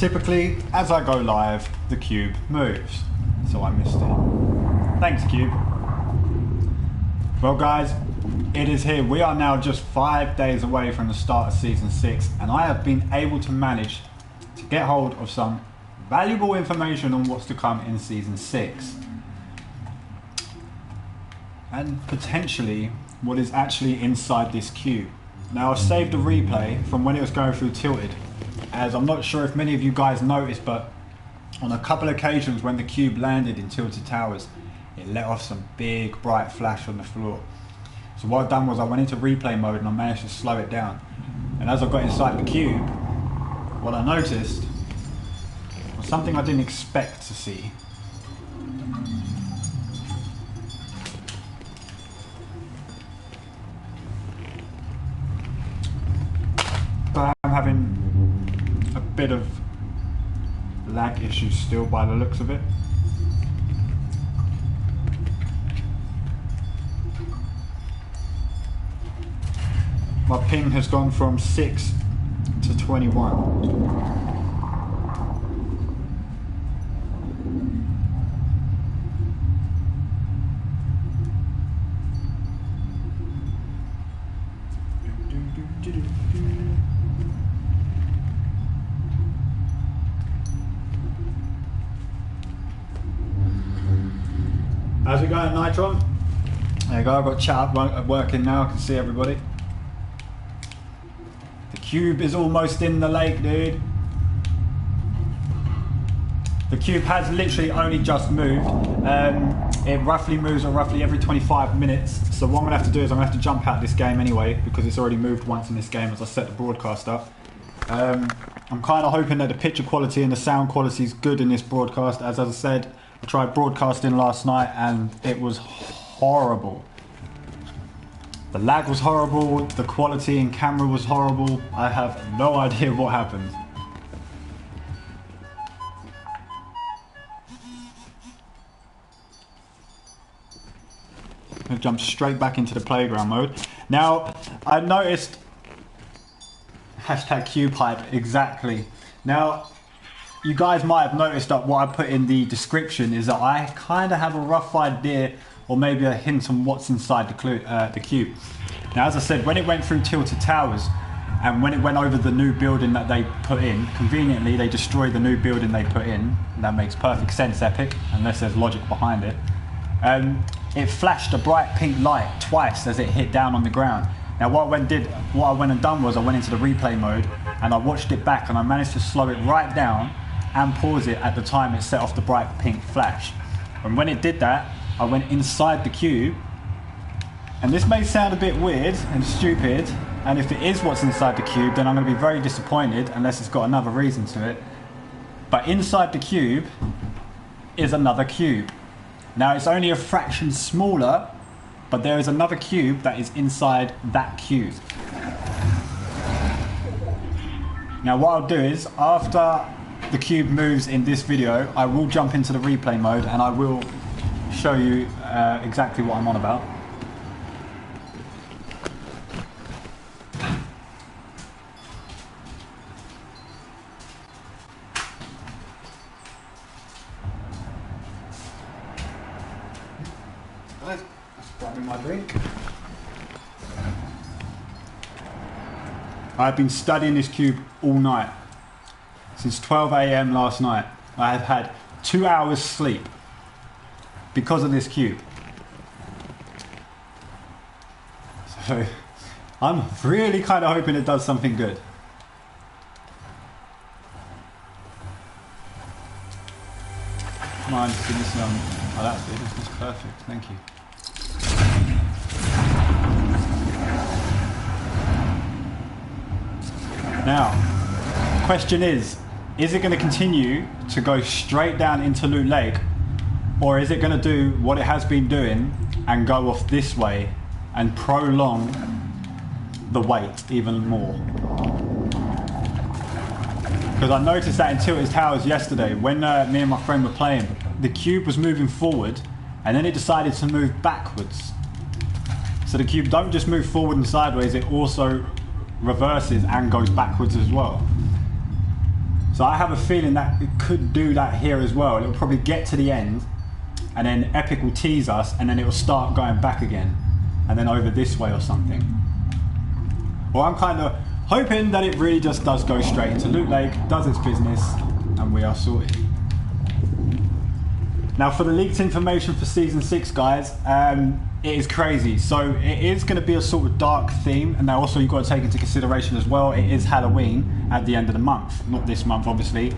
Typically, as I go live, the cube moves. So I missed it. Thanks, cube. Well guys, it is here. We are now just 5 days away from the start of Season 6, and I have been able to manage to get hold of some valuable information on what's to come in Season 6. And potentially what is actually inside this cube. Now I've saved a replay from when it was going through Tilted, as I'm not sure if many of you guys noticed, but on a couple of occasions when the cube landed in Tilted Towers, it let off some big bright flash on the floor. So what I've done was I went into replay mode and I managed to slow it down. And as I got inside the cube, what I noticed was something I didn't expect to see. But I'm having a bit of lag issues still by the looks of it. My ping has gone from 6 to 21. How's it going, Nitron? There you go, I've got chat working now, I can see everybody. The cube is almost in the lake, dude. The cube has literally only just moved. It roughly moves roughly every 25 minutes. So what I'm going to have to do is I'm going to have to jump out this game anyway, because it's already moved once in this game as I set the broadcast up. I'm kind of hoping that the picture quality and the sound quality is good in this broadcast. As I said, I tried broadcasting last night and it was horrible. The lag was horrible, the quality in camera was horrible. I have no idea what happened. I'm gonna jump straight back into the playground mode. Now, I noticed hashtag cube hype, exactly. Now, you guys might have noticed that what I put in the description is that I kind of have a rough idea or maybe a hint on what's inside the cube. Now, as I said, when it went through Tilted Towers and when it went over the new building that they put in, conveniently they destroyed the new building they put in. That makes perfect sense, Epic, unless there's logic behind it. It flashed a bright pink light twice as it hit down on the ground. Now what I went and done was I went into the replay mode and I watched it back and I managed to slow it right down and pause it at the time it set off the bright pink flash. And when it did that, I went inside the cube, and this may sound a bit weird and stupid, and if it is what's inside the cube, then I'm going to be very disappointed unless it's got another reason to it. But inside the cube is another cube. Now it's only a fraction smaller, but there is another cube that is inside that cube. Now what I'll do is, after the cube moves in this video, I will jump into the replay mode and I will show you exactly what I'm on about. Let's grab my drink. I've been studying this cube all night. Since 12 AM last night, I have had 2 hours sleep because of this cube. So I'm really kind of hoping it does something good. Come on, just give me some. Oh, that's it. This is perfect. Thank you. Now, the question is it going to continue to go straight down into Loot Lake, or is it going to do what it has been doing and go off this way and prolong the wait even more? Because I noticed that in Tilted Towers yesterday, when me and my friend were playing, the cube was moving forward and then it decided to move backwards. So the cube don't just move forward and sideways, it also reverses and goes backwards as well. So So I have a feeling that it could do that here as well. It'll probably get to the end, and then Epic will tease us, and then it will start going back again, and then over this way or something. Well, I'm kind of hoping that it really just does go straight into Loot Lake, does its business, and we are sorted. Now for the leaked information for Season 6, guys, it is crazy. So it is going to be a sort of dark theme, and now also you've got to take into consideration as well, it is Halloween at the end of the month. Not this month, obviously.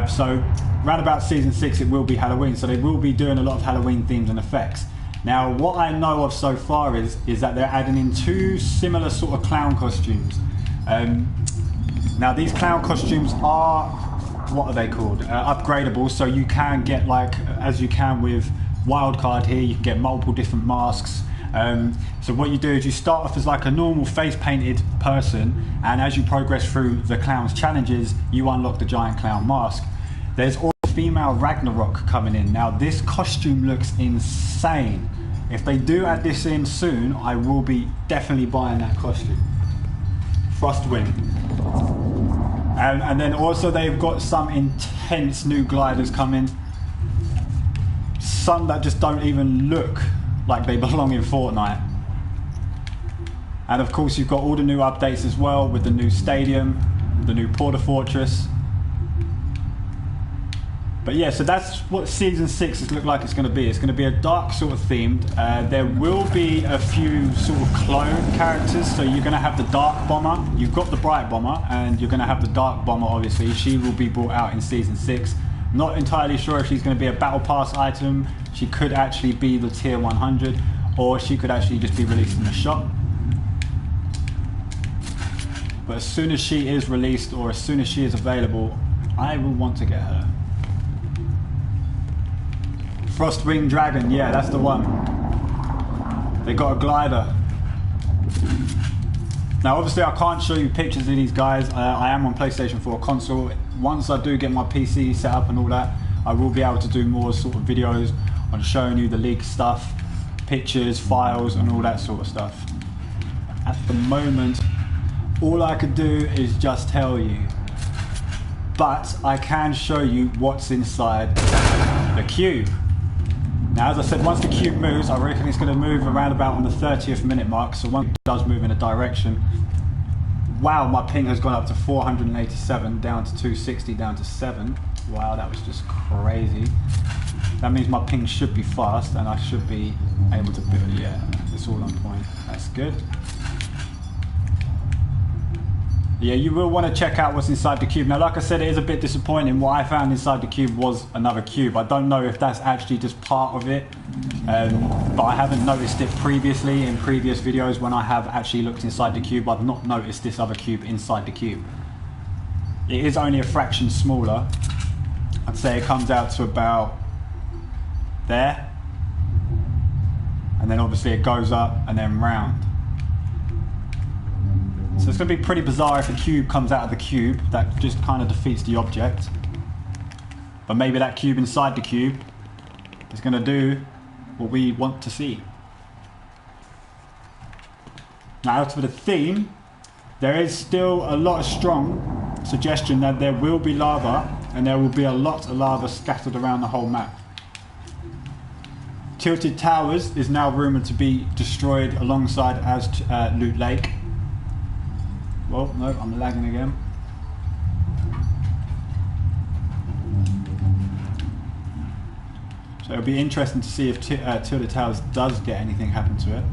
So round about Season 6, it will be Halloween. So they will be doing a lot of Halloween themes and effects. Now what I know of so far is that they're adding in 2 similar sort of clown costumes. Now these clown costumes are, what are they called? Upgradable, so you can get, like, as you can with Wildcard here, you can get multiple different masks. So what you do is you start off as like a normal face painted person, and as you progress through the clown's challenges, you unlock the giant clown mask. There's also female Ragnarok coming in. Now this costume looks insane. If they do add this in soon, I will be definitely buying that costume. Frostwing. And then also they've got some intense new gliders coming. Some that just don't even look like they belong in Fortnite. And of course you've got all the new updates as well, with the new stadium, the new Porter Fortress. But yeah, so that's what Season 6 has looked like it's going to be. It's going to be a dark sort of themed. There will be a few sort of clone characters. So you're going to have the Dark Bomber. You've got the Bright Bomber, and you're going to have the Dark Bomber, obviously. She will be brought out in Season 6. Not entirely sure if she's going to be a Battle Pass item. She could actually be the Tier 100, or she could actually just be released in the shop. But as soon as she is released, or as soon as she is available, I will want to get her. Frostwing Dragon, yeah, that's the one. They got a glider. Now obviously I can't show you pictures of these guys. I am on PlayStation 4 console. Once I do get my PC set up and all that, I will be able to do more sort of videos on showing you the leaked stuff, pictures, files, and all that sort of stuff. At the moment, all I could do is just tell you. But I can show you what's inside the cube. Now, as I said, once the cube moves, I reckon it's going to move around about on the 30th minute mark. So once it does move in a direction, wow, my ping has gone up to 487, down to 260, down to 7. Wow, that was just crazy. That means my ping should be fast, and I should be able to build. Yeah, it's all on point. That's good. Yeah, you will want to check out what's inside the cube. Now, like I said, it is a bit disappointing. What I found inside the cube was another cube. I don't know if that's actually just part of it, but I haven't noticed it previously in previous videos when I have actually looked inside the cube. I've not noticed this other cube inside the cube. It is only a fraction smaller. I'd say it comes out to about there, and then obviously it goes up and then round. So it's going to be pretty bizarre if a cube comes out of the cube. That just kind of defeats the object. But maybe that cube inside the cube is going to do what we want to see. Now, as for the theme, there is still a lot of strong suggestion that there will be lava, and there will be a lot of lava scattered around the whole map. Tilted Towers is now rumoured to be destroyed alongside as Loot Lake. Well, no, I'm lagging again. So it'll be interesting to see if Tilted Towers does get anything happen to it.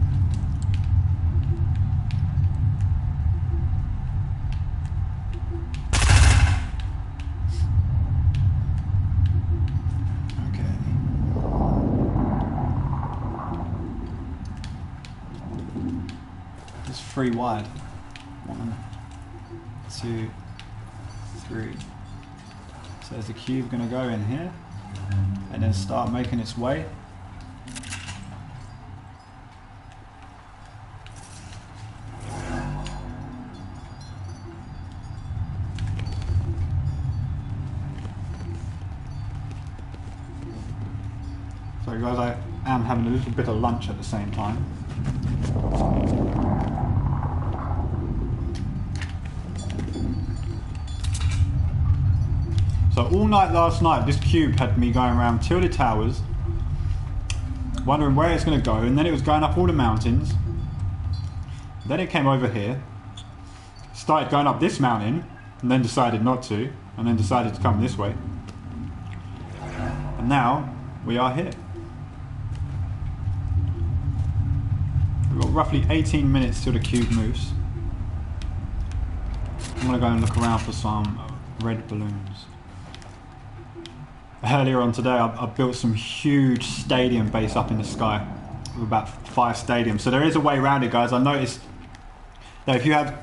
Okay. It's 3 wide. 1, 2, 3. So is the cube going to go in here and then start making its way? Sorry guys, I am having a little bit of lunch at the same time. So all night last night, this cube had me going around Tilted Towers, wondering where it's going to go, and then it was going up all the mountains. Then it came over here, started going up this mountain, and then decided not to, and then decided to come this way. And now, we are here. We've got roughly 18 minutes till the cube moves. I'm going to go and look around for some red balloons. Earlier on today, I built some huge stadium base up in the sky with about 5 stadiums. So there is a way around it, guys. I noticed that if you have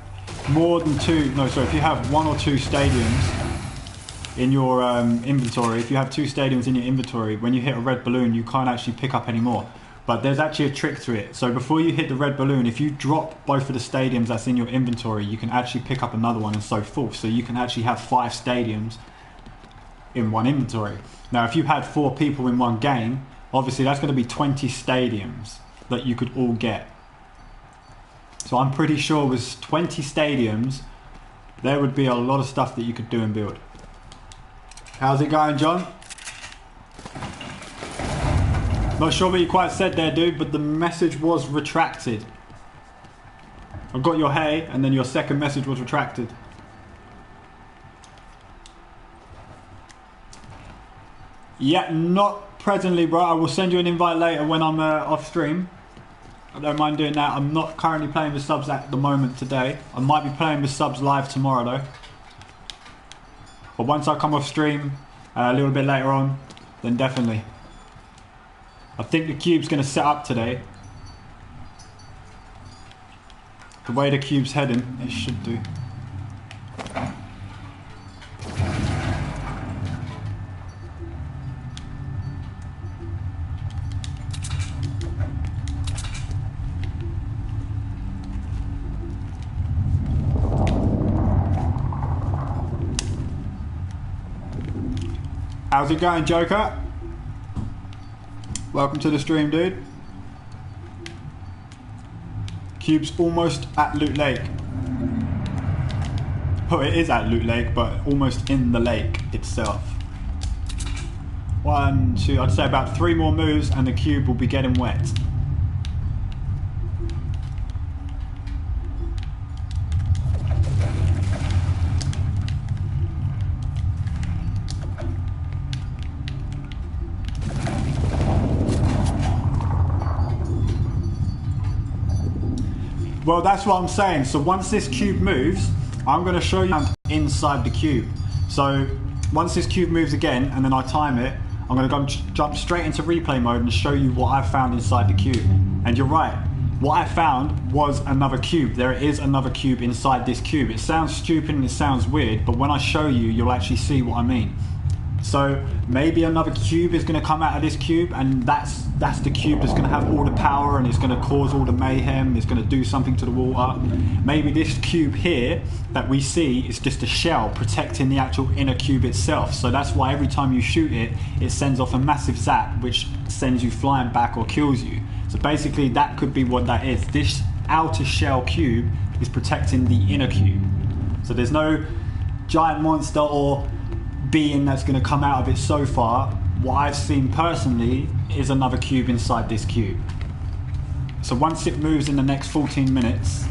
if you have 1 or 2 stadiums in your inventory, if you have 2 stadiums in your inventory, when you hit a red balloon, you can't actually pick up any more. But there's actually a trick to it. So before you hit the red balloon, if you drop both of the stadiums that's in your inventory, you can actually pick up another one and so forth. So you can actually have 5 stadiums in one inventory. Now if you had 4 people in one game, obviously that's going to be 20 stadiums that you could all get. So I'm pretty sure with 20 stadiums there would be a lot of stuff that you could do and build. How's it going, John? Not sure what you quite said there, dude, but the message was retracted. I got your hey, and then your second message was retracted. Yeah, not presently, bro. I will send you an invite later when I'm off stream. I don't mind doing that. I'm not currently playing with subs at the moment today. I might be playing with subs live tomorrow though. But once I come off stream a little bit later on, then definitely. I think the cube's going to set up today. The way the cube's heading, it should do. How's it going, Joker? Welcome to the stream, dude. Cube's almost at Loot Lake. Oh, it is at Loot Lake, but almost in the lake itself. 1, 2, I'd say about 3 more moves and the cube will be getting wet. Well, that's what I'm saying. So once this cube moves, I'm going to show you inside the cube. So once this cube moves again, and then I time it, I'm going to go jump straight into replay mode and show you what I found inside the cube. And you're right, what I found was another cube. There is another cube inside this cube. It sounds stupid and it sounds weird, but when I show you, you'll actually see what I mean. So maybe another cube is going to come out of this cube, and that's the cube that's going to have all the power and it's going to cause all the mayhem, it's going to do something to the water. Maybe this cube here that we see is just a shell protecting the actual inner cube itself. So that's why every time you shoot it, it sends off a massive zap which sends you flying back or kills you. So basically that could be what that is. This outer shell cube is protecting the inner cube. So there's no giant monster or being that's going to come out of it so far. What I've seen personally is another cube inside this cube. So once it moves in the next 14 minutes,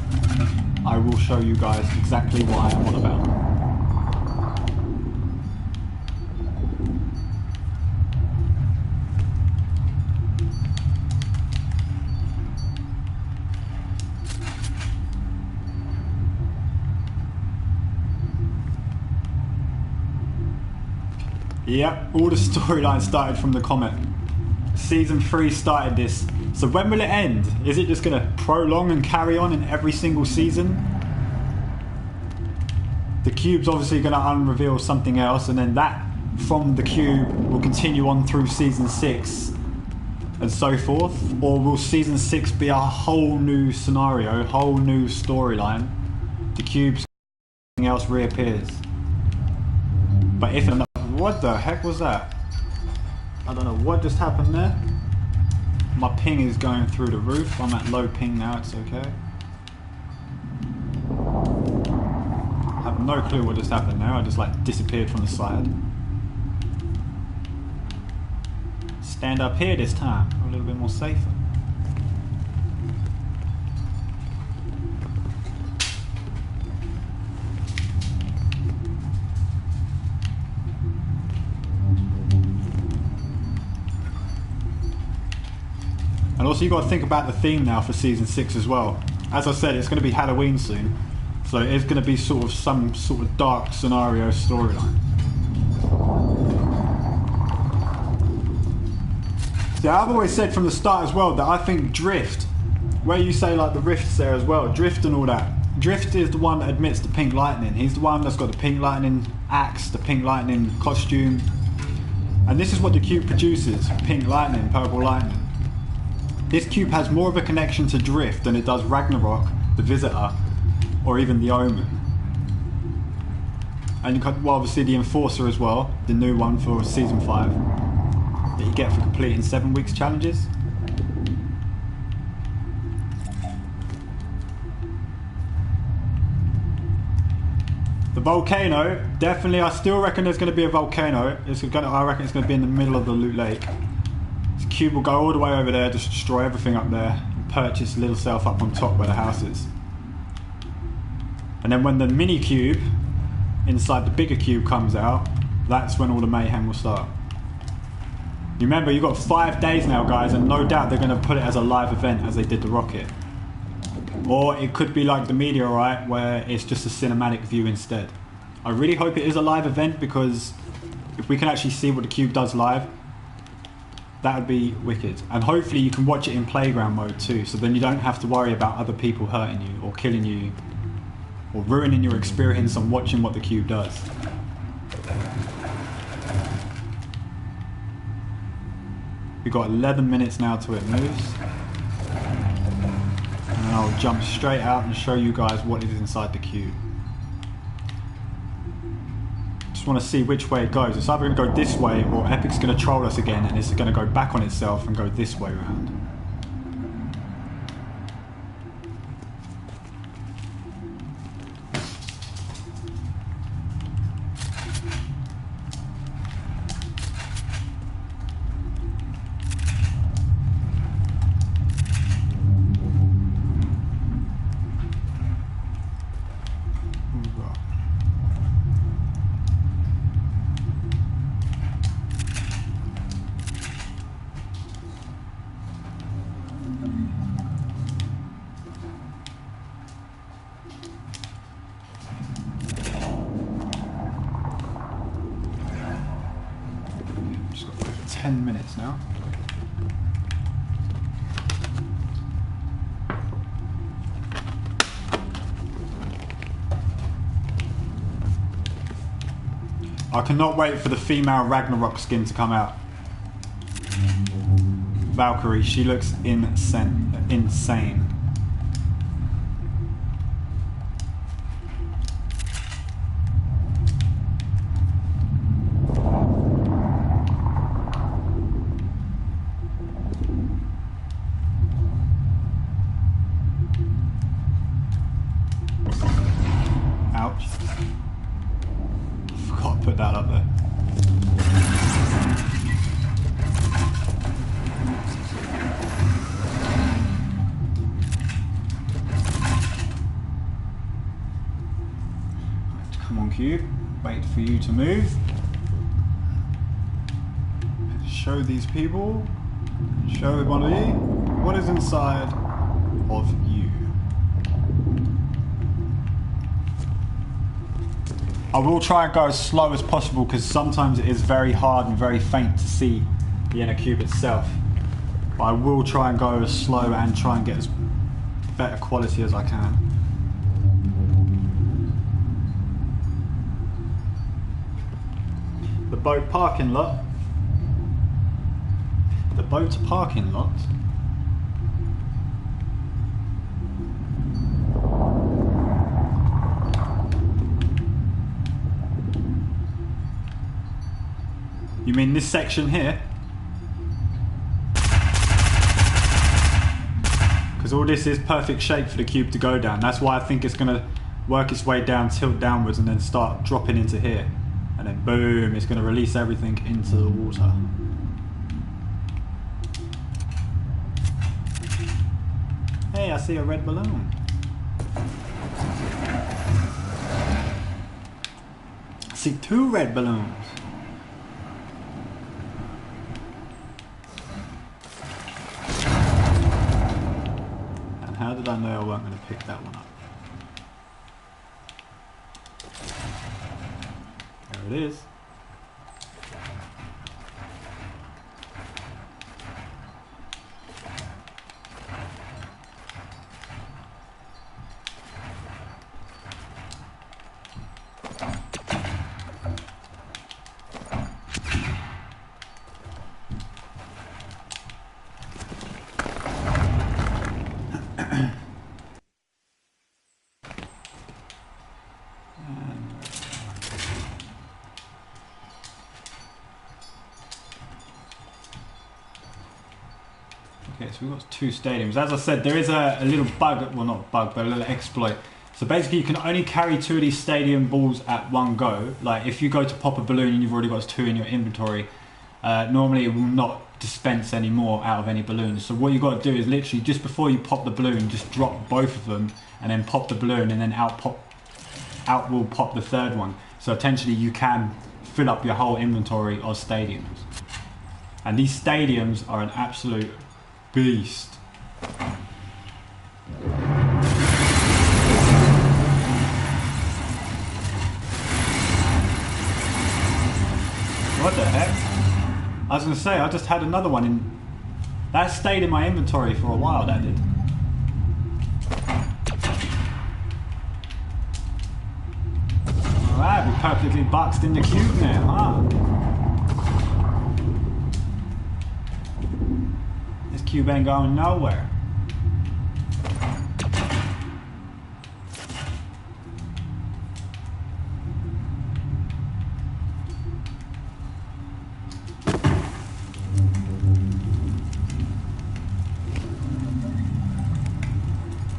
I will show you guys exactly what I am on about. Yep, all the storyline started from the comet. Season 3 started this. So when will it end? Is it just going to prolong and carry on in every single season? The cube's obviously going to unreveal something else, and then that from the cube will continue on through season 6 and so forth. Or will season 6 be a whole new scenario, whole new storyline? The cube's something else reappears. But if not, what the heck was that? I don't know what just happened there. My ping is going through the roof. I'm at low ping now, it's okay. I have no clue what just happened there. I just like disappeared from the side. stand up here this time. A little bit more safer. And also, you've got to think about the theme now for season 6 as well. As I said, it's going to be Halloween soon, so it's going to be sort of some sort of dark scenario storyline. See, I've always said from the start as well that I think Drift, where you say like the rifts there as well, Drift and all that, Drift is the one that admits the pink lightning. He's the one that's got the pink lightning axe, the pink lightning costume. And this is what the cube produces, pink lightning, purple lightning. This cube has more of a connection to Drift than it does Ragnarok, the Visitor, or even the Omen. And you've got, well, obviously the Enforcer as well, the new one for season 5, that you get for completing 7 weeks challenges. The volcano, definitely, I still reckon there's going to be a volcano. I reckon it's going to be in the middle of the loot lake. Cube will go all the way over there, just destroy everything up there, and purchase little self up on top where the house is. And then when the mini cube inside the bigger cube comes out, that's when all the mayhem will start. You remember, you've got 5 days now, guys, and no doubt they're going to put it as a live event as they did the rocket. Or it could be like the meteorite, where it's just a cinematic view instead. I really hope it is a live event, because if we can actually see what the cube does live, that would be wicked. And hopefully you can watch it in playground mode too, so then you don't have to worry about other people hurting you or killing you or ruining your experience on watching what the cube does. We've got 11 minutes now till it moves. And then I'll jump straight out and show you guys what is inside the cube. Just want to see which way it goes. It's either going to go this way, or Epic's going to troll us again and it's going to go back on itself and go this way around. Just got 10 minutes now. I cannot wait for the female Ragnarok skin to come out. Valkyrie, she looks insane. Ouch. Forgot to put that up there. Come on, cube. Wait for you to move. Show these people. Show everybody what is inside of you. I will try and go as slow as possible, because sometimes it is very hard and very faint to see the inner cube itself. But I will try and go as slow and try and get as better quality as I can. The boat parking lot. The boat parking lot. You mean this section here? Because all this is perfect shape for the cube to go down. That's why I think it's going to work its way down, tilt downwards, and then start dropping into here. And then boom, it's going to release everything into the water. Hey, I see a red balloon. I see 2 red balloons. And how did I know I weren't going to pick that one up? There it is. Okay, so we've got 2 stadiums. As I said, there is a little bug, well not a bug, but a little exploit. So basically you can only carry 2 of these stadium balls at one go. Like if you go to pop a balloon and you've already got 2 in your inventory, normally it will not dispense any more out of any balloons. So what you've got to do is literally just before you pop the balloon, just drop both of them and then pop the balloon, and then out will pop the 3rd one. So potentially you can fill up your whole inventory of stadiums. And these stadiums are an absolute beast. What the heck? I was going to say, I just had another one in... That stayed in my inventory for a while, that did. Alright, we perfectly boxed in the cube now, huh? This cube ain't going nowhere.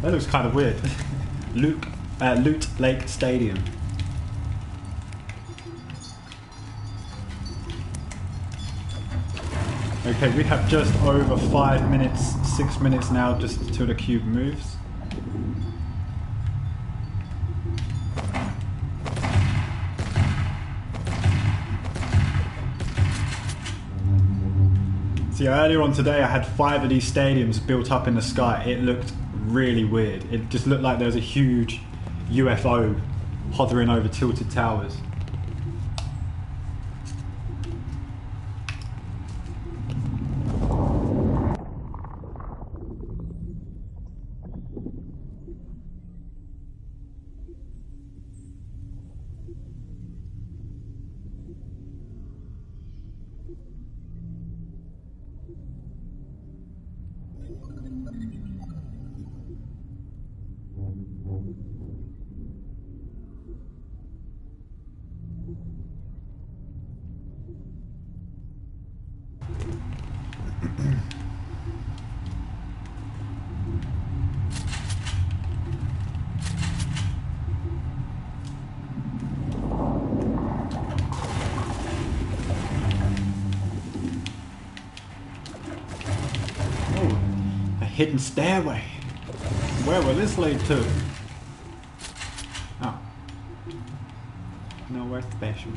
That looks kind of weird. Loot Lake Stadium. Okay, we have just over 5 minutes, 6 minutes now, just until the cube moves. See, earlier on today I had 5 of these stadiums built up in the sky. It looked really weird. It just looked like there was a huge UFO hovering over tilted towers. Hidden stairway. Where will this lead to? Oh. Nowhere special.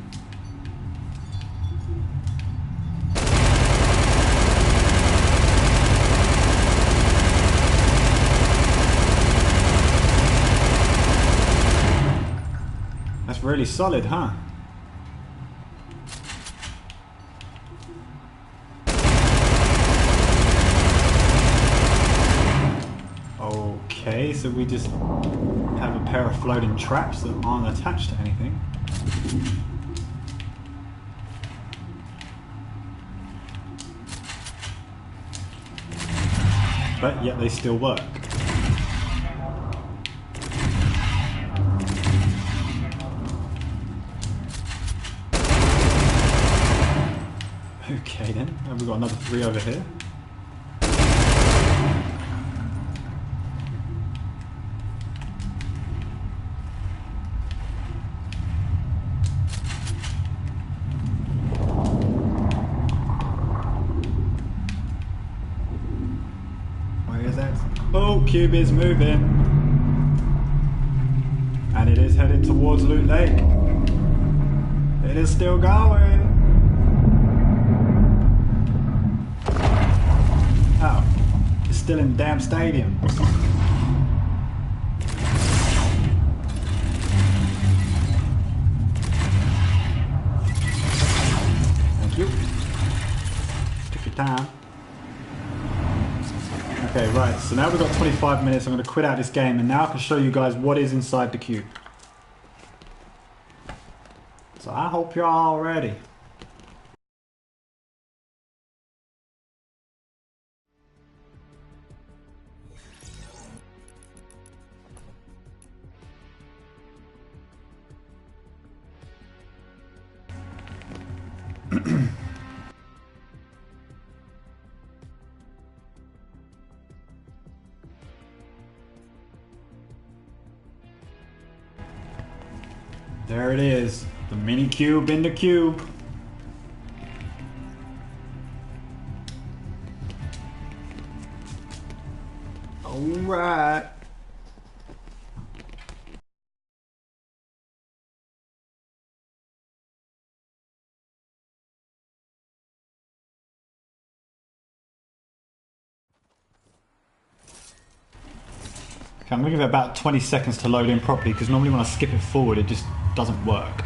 That's really solid, huh? Okay, so we just have a pair of floating traps that aren't attached to anything. But yet they still work. Okay then, and we've got another 3 over here. cube is moving. And it is heading towards Loot Lake. It is still going. Oh, it's still in the damn stadium. Thank you. Took your time. Okay, right, so now we've got 25 minutes. I'm going to quit out this game and now I can show you guys what is inside the cube. So I hope you're all ready. There it is, the mini cube in the cube. All right. Okay, I'm going to give it about 20 seconds to load in properly because normally when I skip it forward it just doesn't work.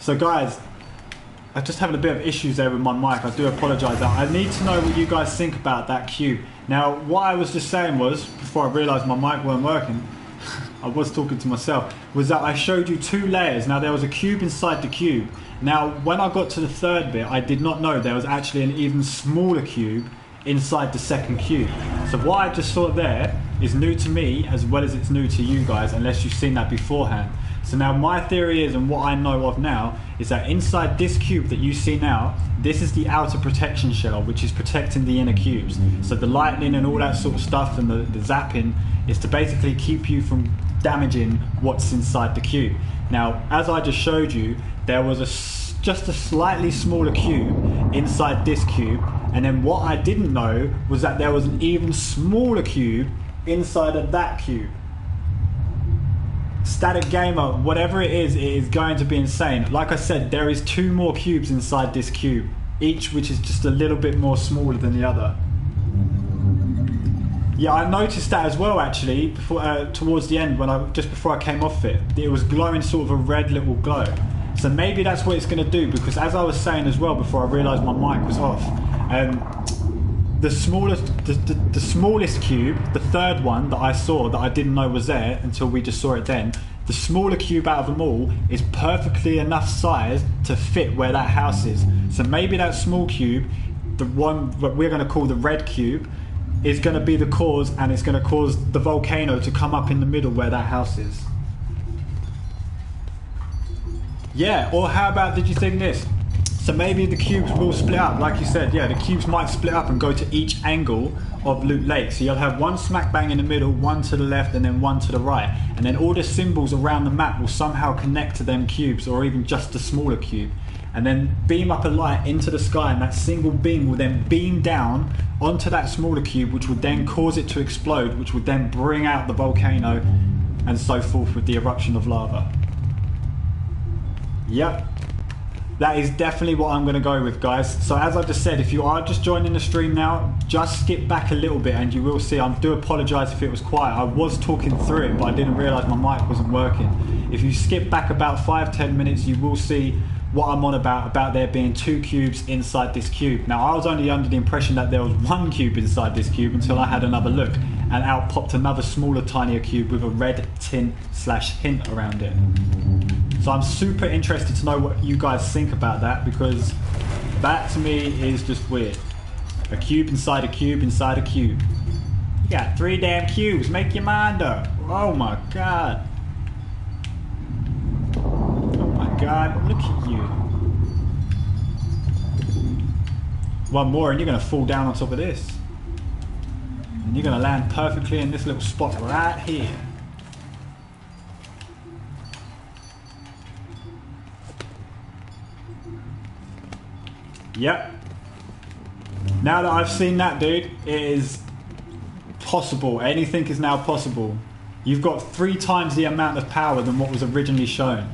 So guys, I'm just having a bit of issues there with my mic. I do apologise. I need to know what you guys think about that cube. Now, what I was just saying was, before I realised my mic weren't working, I was talking to myself, was that I showed you 2 layers. Now, there was a cube inside the cube. Now, when I got to the 3rd bit, I did not know there was actually an even smaller cube inside the 2nd cube. So what I just saw there is new to me as well as it's new to you guys, unless you've seen that beforehand. So now my theory is, and what I know of now, is that inside this cube that you see now, this is the outer protection shell, which is protecting the inner cubes. So the lightning and all that sort of stuff and the zapping is to basically keep you from damaging what's inside the cube. Now, as I just showed you, there was just a slightly smaller cube inside this cube, and then what I didn't know was that there was an even smaller cube inside of that cube. Static Gamer, whatever it is going to be insane. Like I said, there is 2 more cubes inside this cube, each which is just a little bit more smaller than the other. Yeah, I noticed that as well actually, before, towards the end, just before I came off it. It was glowing sort of a red little glow. So maybe that's what it's going to do, because as I was saying as well before I realised my mic was off, the smallest cube, the 3rd one that I saw that I didn't know was there until we just saw it then, the smaller cube out of them all is perfectly enough size to fit where that house is. So maybe that small cube, the one that we're going to call the red cube, is going to be the cause, and it's going to cause the volcano to come up in the middle where that house is. Yeah, or how about, did you think this? So maybe the cubes will split up, like you said. Yeah, the cubes might split up and go to each angle of Loot Lake. So you'll have one smack bang in the middle, one to the left, and then one to the right. And then all the symbols around the map will somehow connect to them cubes, or even just the smaller cube. And then beam up a light into the sky, and that single beam will then beam down onto that smaller cube, which would then cause it to explode, which would then bring out the volcano, and so forth with the eruption of lava. Yep. That is definitely what I'm going to go with, guys. So as I just said, if you are just joining the stream now, just skip back a little bit and you will see. I do apologise if it was quiet. I was talking through it, but I didn't realise my mic wasn't working. If you skip back about 5-10 minutes, you will see what I'm on about there being 2 cubes inside this cube. Now, I was only under the impression that there was 1 cube inside this cube until I had another look, and out popped another smaller, tinier cube with a red tint/hint around it. So I'm super interested to know what you guys think about that, because that to me is just weird. A cube inside a cube inside a cube. You got 3 damn cubes, make your mind up. Oh my god. Oh my god, look at you. One more and you're gonna fall down on top of this. And you're gonna land perfectly in this little spot right here. Yep. Now that I've seen that, dude, it is possible. Anything is now possible. You've got 3 times the amount of power than what was originally shown.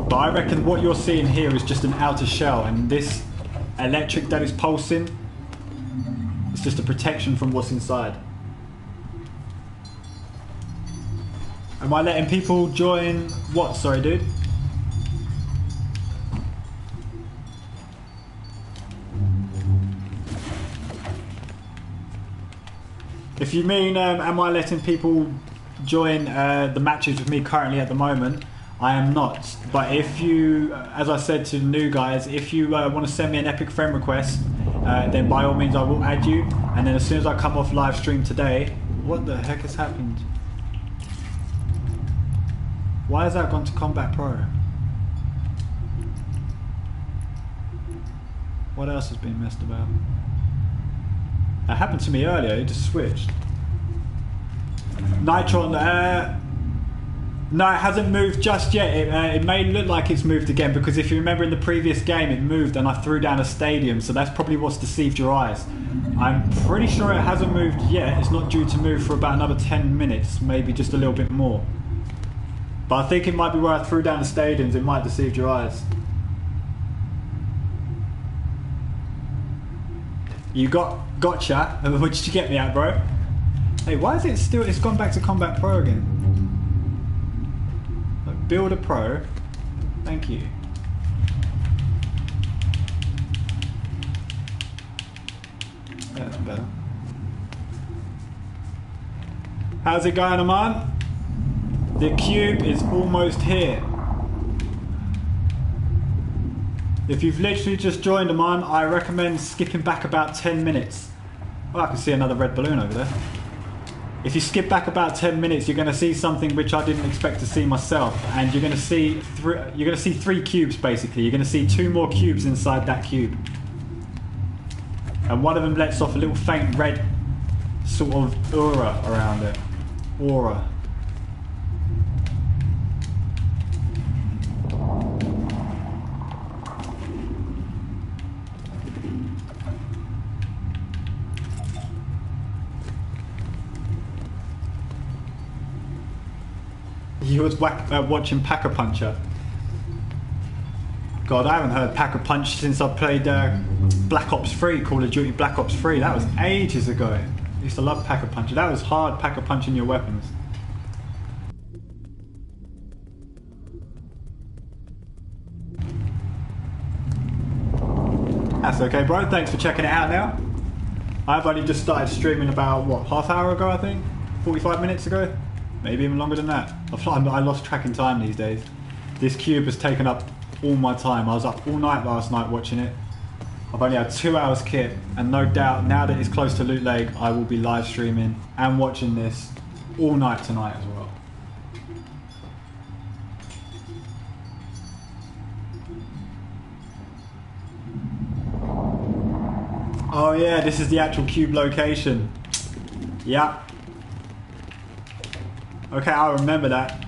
But I reckon what you're seeing here is just an outer shell, and this electric that is pulsing, it's just a protection from what's inside. Am I letting people join what? Sorry, dude. If you mean, am I letting people join the matches with me currently at the moment? I am not. But if you, as I said to the new guys, if you want to send me an epic friend request, then by all means I will add you. And then as soon as I come off live stream today, what the heck has happened? Why has that gone to Combat Pro? What else has been messed about? That happened to me earlier, it just switched. Nitron, no, it hasn't moved just yet. It may look like it's moved again, because if you remember in the previous game it moved and I threw down a stadium, so that's probably what's deceived your eyes. I'm pretty sure it hasn't moved yet. It's not due to move for about another 10 minutes, maybe just a little bit more. But I think it might be where I threw down the stadiums, it might deceive your eyes. You gotcha. What did you get me at, bro? Hey, why is it still, it's gone back to Combat Pro again? Builder Pro. Thank you. Yeah, that's better. How's it going, Aman? The cube is almost here. If you've literally just joined, Aman, I recommend skipping back about 10 minutes. Oh, I can see another red balloon over there. If you skip back about 10 minutes, you're going to see something which I didn't expect to see myself, and you're going to see three cubes basically. You're going to see 2 more cubes inside that cube, and one of them lets off a little faint red sort of aura around it. Aura. You was watching Pack-a-Puncher. God, I haven't heard Pack-a-Punch since I played Black Ops 3, Call of Duty Black Ops 3. That was ages ago. I used to love Pack-a-Puncher. That was hard, Pack-a-Punching your weapons. That's okay, bro. Thanks for checking it out now. I've only just started streaming about, what, half hour ago, I think? 45 minutes ago? Maybe even longer than that. I lost track in time these days. This cube has taken up all my time. I was up all night last night watching it. I've only had 2 hours kit, and no doubt now that it's close to Loot Lake, I will be live streaming and watching this all night tonight as well. Oh yeah, this is the actual cube location. Yeah. Okay, I remember that.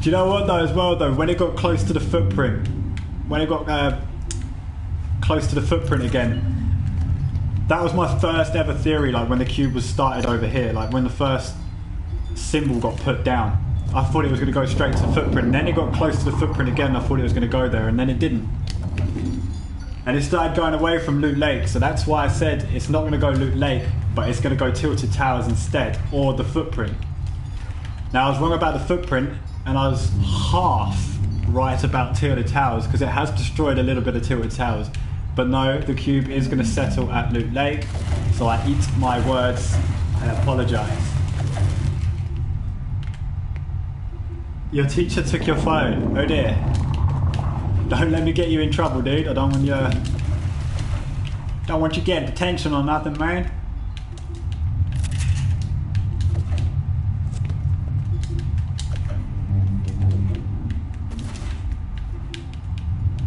Do you know what though as well though, when it got close to the footprint, when it got close to the footprint again, that was my first ever theory, like when the cube was started over here, like when the first symbol got put down. I thought it was going to go straight to the footprint, and then it got close to the footprint again, and I thought it was going to go there, and then it didn't. And it started going away from Loot Lake, so that's why I said it's not going to go Loot Lake, but it's going to go Tilted Towers instead, or the footprint. Now I was wrong about the footprint, and I was half right about Tilted Towers, because it has destroyed a little bit of Tilted Towers. But no, the cube is going to settle at Loot Lake, so I eat my words and apologise. Your teacher took your phone, oh dear. Don't let me get you in trouble, dude. I don't want you getting detention or nothing, man.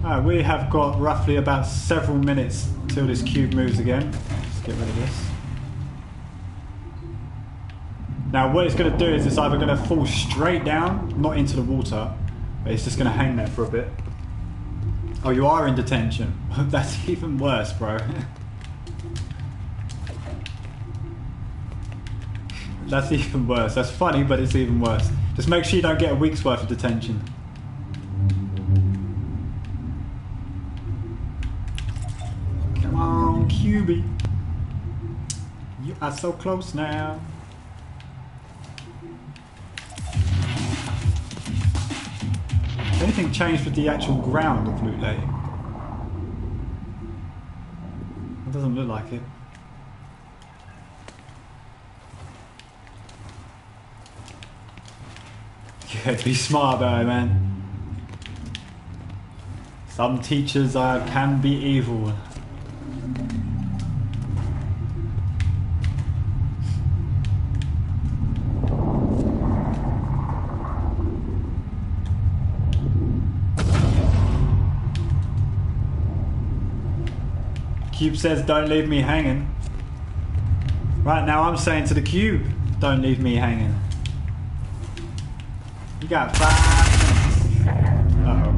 Alright, we have got roughly about several minutes till this cube moves again. Let's get rid of this. Now what it's going to do is it's either going to fall straight down, not into the water, but it's just going to hang there for a bit. Oh, you are in detention. That's even worse, bro. That's even worse. That's funny, but it's even worse. Just make sure you don't get a week's worth of detention. Come on, QB. You are so close now. Anything changed with the actual ground of Loot Lake? It doesn't look like it. Yeah, be smart about it, man. Some teachers can be evil. Cube says, don't leave me hanging. Right now I'm saying to the cube, don't leave me hanging. You got 5 minutes. Uh-oh.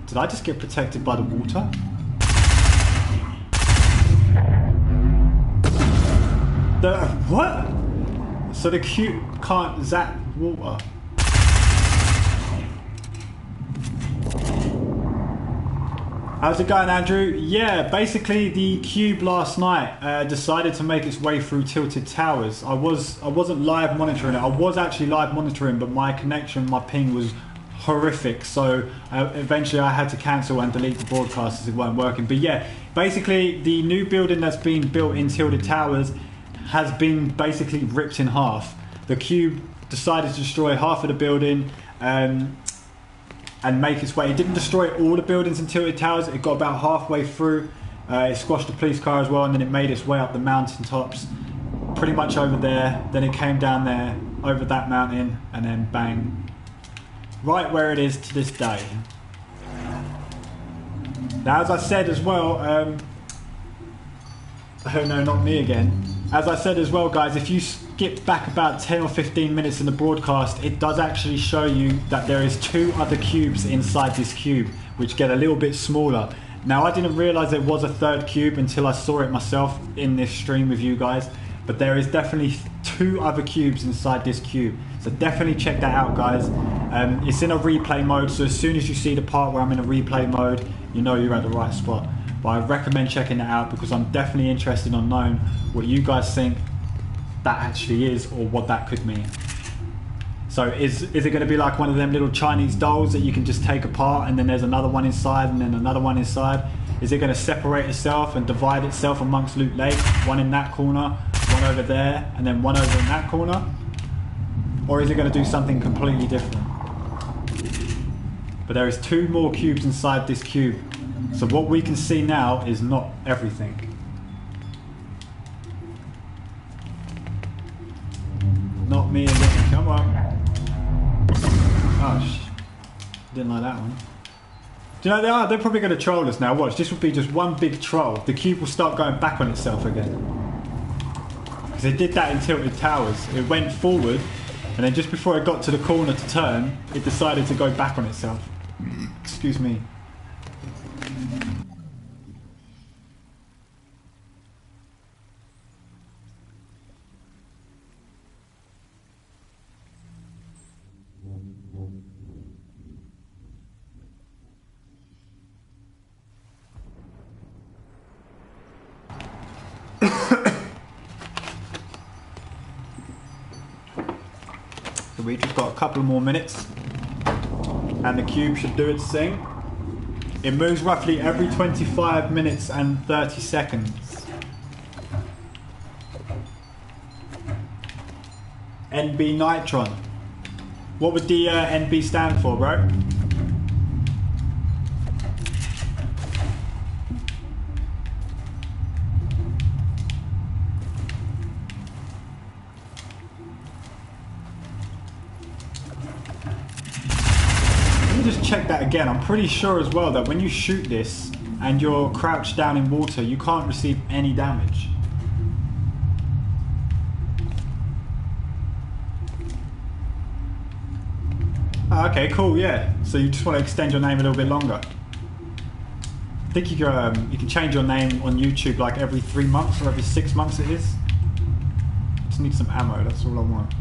Did I just get protected by the water? What? So the cube can't zap water. How's it going, Andrew? Yeah, basically the cube last night decided to make its way through Tilted Towers. I wasn't live monitoring it. I was actually live monitoring, but my connection, my ping was horrific. So eventually I had to cancel and delete the broadcast as it weren't working. But yeah, basically the new building that's been built in Tilted Towers has been basically ripped in half. The cube decided to destroy half of the building. And make its way. It didn't destroy all the buildings in Tilted Towers. It got about halfway through. It squashed the police car as well, and then it made its way up the mountain tops, pretty much over there. Then it came down there, over that mountain, and then bang, right where it is to this day. Now, as I said as well, oh no, not me again. As I said as well, guys, if you skip back about 10 or 15 minutes in the broadcast, it does actually show you that there is 2 other cubes inside this cube, which get a little bit smaller. Now, I didn't realize there was a 3rd cube until I saw it myself in this stream with you guys, but there is definitely 2 other cubes inside this cube. So definitely check that out, guys. It's in a replay mode, so as soon as you see the part where I'm in a replay mode, you know you're at the right spot. But I recommend checking that out because I'm definitely interested in knowing what you guys think that actually is, or what that could mean. So is it going to be like one of them little Chinese dolls that you can just take apart and then there's another one inside and then another one inside? Is it going to separate itself and divide itself amongst Loot Lake? One in that corner, one over there, and then one over in that corner? Or is it going to do something completely different? But there is 2 more cubes inside this cube. So what we can see now is not everything. Not me again, come on. Oh, didn't like that one. Do you know they're probably going to troll us now. Watch, this will be just one big troll. The cube will start going back on itself again. Because it did that in Tilted Towers. It went forward, and then just before it got to the corner to turn, it decided to go back on itself. Excuse me. So we just got a couple more minutes and the cube should do its thing. It moves roughly every 25 minutes and 30 seconds. NB Nitron. What would the NB stand for, bro? Just check that again. I'm pretty sure as well that when you shoot this and you're crouched down in water, you can't receive any damage. Oh, okay, cool, yeah. So you just want to extend your name a little bit longer. I think you can change your name on YouTube like every 3 months or every 6 months it is. Just need some ammo, that's all I want.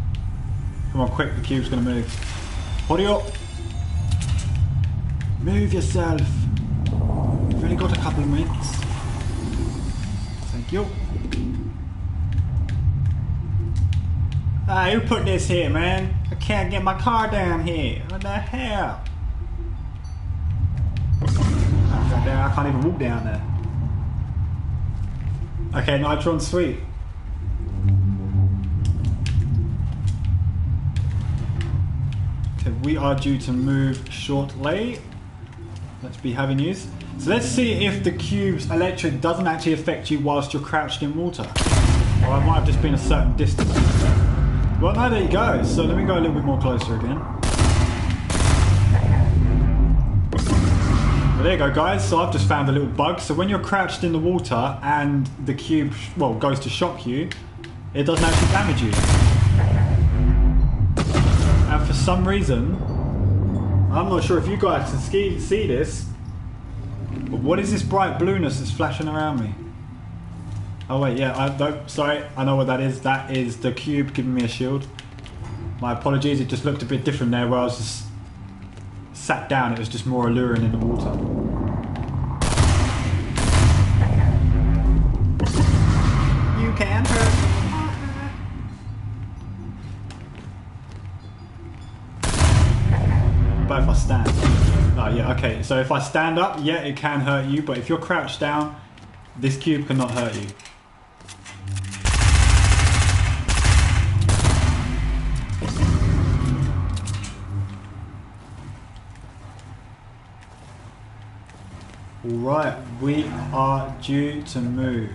Come on, quick, the cube's gonna move. Hold it up. Move yourself. You've only got a couple of minutes. Thank you. Ah, who put this here, man? I can't get my car down here. What the hell? I can't even walk down there. Okay, Nitron, sweet. Okay, we are due to move shortly. Let's be having news. So let's see if the cube's electric doesn't actually affect you whilst you're crouched in water. Or it might have just been a certain distance. Well, no, there you go. So let me go a little bit more closer again. Well, there you go, guys. So I've just found a little bug. So when you're crouched in the water and the cube, well, goes to shock you, it doesn't actually damage you. And for some reason, I'm not sure if you guys can see this, but what is this bright blueness that's flashing around me? Oh wait, yeah, sorry, I know what that is. That is the cube giving me a shield. My apologies, it just looked a bit different there where I was just sat down. It was just more alluring in the water. about if I stand? Oh yeah, okay. So if I stand up, yeah, it can hurt you. But if you're crouched down, this cube cannot hurt you. Right, we are due to move.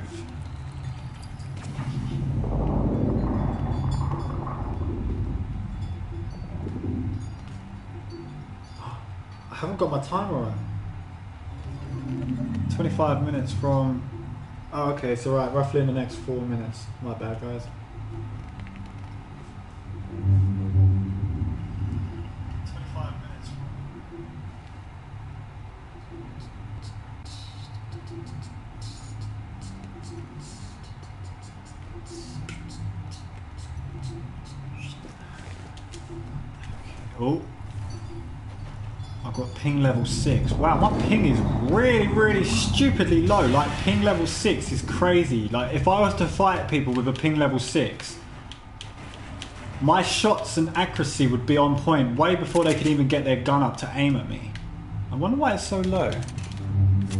I haven't got my timer on. 25 minutes from... Oh, okay, so right, roughly in the next 4 minutes. My bad, guys. Oh, I've got ping level 6. Wow, my ping is really stupidly low. Like, ping level 6 is crazy. Like, if I was to fight people with a ping level 6, my shots and accuracy would be on point way before they could even get their gun up to aim at me. I wonder why it's so low.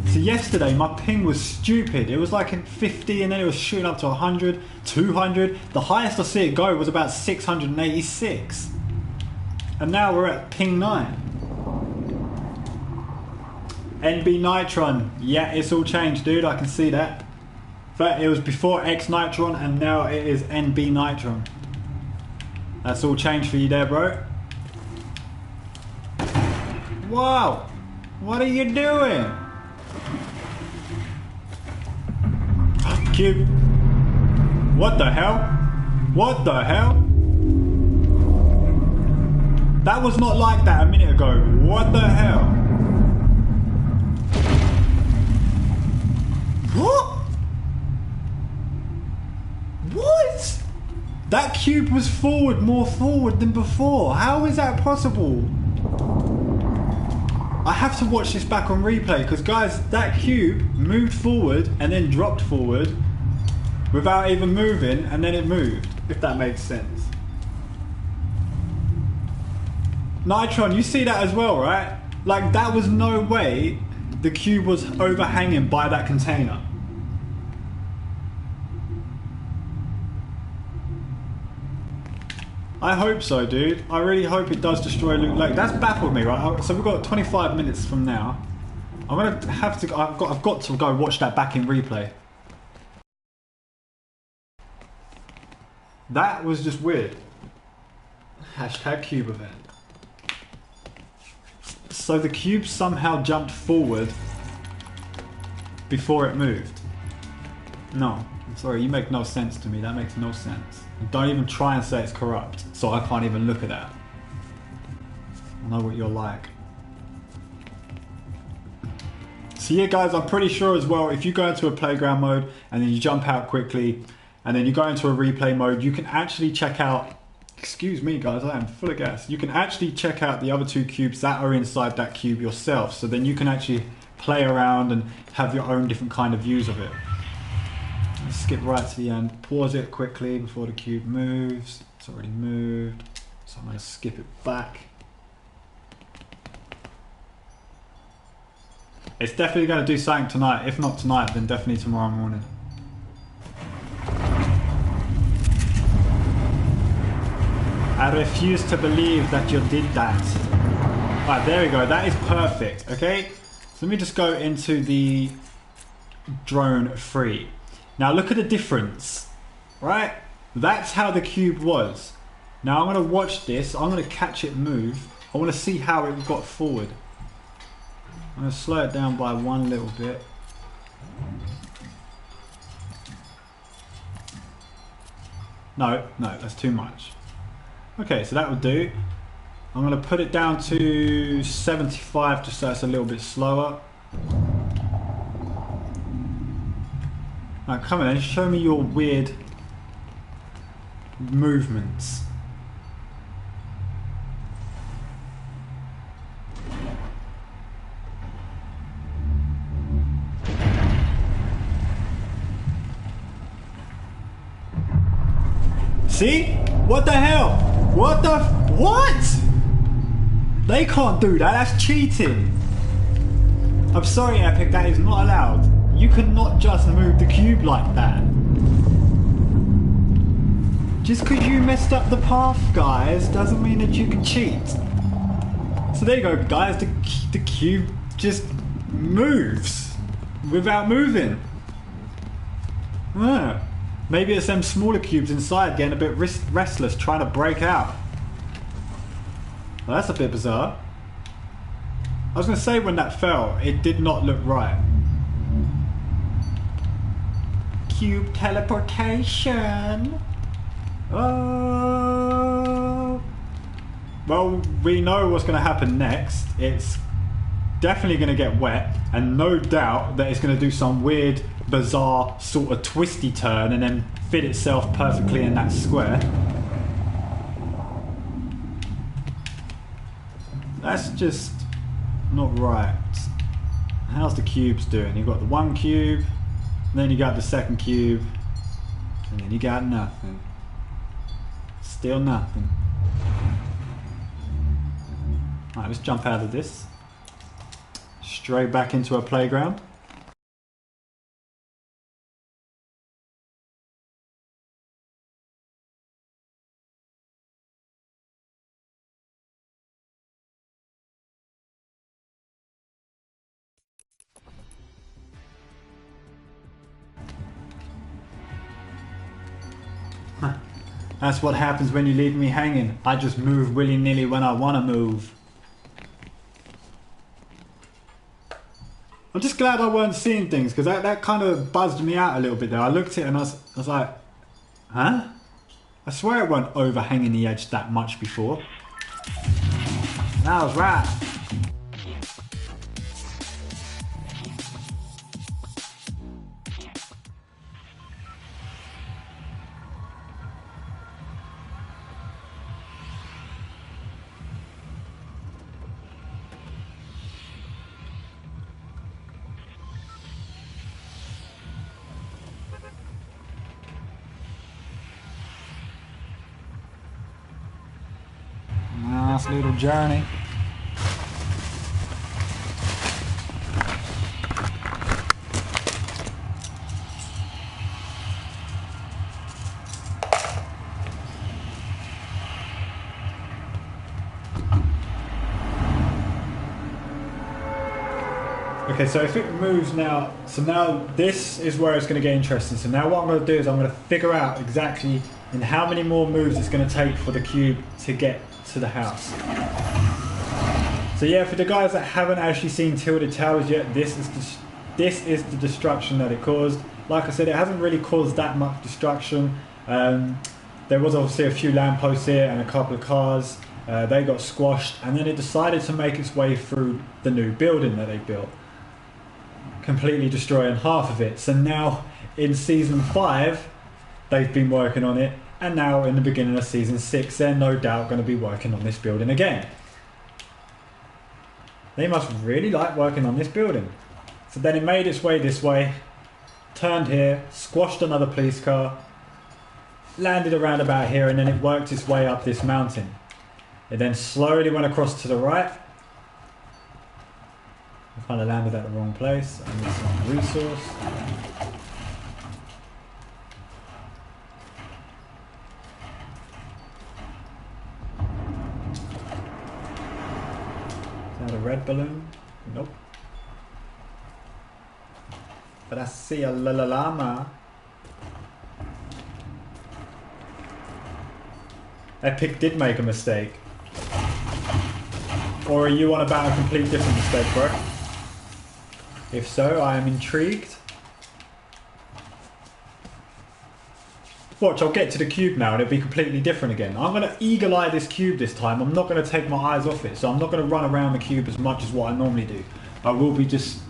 So yesterday, my ping was stupid. It was like in 50 and then it was shooting up to 100, 200. The highest I see it go was about 686. And now we're at ping 9. NB Nitron. Yeah, it's all changed, dude. I can see that. But it was before X Nitron and now it is NB Nitron. That's all changed for you there, bro. Wow. What are you doing? Cube. What the hell? What the hell? That was not like that a minute ago. What the hell? What? What? That cube was more forward than before. How is that possible? I have to watch this back on replay because, guys, that cube moved forward and then dropped forward without even moving, and then it moved, if that makes sense. Nitron, you see that as well, right? Like, that was no way the cube was overhanging by that container. I hope so, dude. I really hope it does destroy Loot Lake. That's baffled me, right? So we've got 25 minutes from now. I'm gonna have to. I've got to go watch that back in replay. That was just weird. Hashtag cube event. So the cube somehow jumped forward before it moved. No, I'm sorry, you make no sense to me. That makes no sense. Don't even try and say it's corrupt, so I can't even look at that. I know what you're like. So yeah, guys, I'm pretty sure as well, if you go into a playground mode and then you jump out quickly and then you go into a replay mode, you can actually check out, excuse me guys, I am full of gas. You can actually check out the other 2 cubes that are inside that cube yourself. So then you can actually play around and have your own different kind of views of it. Let's skip right to the end. Pause it quickly before the cube moves. It's already moved. So I'm going to skip it back. It's definitely going to do something tonight. If not tonight, then definitely tomorrow morning. I refuse to believe that you did that. Right, there we go. That is perfect. Okay, so let me just go into the drone free. Now look at the difference, right? That's how the cube was. Now I'm going to watch this. I'm going to catch it move. I want to see how it got forward. I'm going to slow it down by one little bit. No, that's too much. Okay, so that will do. I'm going to put it down to 75 just so it's a little bit slower. Now come on then, show me your weird movements. See? What the hell? What? They can't do that, that's cheating. I'm sorry, Epic, that is not allowed. You cannot just move the cube like that. Just because you messed up the path, guys, doesn't mean that you can cheat. So there you go, guys, the cube just moves without moving. Yeah. Maybe it's them smaller cubes inside getting a bit restless, trying to break out. Well, that's a bit bizarre. I was going to say when that fell, it did not look right. Cube teleportation. Oh. Well, we know what's going to happen next. It's definitely going to get wet, and no doubt that it's going to do some weird, bizarre, sort of twisty turn and then fit itself perfectly in that square. That's just not right. How's the cubes doing? You've got the one cube, then you got the second cube, and then you got nothing. Still nothing. Alright, let's jump out of this. Straight back into a playground. That's what happens when you leave me hanging. I just move willy-nilly when I want to move. I'm just glad I weren't seeing things, because that kind of buzzed me out a little bit there. I looked at it and I was like, huh? I swear it weren't overhanging the edge that much before. And I was right. Nice little journey. Okay, so if it moves now, so now this is where it's going to get interesting. So now what I'm going to do is I'm going to figure out exactly in how many more moves it's going to take for the cube to get to the house. So yeah, for the guys that haven't actually seen Tilted Towers yet, this is the destruction that it caused. Like I said, it hasn't really caused that much destruction. There was obviously a few lampposts here and a couple of cars. They got squashed, and then it decided to make its way through the new building that they built, completely destroying half of it. So now in season 5 they've been working on it, and now in the beginning of season 6 they're no doubt going to be working on this building again. They must really like working on this building. So then it made its way this way, turned here, squashed another police car, landed around about here, and then it worked its way up this mountain. It then slowly went across to the right. I kind of landed at the wrong place. I need some resource. Is that a red balloon? Nope. But I see a llama. Epic did make a mistake. Or are you on about a complete different mistake, bro? If so, I am intrigued. Watch, I'll get to the cube now and it'll be completely different again. I'm going to eagle eye this cube this time. I'm not going to take my eyes off it. So I'm not going to run around the cube as much as what I normally do. I will be just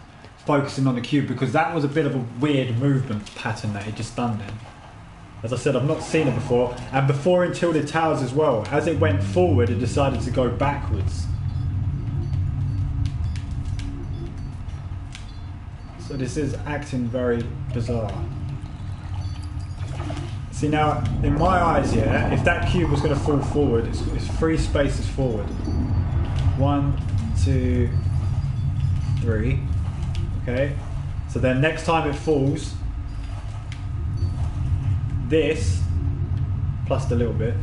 focusing on the cube, because that was a bit of a weird movement pattern that it just done then. As I said, I've not seen it before. And before in Tilted Towers as well. As it went forward, it decided to go backwards. So this is acting very bizarre. See now, in my eyes, yeah, if that cube was going to fall forward, it's 3 spaces forward. 1, 2, 3. Okay. So then next time it falls, this plus the little bit.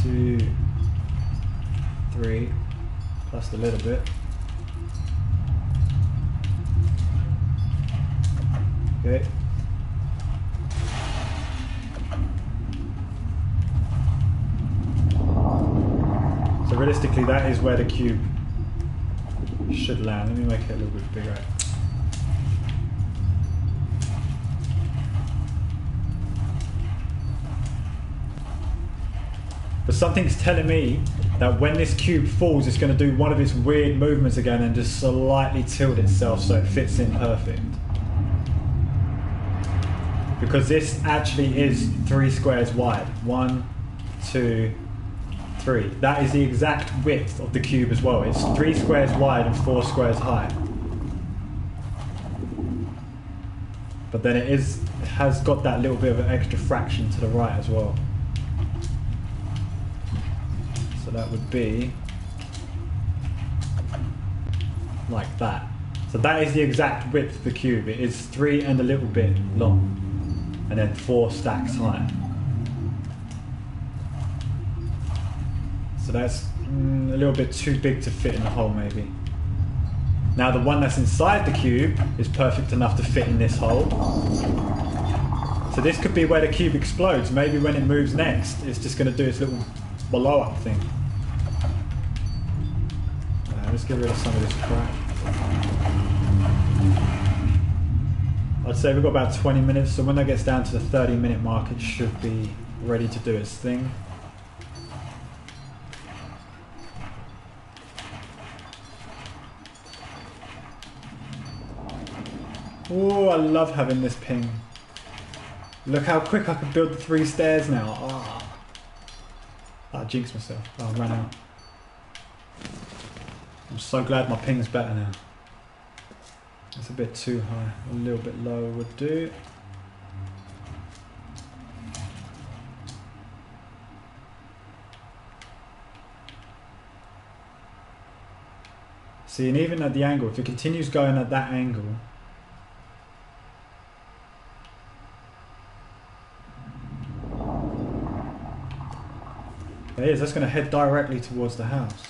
Two, 3 plus the little bit. Okay. So realistically, that is where the cube should land. Let me make it a little bit bigger. But something's telling me that when this cube falls, it's going to do one of its weird movements again and just slightly tilt itself so it fits in perfect. Because this actually is 3 squares wide. 1, 2, 3. That is the exact width of the cube as well. It's 3 squares wide and 4 squares high. But then it has got that little bit of an extra fraction to the right as well. So that would be like that. So that is the exact width of the cube. It is 3 and a little bit long. And then 4 stacks high. So that's a little bit too big to fit in the hole maybe. Now the one that's inside the cube is perfect enough to fit in this hole. So this could be where the cube explodes. Maybe when it moves next, it's just going to do its little blow up thing. Let's get rid of some of this crap. I'd say we've got about 20 minutes, so when that gets down to the 30-minute mark, it should be ready to do its thing. Oh, I love having this ping. Look how quick I can build the 3 stairs now. Oh. I jinxed myself. Oh, I ran out. I'm so glad my ping's better now. It's a bit too high. A little bit lower would do. See, and even at the angle, if it continues going at that angle, there it is, that's going to head directly towards the house.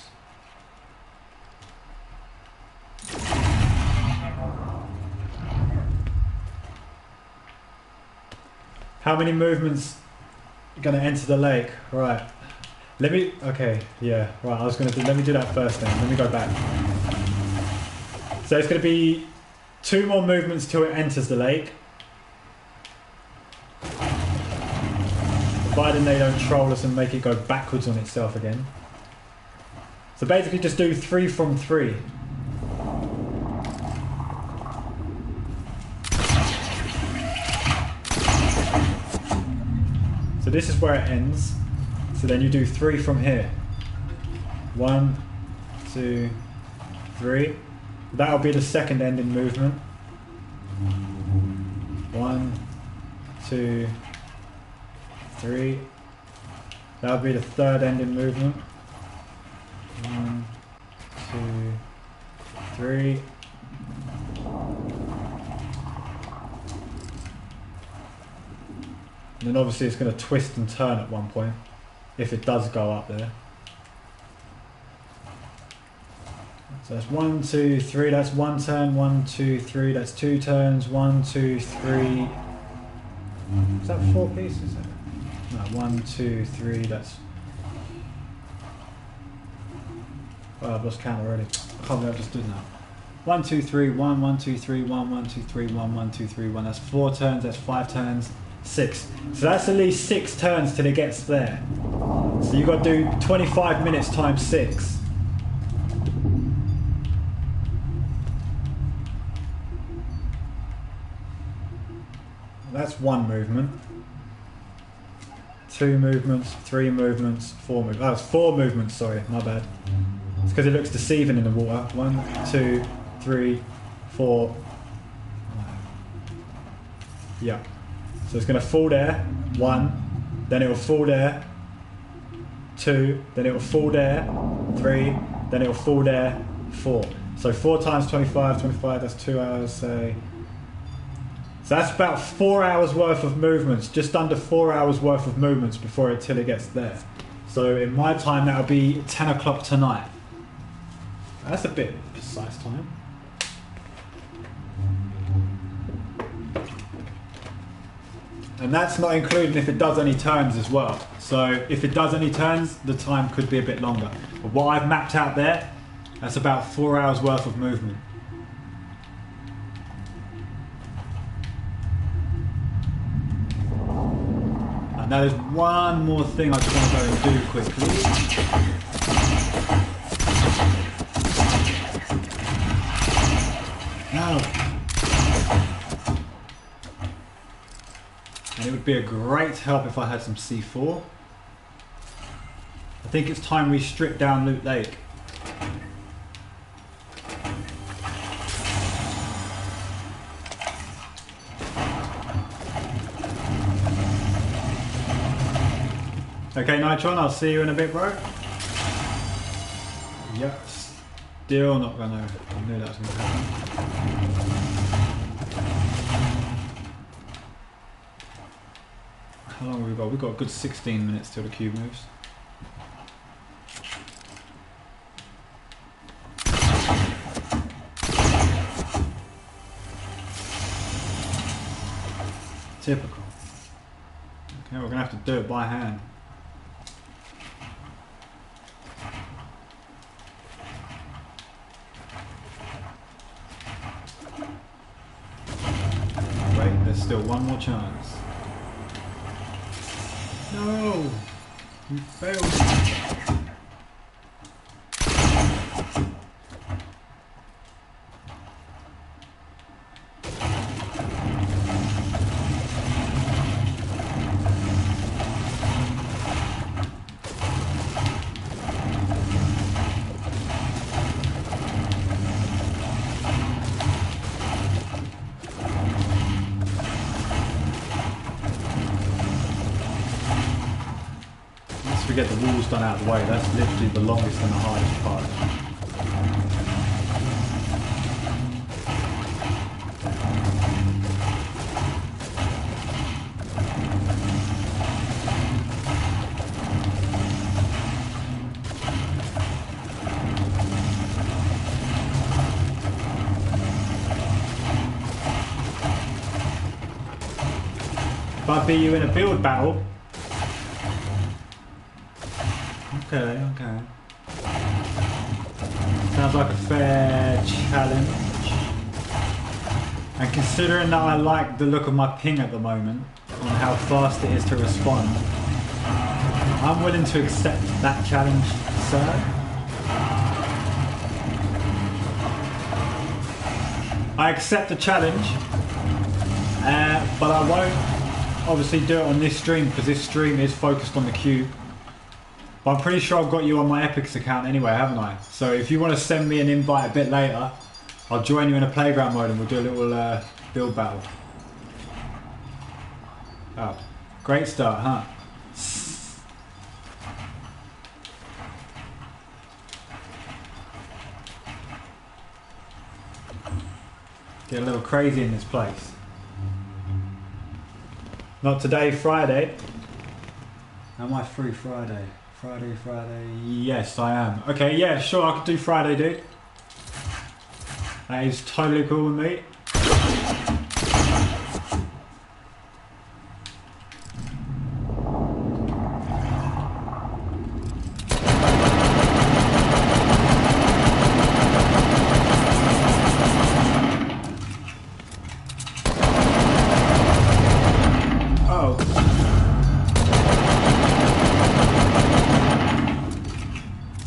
How many movements are going to enter the lake? Right. Let me, okay, yeah, right, I was going to do, let me do that first then. Let me go back. So it's going to be 2 more movements till it enters the lake. Providing they don't troll us and make it go backwards on itself again. So basically just do 3 from 3. So this is where it ends. So then you do 3 from here. 1, 2, 3. That'll be the second ending movement. 1, 2, 3. That'll be the third ending movement. 1, 2, 3. And then obviously it's going to twist and turn at one point, if it does go up there. So that's 1, 2, 3, that's 1 turn, 1, 2, 3, that's 2 turns, 1, 2, 3. Is that 4 pieces? No, 1, 2, 3, that's... Oh, I've lost count already. I can't believe I just did that. 1, 2, 3, 1, 1, 2, 3, 1, 1, 2, 3, 1, 1, 2, 3, 1. That's 4 turns, that's 5 turns, 6. So that's at least 6 turns till it gets there. So you've got to do 25 minutes times 6. That's 1 movement. 2 movements, 3 movements, 4 movements. Oh, it's 4 movements, sorry, my bad. It's because it looks deceiving in the water. 1, 2, 3, 4. Yeah. So it's going to fall there, 1, then it will fall there, 2, then it will fall there, 3, then it will fall there, 4. So 4 times 25, that's 2 hours, say. So that's about 4 hours worth of movements, just under 4 hours worth of movements till it gets there. So in my time, that'll be 10 o'clock tonight. That's a bit precise time. And that's not including if it does any turns as well. So if it does any turns, the time could be a bit longer. But what I've mapped out there, that's about 4 hours worth of movement. And now there's one more thing I just want to go and do quickly. Now, and it would be a great help if I had some C4. I think it's time we strip down Loot Lake. Okay, Nitron, I'll see you in a bit, bro. Yep, still not gonna. I knew that was gonna happen. How long have we got? We've got a good 16 minutes till the cube moves. Typical. Okay, we're gonna have to do it by hand. Wait, there's still one more chance. No! You failed. To get the walls done out of the way, that's literally the longest and the hardest part. If I beat you in a build battle, okay. Sounds like a fair challenge. And considering that I like the look of my ping at the moment, and how fast it is to respond, I'm willing to accept that challenge, sir. I accept the challenge, but I won't obviously do it on this stream because this stream is focused on the cube. But I'm pretty sure I've got you on my Epix account anyway, haven't I? So if you want to send me an invite a bit later, I'll join you in a playground mode and we'll do a little build battle. Oh, great start, huh? Get a little crazy in this place. Not today, Friday. Am I free Friday? Friday. Yes, I am. Okay, yeah, sure, I could do Friday, dude. That is totally cool with me.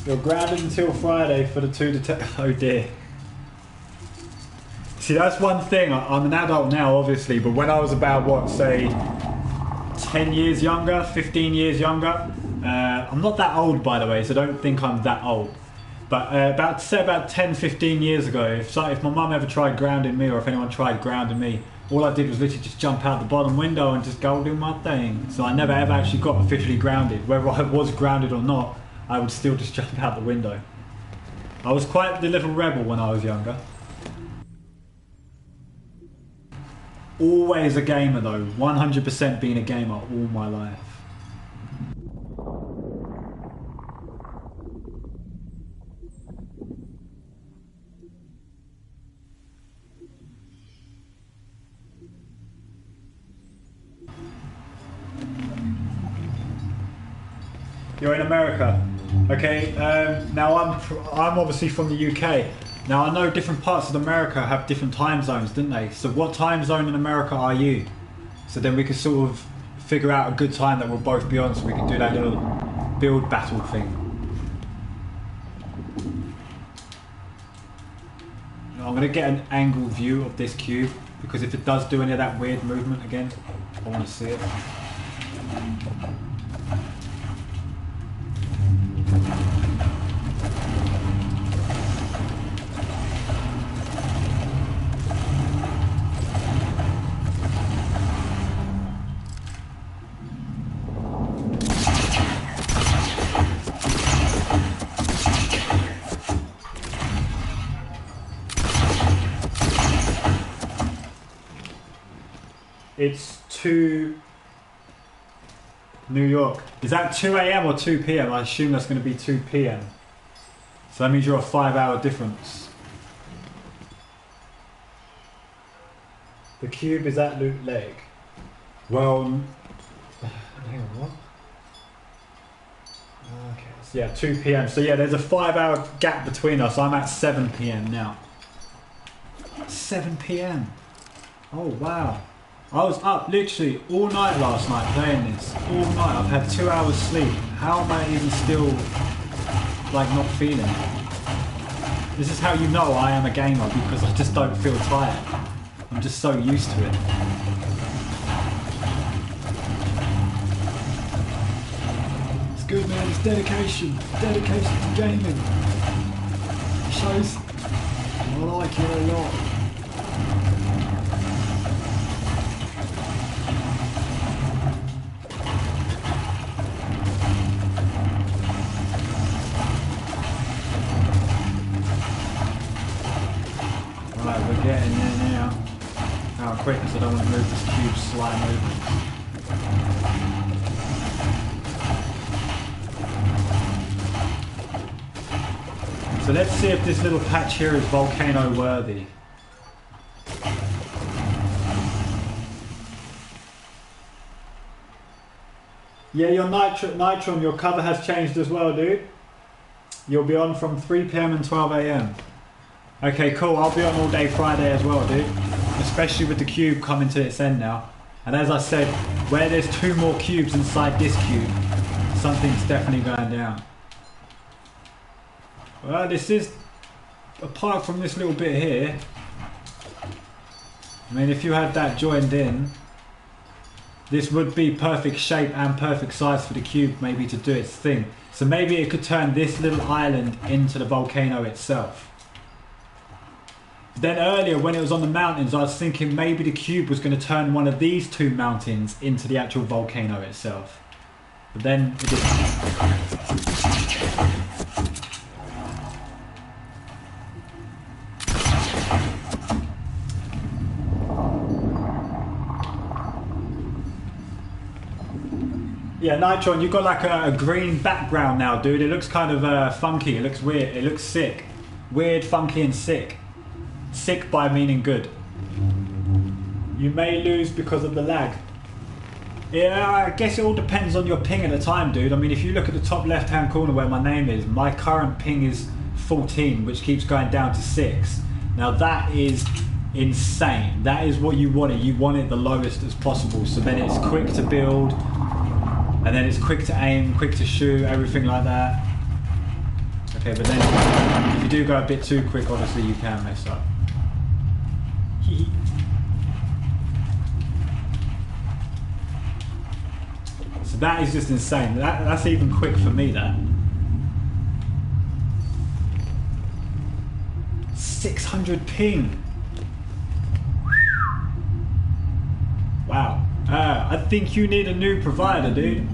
You're grounded until Friday for the 2 detect. Oh dear. See, that's one thing. I'm an adult now, obviously, but when I was about, what, say, 10 years younger, 15 years younger. I'm not that old, by the way, so don't think I'm that old. But about 10, 15 years ago, if my mum ever tried grounding me, or if anyone tried grounding me, all I did was literally just jump out the bottom window and just go do my thing. So I never ever actually got officially grounded. Whether I was grounded or not, I would still just jump out the window. I was quite the little rebel when I was younger. Always a gamer though, 100% being a gamer all my life. You're in America, okay? Now I'm obviously from the UK. Now I know different parts of America have different time zones, didn't they? So what time zone in America are you? So then we could sort of figure out a good time that we'll both be on, so we can do that little build battle thing. Now I'm gonna get an angle view of this cube, because if it does do any of that weird movement again, I want to see it. It's 2 New York. Is that 2 AM or 2 PM? I assume that's going to be 2 PM. So that means you're a 5-hour difference. The cube is at Loot Lake. Well, hang on, what? Okay, so yeah, 2 PM. So yeah, there's a 5-hour gap between us. I'm at 7 PM now. 7 PM. Oh wow. I was up literally all night last night playing this. All night. I've had 2 hours sleep. How am I even still like not feeling it? This is how you know I am a gamer, because I just don't feel tired. I'm just so used to it. It's good, man. It's dedication. Dedication to gaming. It shows. I like it a lot. We're getting there now. How quick, because I don't want to move this cube slime over. So let's see if this little patch here is volcano worthy. Yeah, your Nitron, your cover has changed as well, dude. You'll be on from 3 PM and 12 AM. Okay, cool. I'll be on all day Friday as well, dude. Especially with the cube coming to its end now. And as I said, where there's 2 more cubes inside this cube, something's definitely going down. Well, this is, apart from this little bit here, I mean, if you had that joined in, this would be perfect shape and perfect size for the cube maybe to do its thing. So maybe it could turn this little island into the volcano itself. Then earlier when it was on the mountains, I was thinking maybe the cube was going to turn one of these 2 mountains into the actual volcano itself. But then it didn't. Yeah, Nitron, you've got like a green background now, dude. It looks kind of funky. It looks weird. It looks sick. Weird, funky and sick. Sick by meaning good. You may lose because of the lag. Yeah, I guess it all depends on your ping at the time, dude. I mean, if you look at the top left hand corner where my name is, my current ping is 14, which keeps going down to 6. Now that is insane. That is what you want it. You want it the lowest as possible, so then it's quick to build, and then it's quick to aim, quick to shoot, everything like that. Okay, but then if you do go a bit too quick, obviously you can mess up. So that is just insane. That's even quick for me, that. 600 ping. think you need a new provider, dude.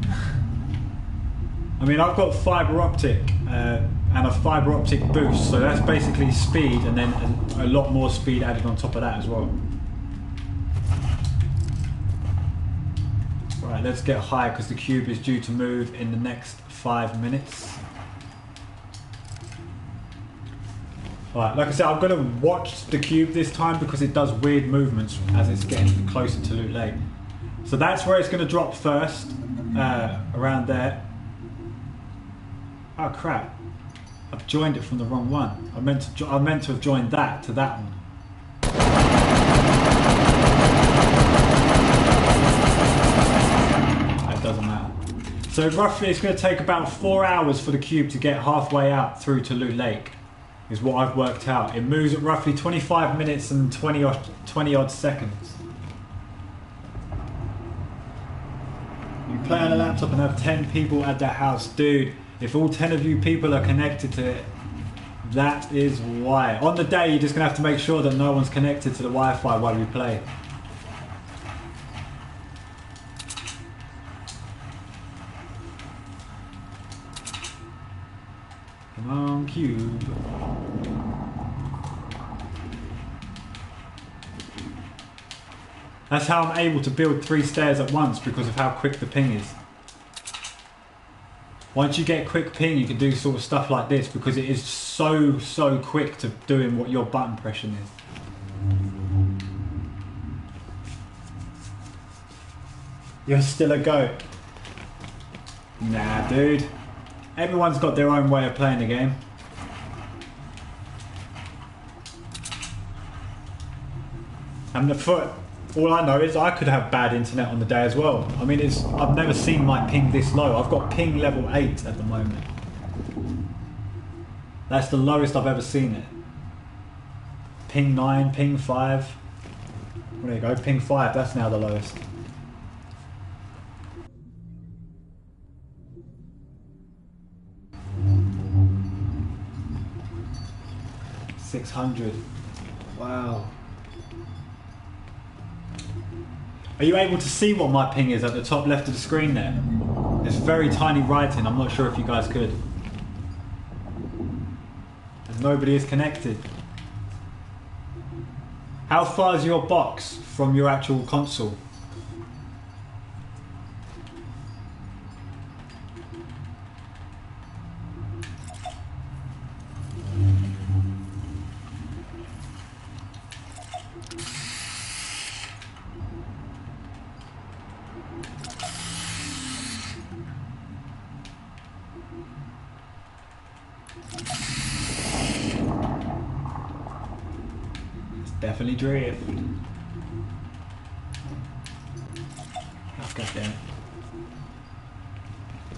I mean, I've got fiber optic and a fiber optic boost, so that's basically speed and then a lot more speed added on top of that as well. Right, let's get high because the cube is due to move in the next 5 minutes. Alright, like I said, I'm going to watch the cube this time because it does weird movements as it's getting closer to Loot Lake. So that's where it's going to drop first, around there. Oh crap, I've joined it from the wrong one. I meant to have joined that to that one. It doesn't matter. So roughly it's going to take about 4 hours for the cube to get halfway out through to Loot Lake, is what I've worked out. It moves at roughly 25 minutes and 20 odd seconds. You play on a laptop and have 10 people at that house. Dude, if all 10 of you people are connected to it, that is why. On the day, you're just going to have to make sure that no one's connected to the Wi-Fi while we play. Come on, cube. That's how I'm able to build 3 stairs at once, because of how quick the ping is. Once you get quick ping, you can do sort of stuff like this because it is so quick to doing what your button pressing is. You're still a goat. Nah, dude. Everyone's got their own way of playing the game. And the foot. All I know is I could have bad internet on the day as well. I mean, I've never seen my ping this low. I've got ping level 8 at the moment. That's the lowest I've ever seen it. Ping 9, ping 5. Well, there you go, ping 5, that's now the lowest. $600. Wow. Are you able to see what my ping is at the top left of the screen there? It's very tiny writing, I'm not sure if you guys could. And nobody is connected. How far is your box from your actual console? Definitely drift. Oh, God damn it.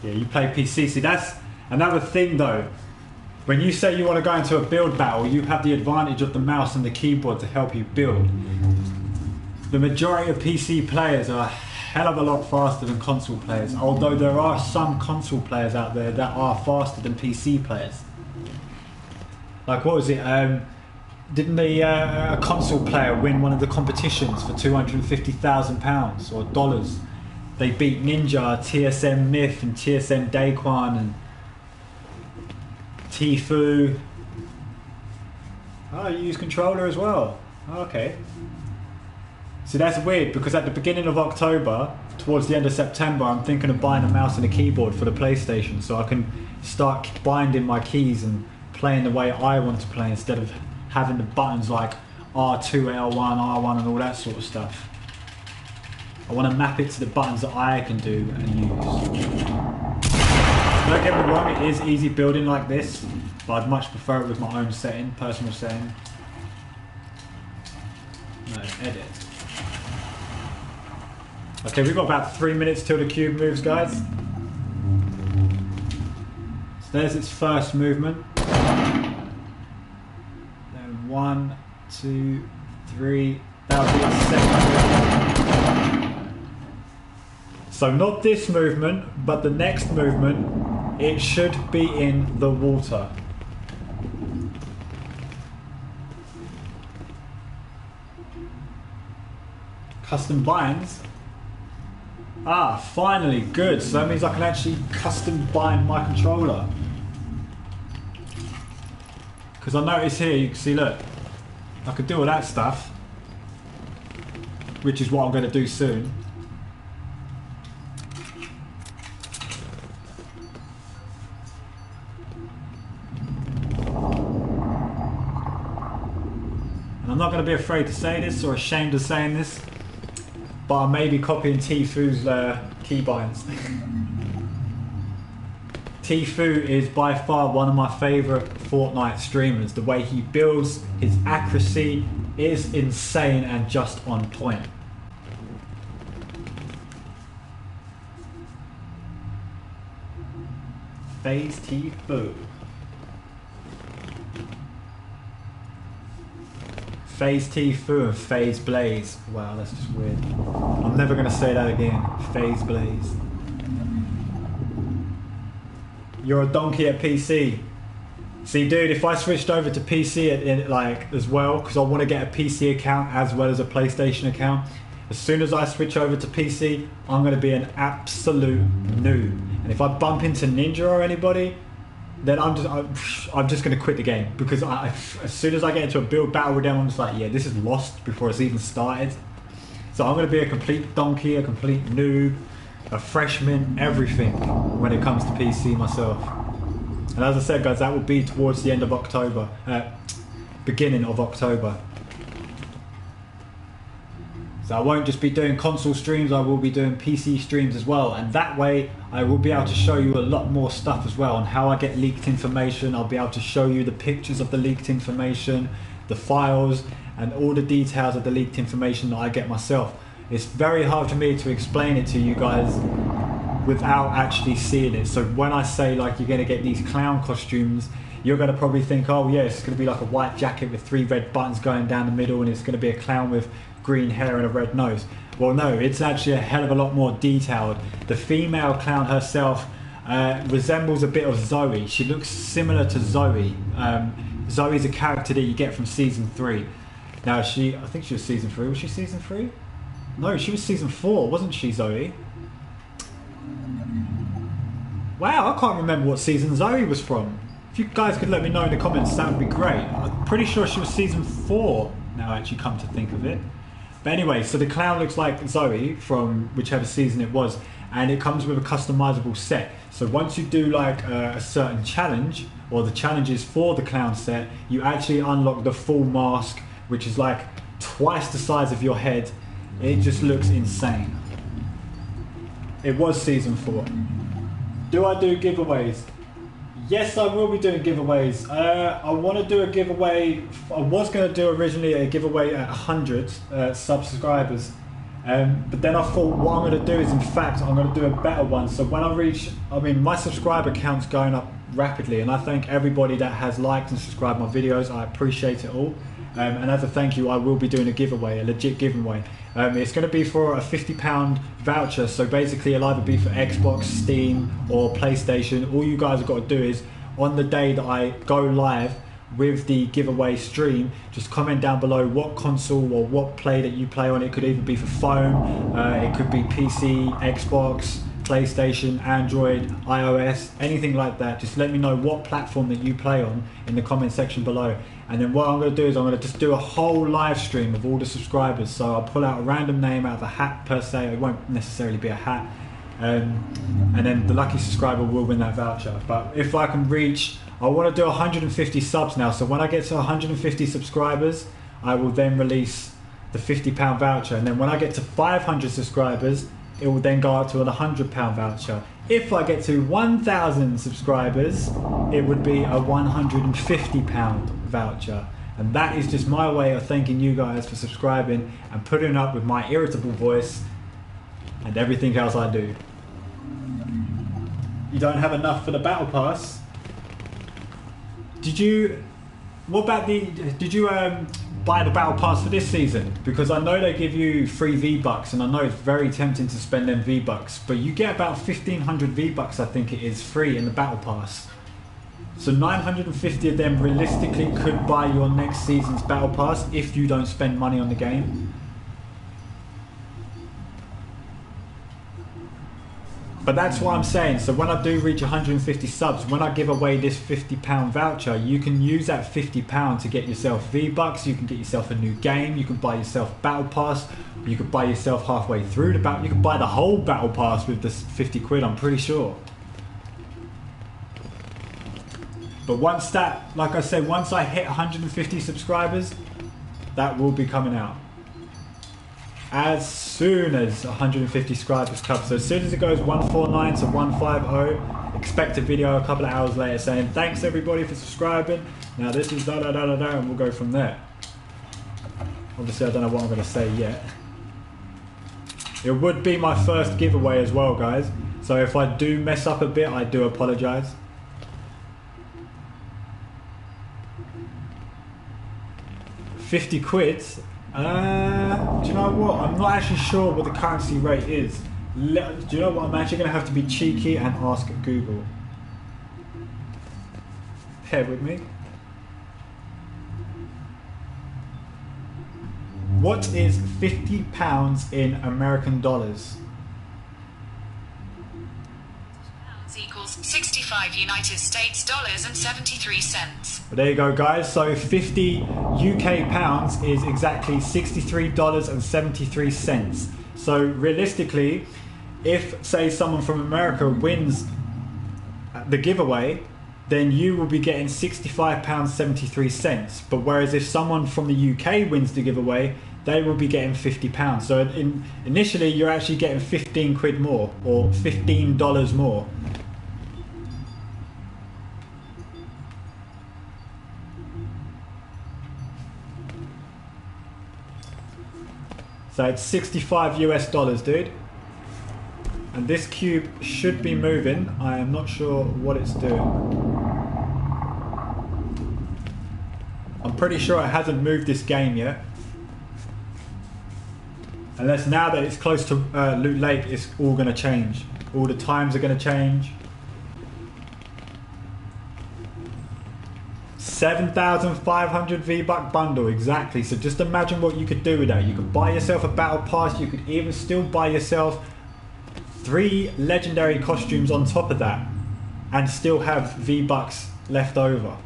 Yeah, you play PC. See, that's another thing though. When you say you want to go into a build battle, you have the advantage of the mouse and the keyboard to help you build. The majority of PC players are a hell of a lot faster than console players, although there are some console players out there that are faster than PC players. Like, what was it? Didn't a console player win one of the competitions for £250,000 or dollars? They beat Ninja, TSM Myth and TSM Daequan and Tfue. Oh, you use controller as well. Okay. See, that's weird because at the beginning of October, towards the end of September, I'm thinking of buying a mouse and a keyboard for the PlayStation so I can start binding my keys and playing the way I want to play instead of having the buttons like R2, L1, R1 and all that sort of stuff. I want to map it to the buttons that I can do and use. Don't get me wrong, it is easy building like this, but I'd much prefer it with my own setting, personal setting. No, edit. Okay, we've got about 3 minutes till the cube moves, guys. So there's its first movement. 1, 2, 3, that'll be a second movement. So not this movement, but the next movement, it should be in the water. Custom binds. Ah, finally, good. So that means I can actually custom bind my controller. Because I notice here, you can see, look, I could do all that stuff, which is what I'm going to do soon. And I'm not going to be afraid to say this or ashamed of saying this, but I may be copying Tfu's keybinds. Tfu is by far one of my favourite Fortnite streamers. The way he builds, his accuracy is insane and just on point. Phase Tfu. Phase Tfu and Phase Blaze. Wow, that's just weird. I'm never going to say that again. Phase Blaze. You're a donkey at PC. See, dude, if I switched over to PC as well, because I want to get a PC account as well as a PlayStation account, as soon as I switch over to PC, I'm going to be an absolute noob. And if I bump into Ninja or anybody, then I'm just going to quit the game, because as soon as I get into a build battle with them, I'm just like, yeah, this is lost before it's even started. So I'm going to be a complete donkey, a complete noob, a freshman, everything when it comes to PC myself. And as I said, guys, that will be towards the end of October, beginning of October. So I won't just be doing console streams, I will be doing PC streams as well, and that way I will be able to show you a lot more stuff as well on how I get leaked information. I'll be able to show you the pictures of the leaked information, the files, and all the details of the leaked information that I get myself. It's very hard for me to explain it to you guys without actually seeing it. So when I say like you're going to get these clown costumes, you're going to probably think, oh yeah, it's going to be like a white jacket with 3 red buttons going down the middle, and it's going to be a clown with green hair and a red nose. Well, no, it's actually a hell of a lot more detailed. The female clown herself resembles a bit of Zoe. She looks similar to Zoe. Zoe's a character that you get from season 3. Now I think she was season 3. Was she season 3? No, she was season 4, wasn't she, Zoe? Wow, I can't remember what season Zoe was from. If you guys could let me know in the comments, that would be great. I'm pretty sure she was season 4, now I actually come to think of it. But anyway, so the clown looks like Zoe from whichever season it was, and it comes with a customizable set. So once you do like a certain challenge, or the challenges for the clown set, you actually unlock the full mask, which is like twice the size of your head. It just looks insane. It was season 4. Do I do giveaways? Yes, I will be doing giveaways. I want to do a giveaway. I was going to do originally a giveaway at 100 subscribers. But then I thought what I'm going to do is, in fact, I'm going to do a better one. So when I reach, my subscriber count's going up rapidly, and I thank everybody that has liked and subscribed my videos. I appreciate it all. And as a thank you, I will be doing a giveaway, a legit giveaway. It's going to be for a £50 voucher, so basically it'll either be for Xbox, Steam or PlayStation. All you guys have got to do is, on the day that I go live with the giveaway stream, just comment down below what console or what play that you play on. It could either be for phone, it could be PC, Xbox, PlayStation, Android, iOS, anything like that. Just let me know what platform that you play on in the comment section below. And then what I'm going to do is I'm going to just do a whole live stream of all the subscribers. So I'll pull out a random name out of a hat per se. It won't necessarily be a hat. And then the lucky subscriber will win that voucher. But if I can reach, I want to do 150 subs now. So when I get to 150 subscribers, I will then release the £50 voucher. And then when I get to 500 subscribers, it will then go up to a £100 voucher. If I get to 1,000 subscribers, it would be a £150 voucher. And that is just my way of thanking you guys for subscribing and putting up with my irritable voice and everything else I do. You don't have enough for the battle pass? Did you buy the battle pass for this season? Because I know they give you free V-Bucks, and I know it's very tempting to spend them V-Bucks, but you get about 1,500 V-Bucks, I think it is, free in the battle pass. So 950 of them realistically could buy your next season's battle pass if you don't spend money on the game. But that's what I'm saying. So when I do reach 150 subs, when I give away this £50 voucher, you can use that £50 to get yourself V-Bucks, you can get yourself a new game, you can buy yourself Battle Pass, you could buy yourself halfway through the battle, you can buy the whole Battle Pass with this 50 quid, I'm pretty sure. But once that, like I said, once I hit 150 subscribers, that will be coming out. As soon as 150 subscribers come. So as soon as it goes 149 to 150, expect a video a couple of hours later saying, thanks everybody for subscribing. Now this is da da da da da, and we'll go from there. Obviously I don't know what I'm going to say yet. It would be my first giveaway as well, guys. So if I do mess up a bit, I do apologise. £50 quid. Do you know what? I'm not actually sure what the currency rate is. Do you know what? I'm actually going to have to be cheeky and ask Google. Bear with me. What is £50 in American dollars? Equals 65 United States dollars and 73 cents. Well, there you go, guys. So 50 UK pounds is exactly $63.73. So realistically, if say someone from America wins the giveaway, then you will be getting £65.73. But whereas if someone from the UK wins the giveaway, they will be getting £50. So initially you're actually getting 15 quid more, or $15 more. So it's 65 US dollars, dude. And this cube should be moving. I am not sure what it's doing. I'm pretty sure it hasn't moved this game yet. Unless now that it's close to Loot Lake, it's all going to change. All the times are going to change. 7,500 V-Buck bundle, exactly. So just imagine what you could do with that. You could buy yourself a battle pass. You could even still buy yourself 3 legendary costumes on top of that and still have V-Bucks left over.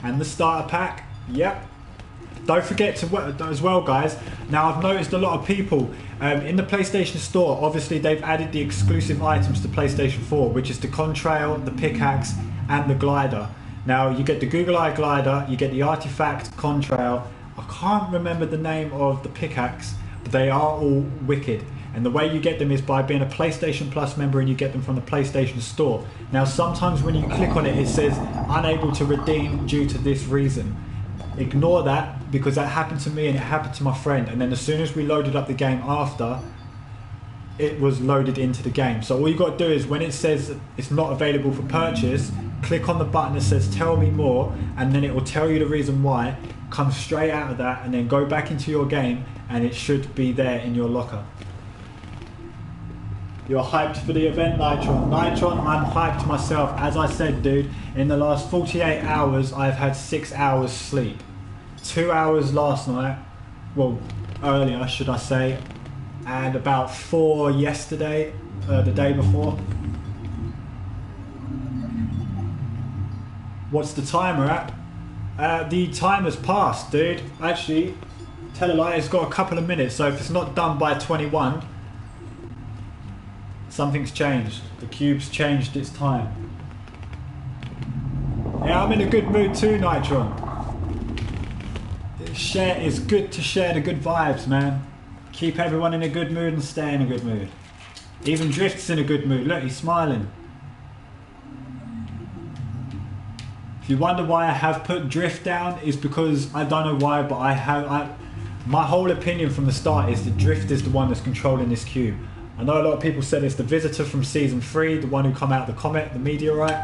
And the starter pack. Yep. Don't forget to, as well, guys, now I've noticed a lot of people in the PlayStation Store, obviously they've added the exclusive items to PlayStation 4, which is the contrail, the pickaxe and the glider. Now you get the Google Eye glider, you get the artifact contrail. I can't remember the name of the pickaxe, but they are all wicked. And the way you get them is by being a PlayStation Plus member, and you get them from the PlayStation Store. Now sometimes when you click on it, it says unable to redeem due to this reason. Ignore that, because that happened to me and it happened to my friend, and then as soon as we loaded up the game after, it was loaded into the game. So all you got to do is when it says it's not available for purchase, click on the button that says tell me more, and then it will tell you the reason why. Come straight out of that and then go back into your game and it should be there in your locker. You're hyped for the event, Nitron. Nitron, I'm hyped myself. As I said, dude, in the last 48 hours, I've had 6 hours sleep. 2 hours last night, well, earlier, should I say, and about 4 yesterday, the day before. What's the timer at? The timer's passed, dude. Actually, tell a lie, it's got a couple of minutes, so if it's not done by 21, something's changed. The cube's changed its time. Yeah, I'm in a good mood too, Nitron. It's good to share the good vibes, man. Keep everyone in a good mood and stay in a good mood. Even Drift's in a good mood. Look, he's smiling. If you wonder why I have put Drift down, is because I don't know why, but my whole opinion from the start is that Drift is the one that's controlling this cube. I know a lot of people said it's the visitor from season 3, the one who come out of the comet, the meteorite,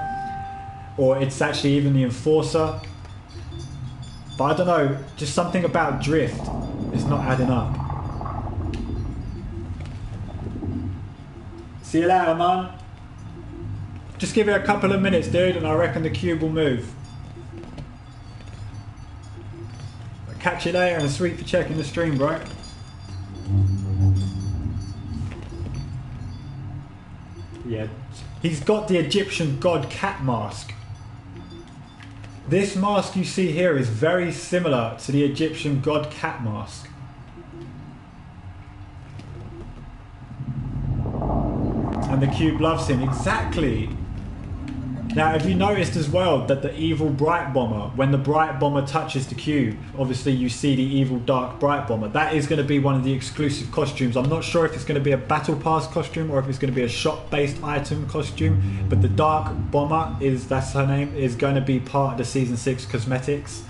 or it's actually even the enforcer. But I don't know, just something about Drift is not adding up. See you later, man. Just give it a couple of minutes, dude, and I reckon the cube will move. I'll catch you later and sweet for checking the stream, bro. Yeah, he's got the Egyptian god cat mask. This mask you see here is very similar to the Egyptian god cat mask. And the cube loves him, exactly. Now, have you noticed as well that the evil bright bomber, when the bright bomber touches the cube, obviously you see the evil dark bright bomber. That is going to be one of the exclusive costumes. I'm not sure if it's going to be a battle pass costume or if it's going to be a shop-based item costume, but the dark bomber, that's her name, is going to be part of the season 6 cosmetics,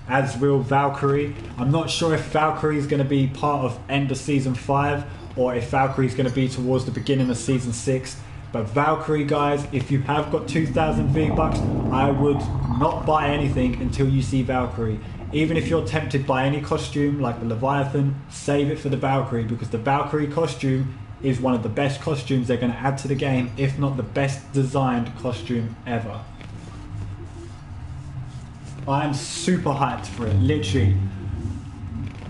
as will Valkyrie. I'm not sure if Valkyrie is going to be part of end of season 5 or if Valkyrie is going to be towards the beginning of season 6. But Valkyrie, guys, if you have got 2,000 V-Bucks, I would not buy anything until you see Valkyrie. Even if you're tempted by any costume like the Leviathan, save it for the Valkyrie, because the Valkyrie costume is one of the best costumes they're going to add to the game, if not the best designed costume ever. I'm super hyped for it, literally.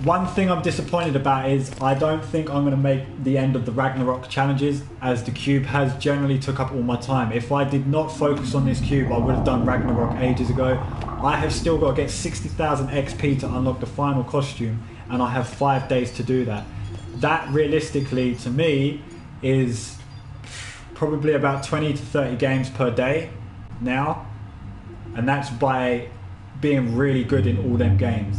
One thing I'm disappointed about is I don't think I'm going to make the end of the Ragnarok challenges, as the cube has generally took up all my time. If I did not focus on this cube, I would have done Ragnarok ages ago. I have still got to get 60,000 XP to unlock the final costume, and I have 5 days to do that. That realistically, to me, is probably about 20 to 30 games per day now, and that's by being really good in all them games.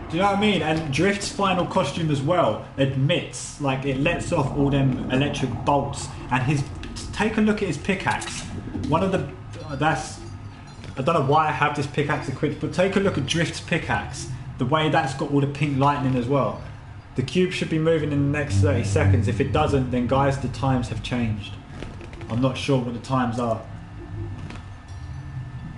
Do you know what I mean? And Drift's final costume as well admits, like, it lets off all them electric bolts, and take a look at his pickaxe. One of the, I don't know why I have this pickaxe equipped, but take a look at Drift's pickaxe. The way that's got all the pink lightning as well. The cube should be moving in the next 30 seconds. If it doesn't, then guys, the times have changed. I'm not sure what the times are.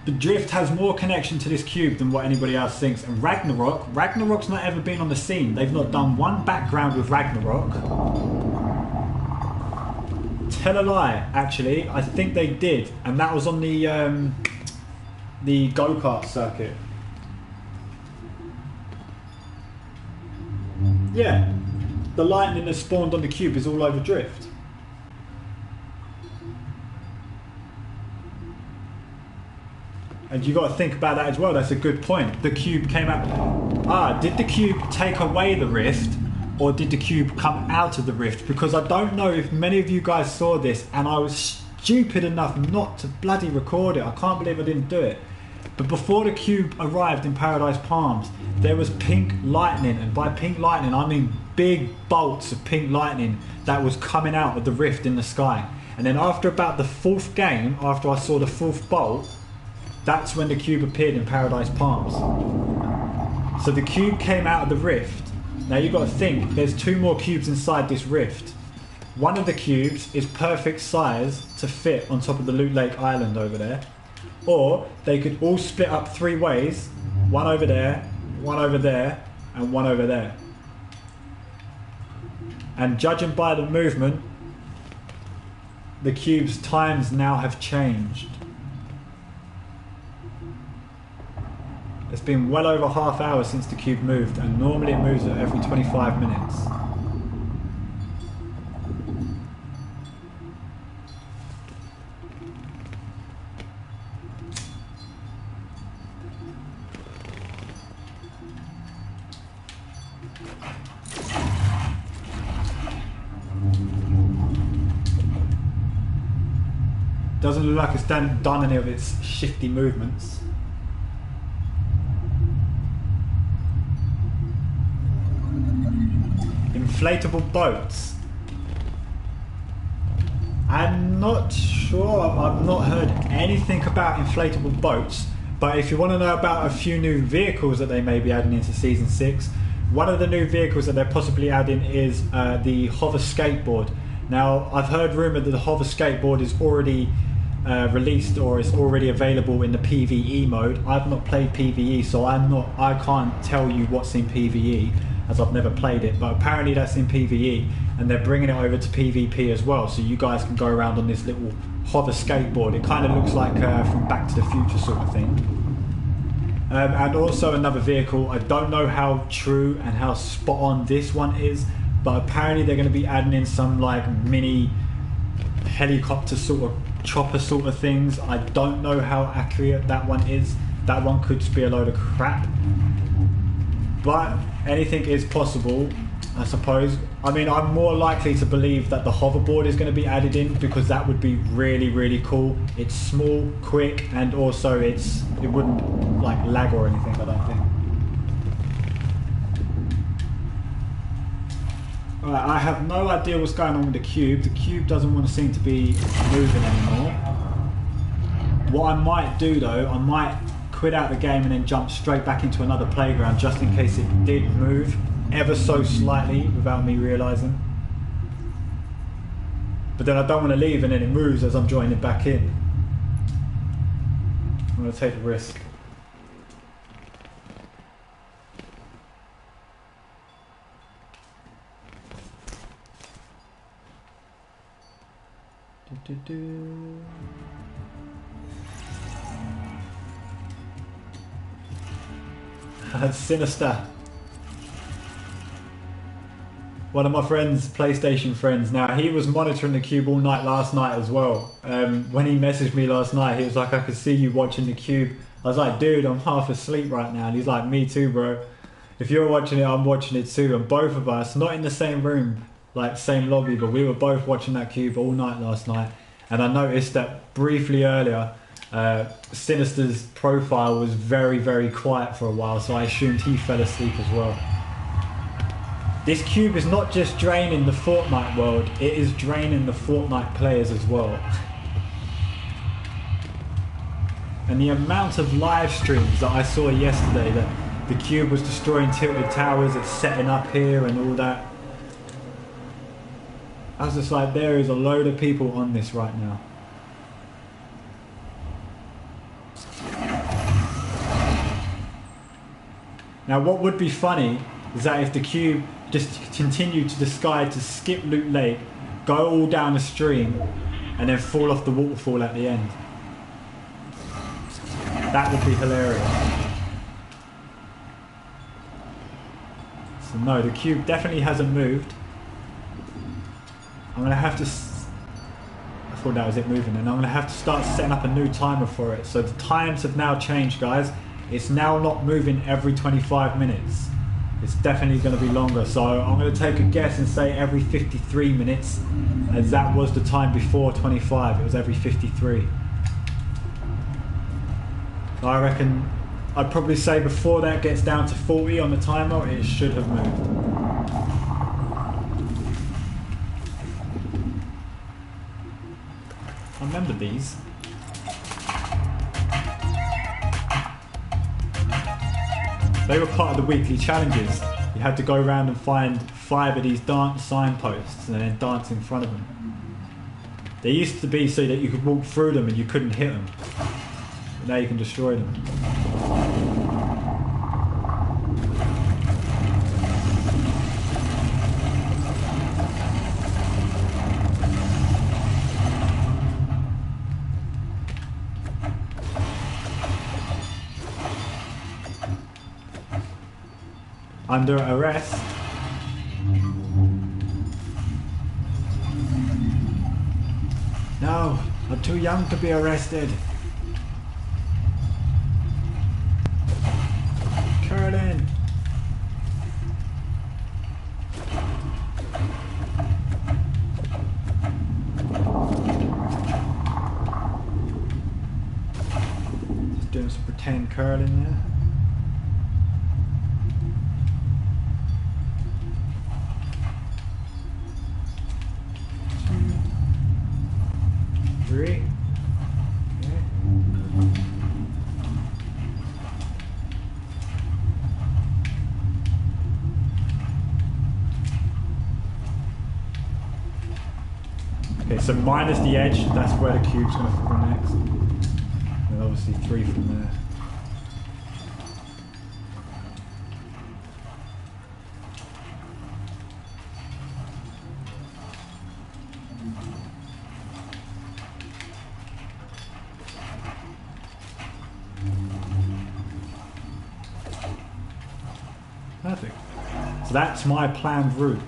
The Drift has more connection to this cube than what anybody else thinks. And Ragnarok's not ever been on the scene. They've not done one background with Ragnarok. Tell a lie, actually. I think they did. And that was on the go-kart circuit. Yeah. The lightning that spawned on the cube is all over Drift. And you got to think about that as well. That's a good point. The cube came out. Did the cube take away the rift, or did the cube come out of the rift? Because I don't know if many of you guys saw this, and I was stupid enough not to bloody record it. I can't believe I didn't do it. But before the cube arrived in Paradise Palms, there was pink lightning, and by pink lightning I mean big bolts of pink lightning that was coming out of the rift in the sky. And then after about the 4th game, after I saw the 4th bolt, that's when the cube appeared in Paradise Palms. So the cube came out of the rift. Now you've got to think, there's 2 more cubes inside this rift. One of the cubes is perfect size to fit on top of the Loot Lake Island over there. Or they could all split up 3 ways. One over there, one over there, and one over there. And judging by the movement, the cube's times now have changed. It's been well over half hour since the cube moved, and normally it moves at every 25 minutes. Doesn't look like it's done any of its shifty movements. Inflatable boats. I'm not sure. I've not heard anything about inflatable boats, but if you want to know about a few new vehicles that they may be adding into season 6, one of the new vehicles that they're possibly adding is the hover skateboard. Now I've heard rumoured that the hover skateboard is already released or it's already available in the PvE mode. I've not played PvE, so I can't tell you what's in PvE as I've never played it, but apparently that's in PvE and they're bringing it over to PvP as well, so you guys can go around on this little hover skateboard. It kind of looks like from Back to the Future sort of thing. And also another vehicle, I don't know how true and how spot on this one is, but apparently they're going to be adding in some like mini helicopter sort of chopper sort of things. I don't know how accurate that one is. That one could just be a load of crap, but anything is possible, I suppose. I mean, I'm more likely to believe that the hoverboard is going to be added in, because that would be really, really cool. It's small, quick, and also it wouldn't like lag or anything, I don't think. Alright, I have no idea what's going on with the cube. The cube doesn't want to seem to be moving anymore. What I might do though, I might quit out the game and then jump straight back into another playground just in case it did move ever so slightly without me realising. But then I don't want to leave and then it moves as I'm joining back in. I'm going to take the risk. Sinister. One of my friends, PlayStation friends, now he was monitoring the cube all night last night as well. When he messaged me last night, he was like, I could see you watching the cube. I was like, dude, I'm half asleep right now. And he's like, me too, bro. If you're watching it, I'm watching it too. And both of us, not in the same room, like same lobby, but we were both watching that cube all night last night. And I noticed that briefly earlier, Sinister's profile was very, very quiet for a while, so I assumed he fell asleep as well. This cube is not just draining the Fortnite world, it is draining the Fortnite players as well. And the amount of live streams that I saw yesterday that the cube was destroying tilted towers, it's setting up here and all that. I was just like, there is a load of people on this right now. Now what would be funny is that if the cube just continued to decide to skip Loot Lake, go all down the stream, and then fall off the waterfall at the end. That would be hilarious. So no, the cube definitely hasn't moved. I'm going to have to... I thought that was it moving, and I'm going to have to start setting up a new timer for it. So the times have now changed, guys. It's now not moving every 25 minutes. It's definitely going to be longer. So I'm going to take a guess and say every 53 minutes, as that was the time before 25. It was every 53. So I reckon I'd probably say before that gets down to 40 on the timer, it should have moved. I remember these. They were part of the weekly challenges. You had to go around and find 5 of these dance signposts and then dance in front of them. They used to be so that you could walk through them and you couldn't hit them. But now you can destroy them. Under arrest. No, I'm too young to be arrested. Curling. Just doing some pretend curling there. Okay, so minus the edge, that's where the cube's going to fall next. And obviously 3 from there. Perfect. So that's my planned route.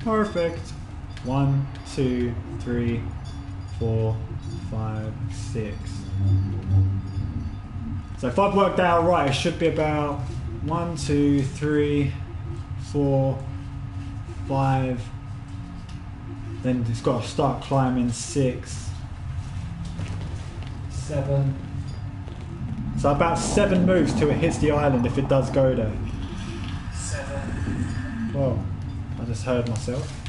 Perfect. 1, 2, 3, 4, 5, 6. So if I've worked out right, it should be about 1, 2, 3, 4, 5. Then it's got to start climbing 6, 7. So about 7 moves till it hits the island if it does go there. 7. Whoa, I just heard myself.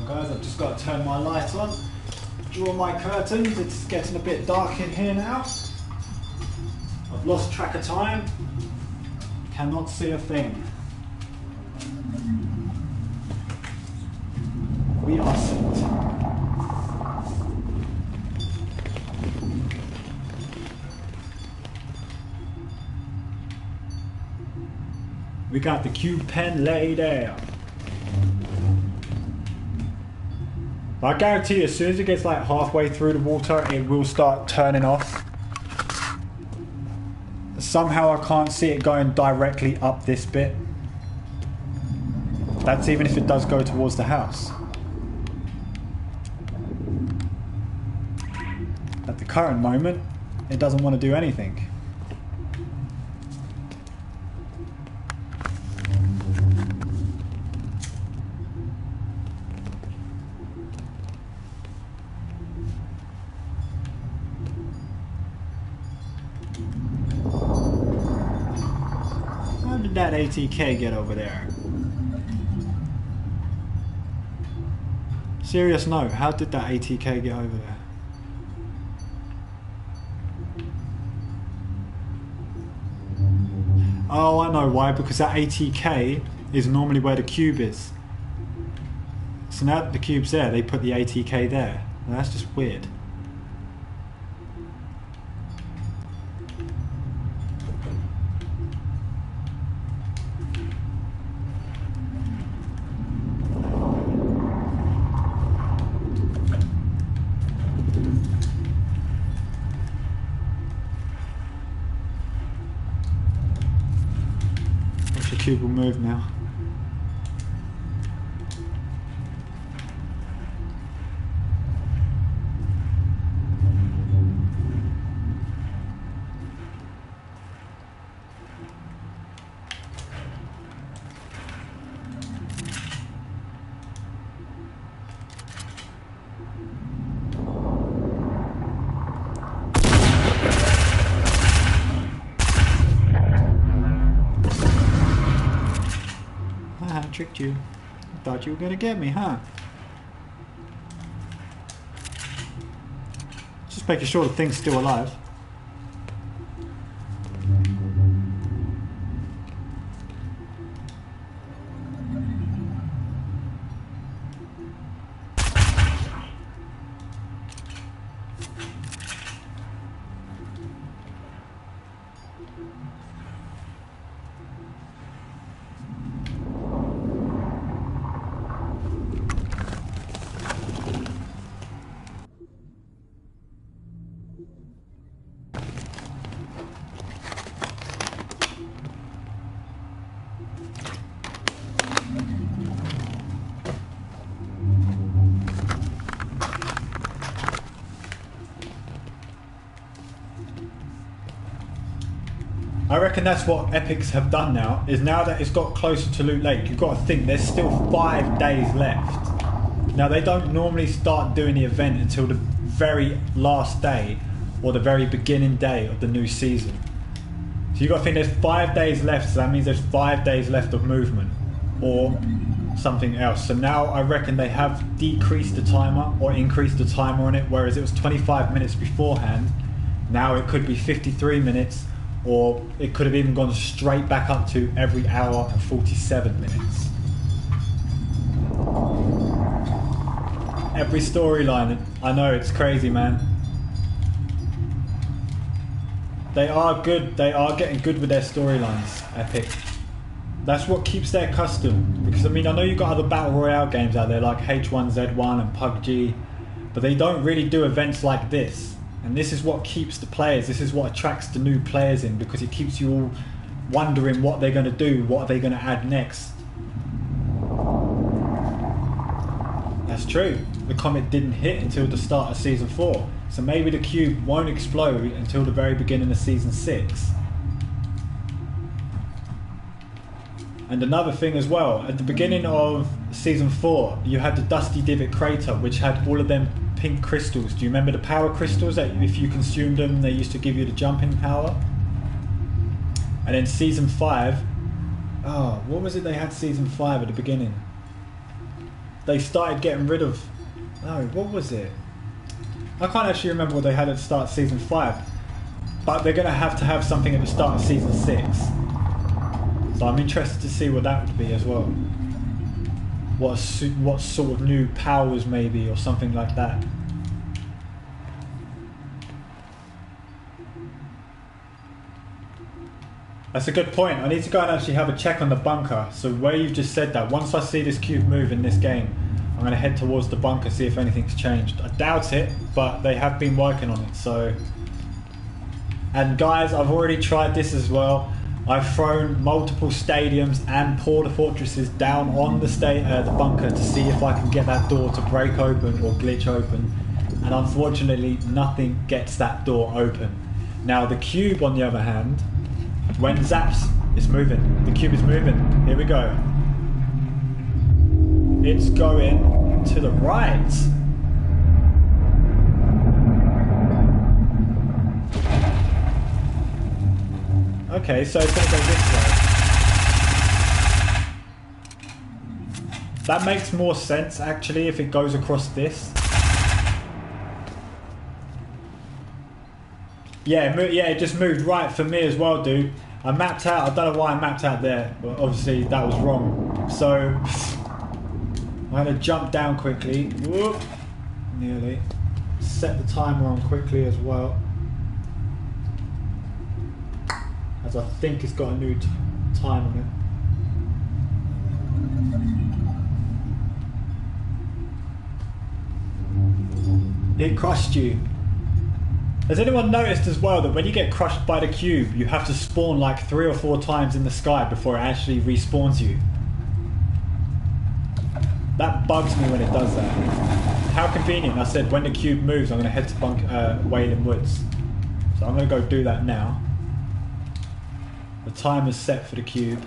Guys, I've just got to turn my light on, draw my curtains. It's getting a bit dark in here now. I've lost track of time, cannot see a thing. We are set. We got the cube pen laid out. I guarantee you, as soon as it gets like halfway through the water, it will start turning off. Somehow I can't see it going directly up this bit. That's even if it does go towards the house. At the current moment, it doesn't want to do anything. How did that ATK get over there? Serious note, how did that ATK get over there? Oh, I know why, because that ATK is normally where the cube is. So now that the cube's there, they put the ATK there. Now that's just weird. The cube will move now. Tricked you. Thought you were gonna get me, huh? Just making sure the thing's still alive. I reckon that's what Epics have done now, is now that it's got closer to Loot Lake, you've got to think there's still 5 days left. Now they don't normally start doing the event until the very last day or the very beginning day of the new season. So you've got to think there's 5 days left, so that means there's 5 days left of movement or something else. So now I reckon they have decreased the timer or increased the timer on it, whereas it was 25 minutes beforehand. Now it could be 53 minutes, or it could have even gone straight back up to every hour and 47 minutes. Every storyline, I know, it's crazy, man. They are good, they are getting good with their storylines, Epic. That's what keeps their custom. Because I mean, I know you've got other Battle Royale games out there like H1Z1 and PUBG, but they don't really do events like this. And this is what keeps the players, this is what attracts the new players in, because it keeps you all wondering what they're going to do, what are they going to add next. That's true. The comet didn't hit until the start of Season 4. So maybe the cube won't explode until the very beginning of Season 6. And another thing as well, at the beginning of Season 4, you had the Dusty Divot Crater, which had all of them pink crystals. Do you remember the power crystals that if you consumed them, they used to give you the jumping power? And then Season 5, oh, what was it they had Season 5 at the beginning? They started getting rid of, no, what was it? I can't actually remember what they had at the start of Season 5, but they're going to have something at the start of Season 6. So I'm interested to see what that would be as well. What sort of new powers maybe, or something like that. That's a good point. I need to go and actually have a check on the bunker. So where you've just said that, once I see this cube move in this game, I'm going to head towards the bunker, see if anything's changed. I doubt it, but they have been working on it, so... And guys, I've already tried this as well. I've thrown multiple stadiums and porta fortresses down on the bunker to see if I can get that door to break open or glitch open. And unfortunately, nothing gets that door open. Now the cube, on the other hand, when zaps, it's moving. The cube is moving. Here we go. It's going to the right. Okay, so it's going to go this way. That makes more sense, actually, if it goes across this. Yeah, it just moved right for me as well, dude. I mapped out, I don't know why I mapped out there, but obviously that was wrong. So, I'm going to jump down quickly. Whoop, nearly. Set the timer on quickly as well. As I think it's got a new time on it. It crushed you. Has anyone noticed as well that when you get crushed by the cube, you have to spawn like 3 or 4 times in the sky before it actually respawns you? That bugs me when it does that. How convenient. I said when the cube moves, I'm going to head to Wailing Woods. So I'm going to go do that now. The time is set for the cube.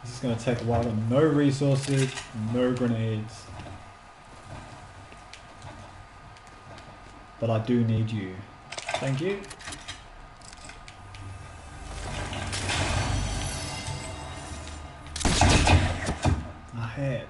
This is going to take a while. No resources, no grenades. But I do need you. Thank you. Ahead.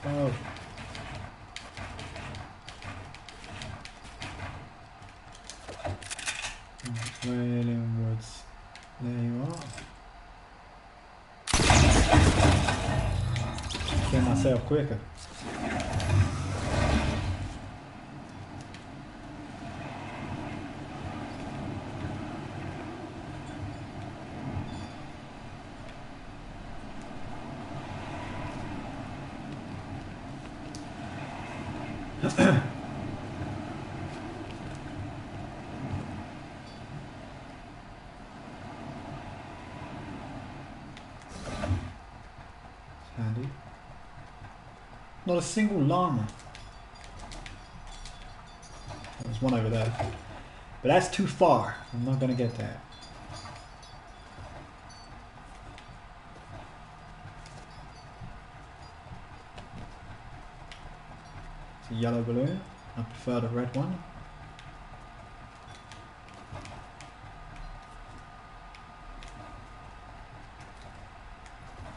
Oh. Wailing Woods. There you are. Kill myself quicker. Handy. Not a single llama. There's one over there. But that's too far. I'm not gonna get that. It's a yellow balloon. I prefer the red one.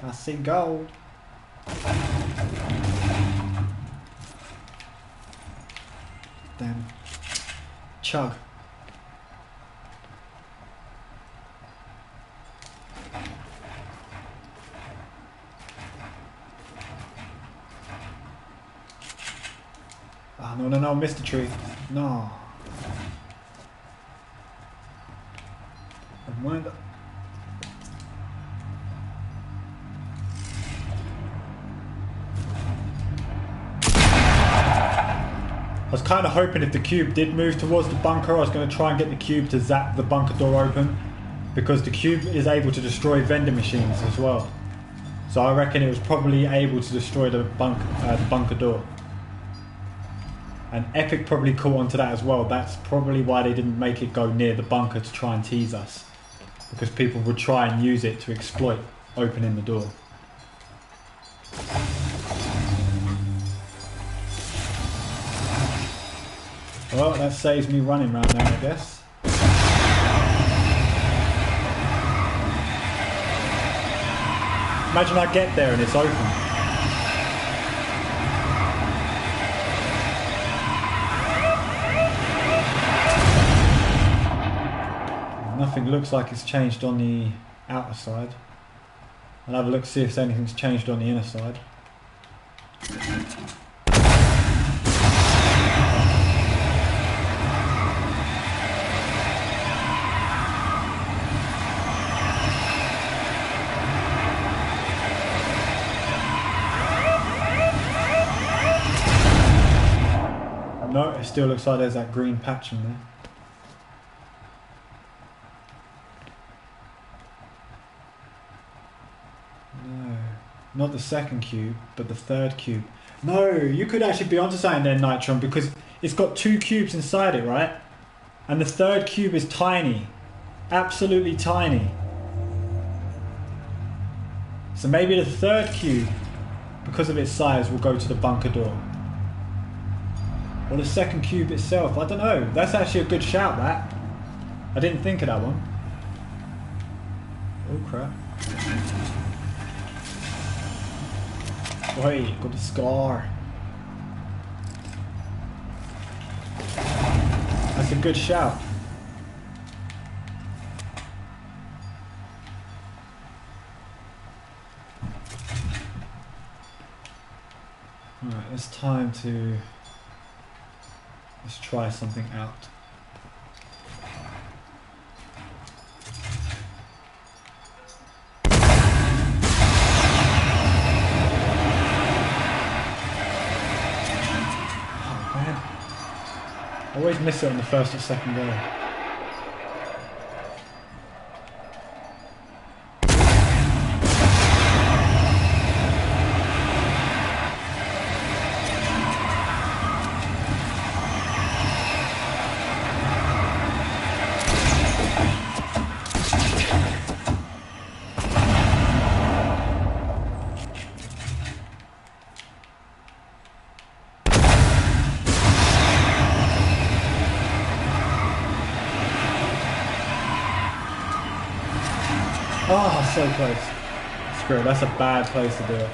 I see gold. Damn. Chug. Ah, no, no, no, missed the tree. No. I wonder. I was kind of hoping if the cube did move towards the bunker, I was going to try and get the cube to zap the bunker door open, because the cube is able to destroy vending machines as well. So I reckon it was probably able to destroy the bunker door. And Epic probably caught onto that as well. That's probably why they didn't make it go near the bunker to try and tease us, because people would try and use it to exploit opening the door. Well, that saves me running around there, I guess. Imagine I get there and it's open. Nothing looks like it's changed on the outer side. I'll have a look, see if anything's changed on the inner side. No, it still looks like there's that green patch in there. No, not the second cube, but the third cube. No, you could actually be onto something there, Nitron, because it's got two cubes inside it, right? And the third cube is tiny. Absolutely tiny. So maybe the third cube, because of its size, will go to the bunker door. Or the second cube itself, I don't know. That's actually a good shout, that. I didn't think of that one. Oh crap. Wait, got a scar. That's a good shout. Alright, it's time to... let's try something out. Oh man. I always miss it on the first or second go. Oh, so close. Screw it, that's a bad place to do it.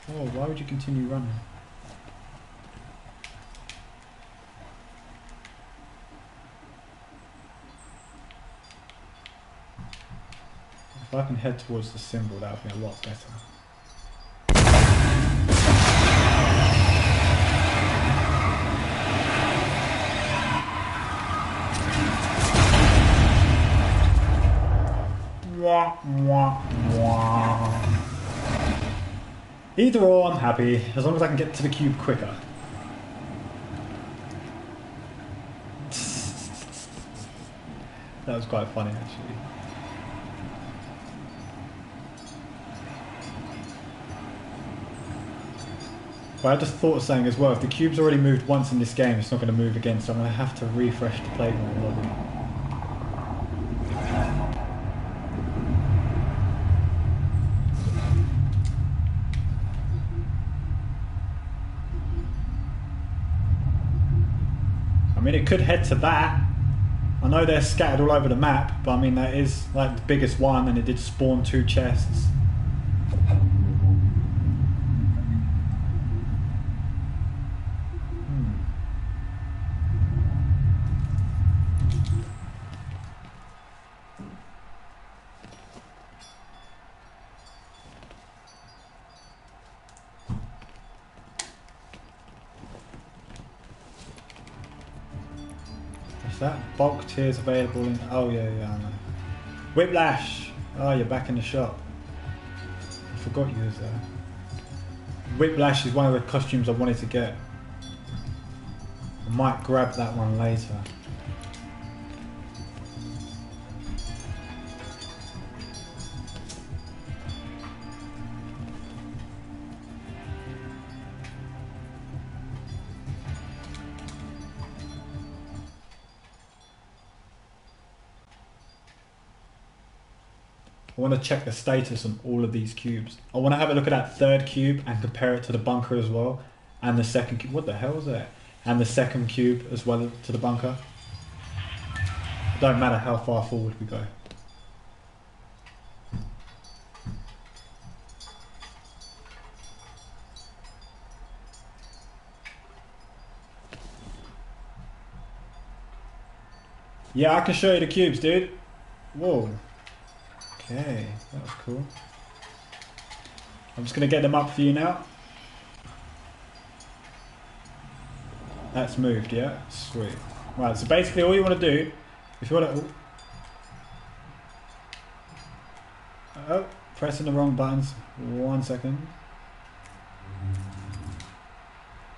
Oh, why would you continue running? If I can head towards the symbol, that would be a lot better. Wah, wah, wah. Either or, I'm happy, as long as I can get to the cube quicker. That was quite funny, actually. But I just thought of saying as well, if the cube's already moved once in this game, it's not going to move again, so I'm going to have to refresh the playground lobby. I mean, it could head to that. I know they're scattered all over the map, but I mean, that is like the biggest one, and it did spawn 2 chests. That bulk tiers available in, oh yeah, I know. Whiplash! Oh, you're back in the shop. I forgot you was there. Whiplash is one of the costumes I wanted to get. I might grab that one later. I want to check the status on all of these cubes. I want to have a look at that 3rd cube and compare it to the bunker as well. And the 2nd cube. What the hell is that? And the 2nd cube as well to the bunker. It don't matter how far forward we go. Yeah, I can show you the cubes, dude. Whoa. Okay, that was cool. I'm just going to get them up for you now. That's moved, yeah? Sweet. Right, so basically all you want to do, if you want to... Oh, pressing the wrong buttons. 1 second.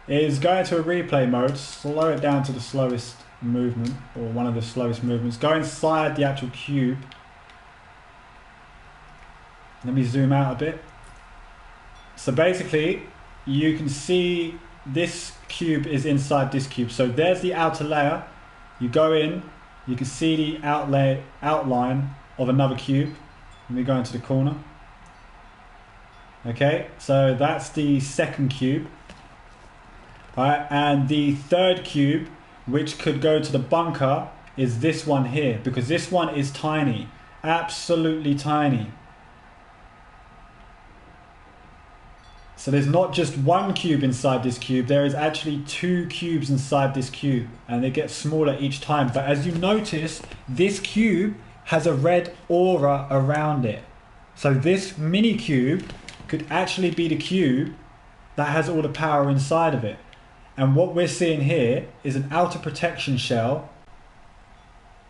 Is go into a replay mode, slow it down to the slowest movement, or one of the slowest movements. Go inside the actual cube. Let me zoom out a bit. So basically, you can see this cube is inside this cube. So there's the outer layer. You go in, you can see the outline of another cube. Let me go into the corner. Okay, so that's the 2nd cube. Alright, and the 3rd cube, which could go to the bunker, is this one here. Because this one is tiny. Absolutely tiny. So there's not just one cube inside this cube, there is actually 2 cubes inside this cube, and they get smaller each time. But as you notice, this cube has a red aura around it. So this mini cube could actually be the cube that has all the power inside of it. And what we're seeing here is an outer protection shell,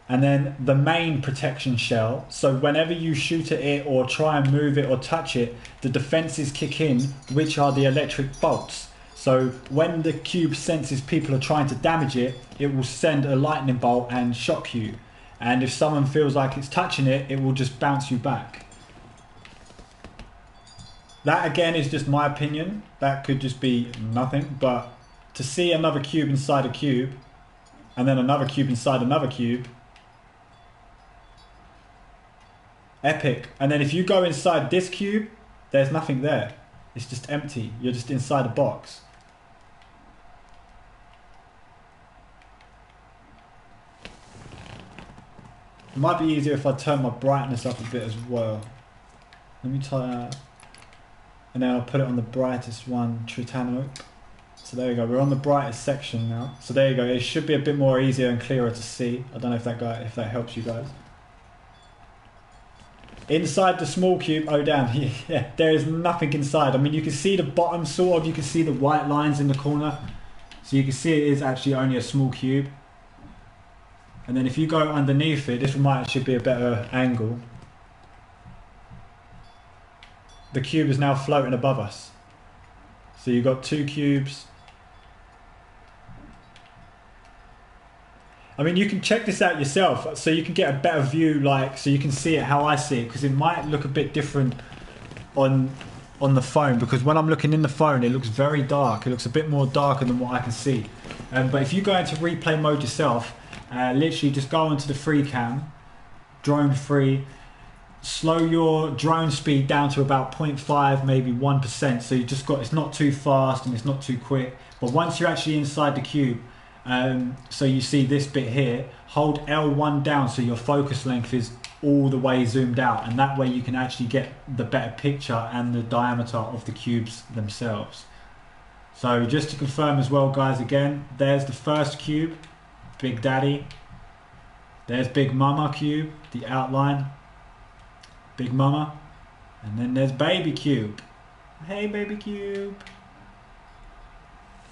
and then the main protection shell. So whenever you shoot at it or try and move it or touch it, the defenses kick in, which are the electric bolts. So when the cube senses people are trying to damage it, it will send a lightning bolt and shock you. And if someone feels like it's touching it, it will just bounce you back. That again is just my opinion. That could just be nothing, but to see another cube inside a cube, and then another cube inside another cube, epic. And then if you go inside this cube, there's nothing there. It's just empty. You're just inside a box. It might be easier if I turn my brightness up a bit as well. Let me try, and then I'll put it on the brightest one, Tritano. So there you go, we're on the brightest section now. So there you go, it should be a bit more easier and clearer to see. I don't know if that helps you guys. Inside the small cube, oh damn, yeah, there is nothing inside. I mean, you can see the bottom sort of, you can see the white lines in the corner. So you can see it is actually only a small cube. And then if you go underneath it, this should be a better angle. The cube is now floating above us. So you've got 2 cubes. I mean, you can check this out yourself, so you can get a better view, like, so you can see it how I see it, because it might look a bit different on the phone, because when I'm looking in the phone, it looks very dark. It looks a bit more darker than what I can see. But if you go into replay mode yourself, literally just go into the free cam, drone free, slow your drone speed down to about 0.5, maybe 1%. So you just got, it's not too fast and it's not too quick. But once you're actually inside the cube, so you see this bit here, hold L1 down so your focus length is all the way zoomed out, and that way you can actually get the better picture and the diameter of the cubes themselves. So just to confirm as well, guys, again, there's the first cube, Big Daddy. There's Big Mama cube, the outline, Big Mama. And then there's Baby cube. Hey, Baby cube.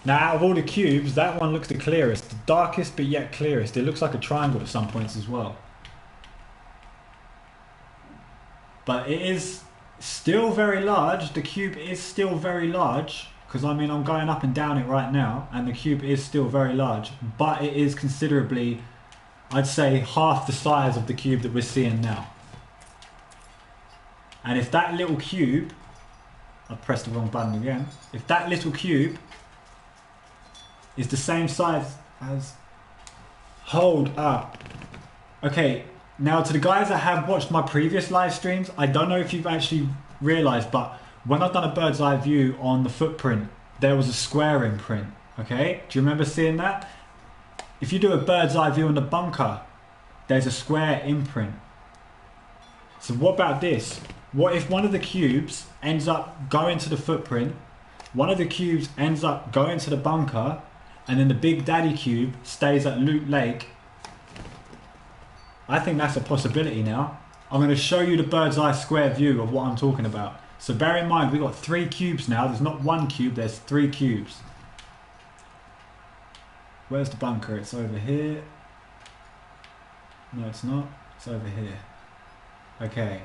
Now, out of all the cubes, that one looks the clearest, the darkest but yet clearest. It looks like a triangle at some points as well. But it is still very large. The cube is still very large, because I mean, I'm going up and down it right now, and the cube is still very large, but it is considerably, I'd say, half the size of the cube that we're seeing now. And if that little cube, I pressed the wrong button again, if that little cube is the same size as, hold up. Okay, now to the guys that have watched my previous live streams, I don't know if you've actually realized, but when I've done a bird's eye view on the footprint, there was a square imprint, okay? Do you remember seeing that? If you do a bird's eye view on the bunker, there's a square imprint. So what about this? What if one of the cubes ends up going to the footprint, one of the cubes ends up going to the bunker, and then the Big Daddy cube stays at Loot Lake? I think that's a possibility now. I'm going to show you the bird's eye square view of what I'm talking about. So bear in mind, we've got 3 cubes now. There's not 1 cube, there's 3 cubes. Where's the bunker? It's over here. No, it's not. It's over here. Okay.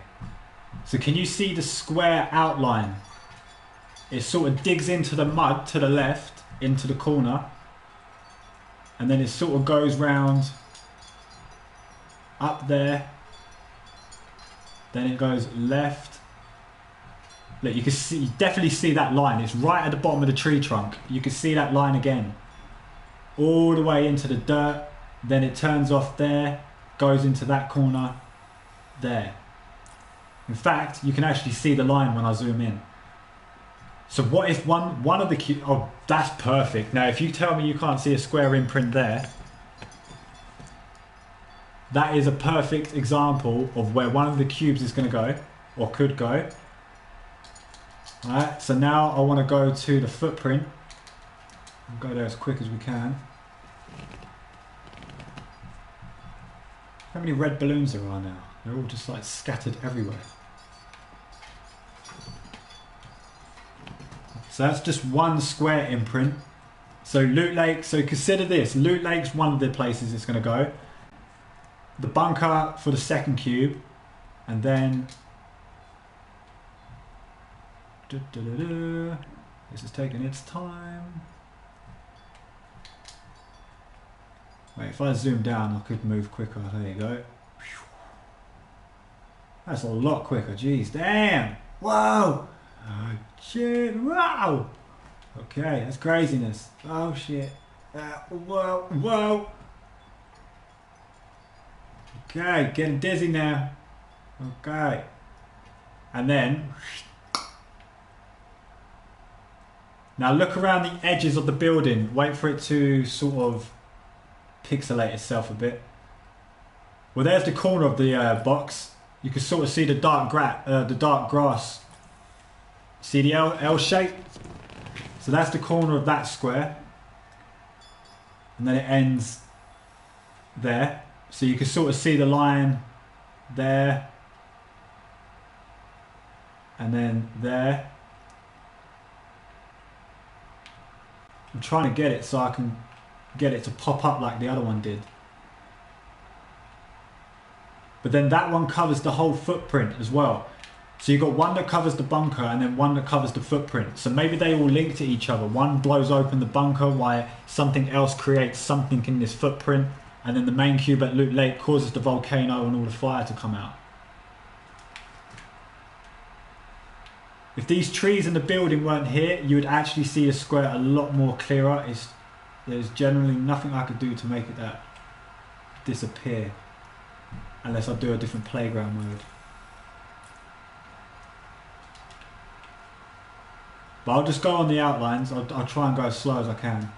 So can you see the square outline? It sort of digs into the mud to the left, into the corner. And then it sort of goes round up there. Then it goes left. Look, you can see, you definitely see that line. It's right at the bottom of the tree trunk. You can see that line again. All the way into the dirt. Then it turns off there, goes into that corner there. In fact, you can actually see the line when I zoom in. So what if one of the cubes, oh, that's perfect. Now, if you tell me you can't see a square imprint there, that is a perfect example of where one of the cubes is going to go, or could go. Alright, so now I want to go to the footprint. We'll go there as quick as we can. How many red balloons there are now? They're all just like scattered everywhere. So that's just one square imprint. So Loot Lake, so consider this. Loot Lake's one of the places it's going to go. The bunker for the second cube. And then... This is taking its time. Wait, if I zoom down, I could move quicker. There you go. That's a lot quicker. Jeez, damn. Whoa. Oh, shit. Wow. Okay, that's craziness. Oh, shit. Whoa. Whoa. Okay, getting dizzy now. Okay. And then... Now look around the edges of the building. Wait for it to sort of pixelate itself a bit. Well, there's the corner of the box. You can sort of see the dark grass. See the L shape? So that's the corner of that square. And then it ends there. So you can sort of see the line there. And then there. I'm trying to get it so I can get it to pop up like the other one did. But then that one covers the whole footprint as well. So you've got one that covers the bunker and then one that covers the footprint. So maybe they all link to each other. One blows open the bunker while something else creates something in this footprint. And then the main cube at Loot Lake causes the volcano and all the fire to come out. If these trees in the building weren't here, you would actually see the square a lot more clearer. There's generally nothing I could do to make it that disappear. Unless I do a different playground mode. But I'll just go on the outlines. I'll try and go as slow as I can.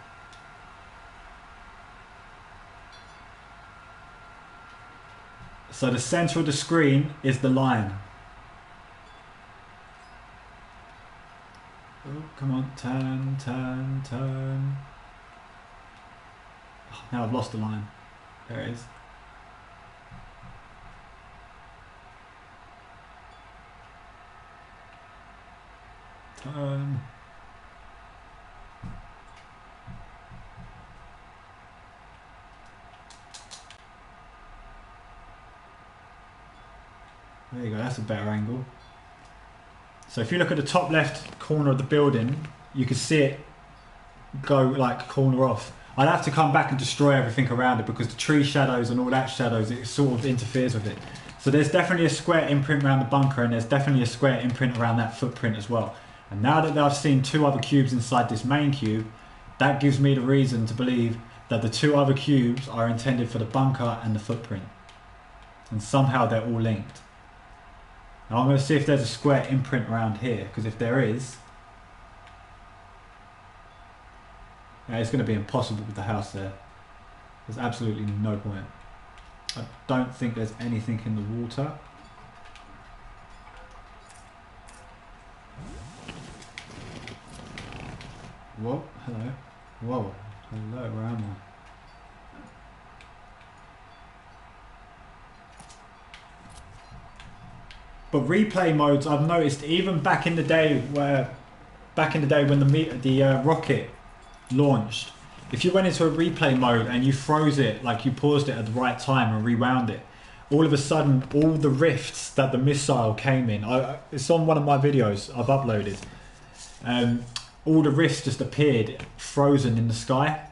So the center of the screen is the line. Oh, come on, turn, turn, turn. Oh, now I've lost the line. There it is. Turn. There you go, that's a better angle. So if you look at the top left corner of the building, you can see it go like corner off. I'd have to come back and destroy everything around it because the tree shadows and all that shadows, it sort of interferes with it. So there's definitely a square imprint around the bunker and there's definitely a square imprint around that footprint as well. And now that I've seen two other cubes inside this main cube, that gives me the reason to believe that the two other cubes are intended for the bunker and the footprint. And somehow they're all linked. Now I'm going to see if there's a square imprint around here, because if there is, it's going to be impossible with the house there. There's absolutely no point. I don't think there's anything in the water. Whoa, hello. Whoa, hello, where am I? But replay modes, I've noticed even back in the day when the rocket launched, if you went into a replay mode and you froze it, like you paused it at the right time and rewound it, all of a sudden all the rifts that the missile came in, it's on one of my videos I've uploaded, all the rifts just appeared frozen in the sky.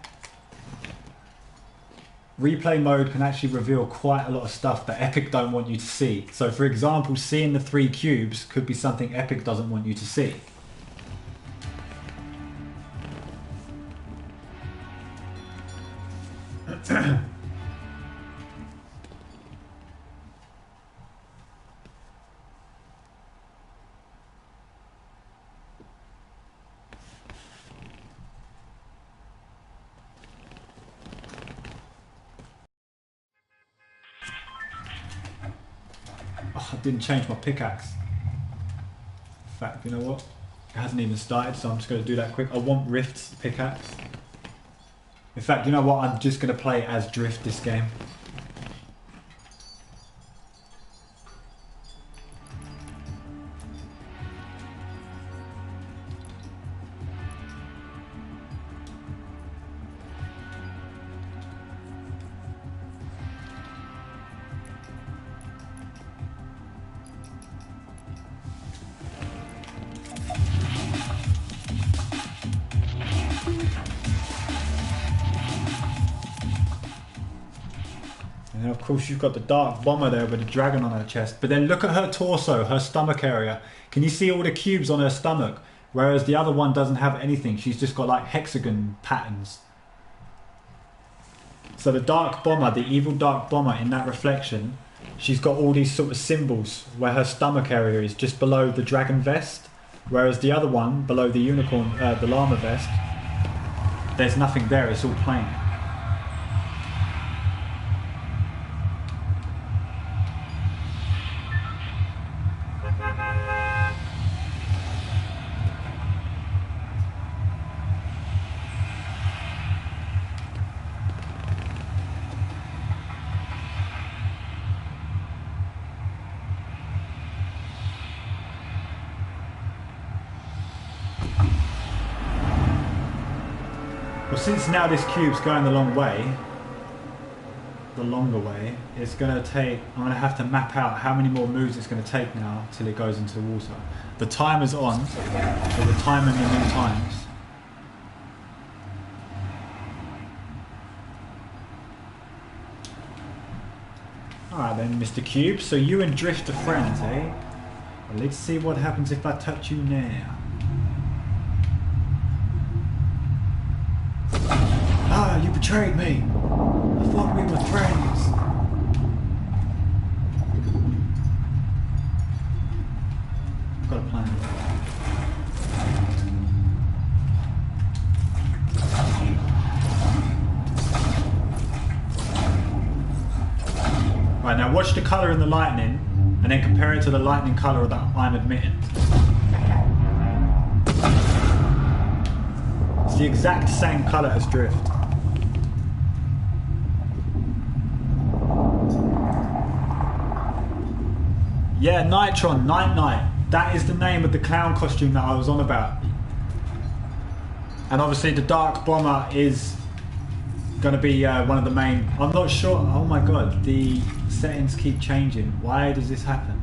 Replay mode can actually reveal quite a lot of stuff that Epic don't want you to see. So for example, seeing the 3 cubes could be something Epic doesn't want you to see. I didn't change my pickaxe. In fact, you know what? It hasn't even started, so I'm just going to do that quick. I want Rift's pickaxe. In fact, you know what? I'm just going to play as Drift this game. And of course you've got the Dark Bomber there with a dragon on her chest. But then look at her torso, her stomach area. Can you see all the cubes on her stomach? Whereas the other one doesn't have anything. She's just got like hexagon patterns. So the Dark Bomber, the evil Dark Bomber in that reflection, she's got all these sort of symbols where her stomach area is just below the dragon vest. Whereas the other one, below the unicorn, the llama vest, there's nothing there, it's all plain. Well, since now this cube's going the long way, the longer way, it's going to take, I'm going to have to map out how many more moves it's going to take now till it goes into the water. The timer's on, so the timer in the new times. Alright then, Mr. Cube, so you and Drift are friends, eh? Well, let's see what happens if I touch you now. Ah, you betrayed me! I thought we were friends! I've got a plan. Right, now watch the colour in the lightning and then compare it to the lightning colour that I'm emitting. It's the exact same colour as Drift. Yeah, Nitron, Night. That is the name of the clown costume that I was on about. And obviously the Dark Bomber is going to be one of the main... I'm not sure... Oh my god, the settings keep changing. Why does this happen?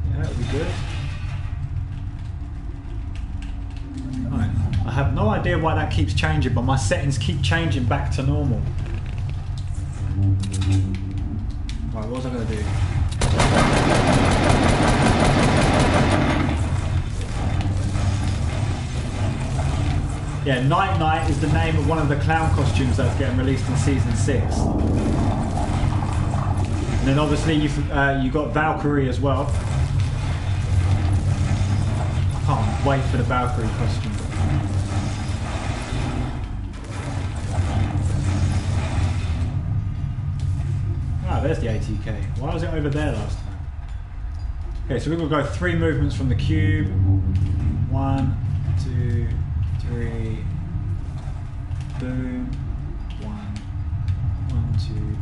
Yeah, that'll be good. Right. I have no idea why that keeps changing, but my settings keep changing back to normal. Right, what was I going to do? Yeah, Night is the name of one of the clown costumes that's getting released in Season 6. And then obviously you got Valkyrie as well. I can't wait for the Valkyrie costume. Ah, there's the ATK. Why was it over there last time? Okay, so we're going to go 3 movements from the cube. 1, 2, 3. Boom. 1, 1, 2, 3.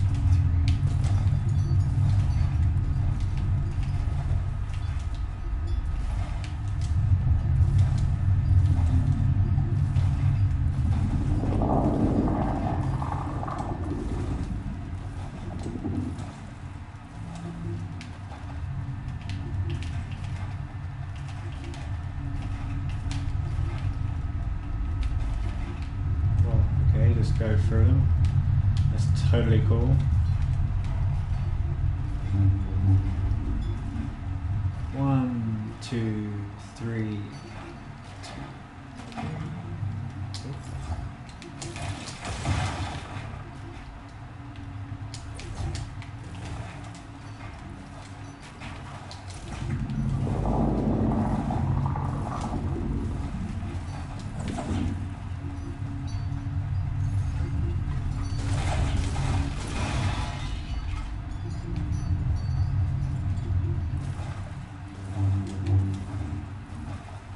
Just go through them. That's totally cool. 1, 2, 3.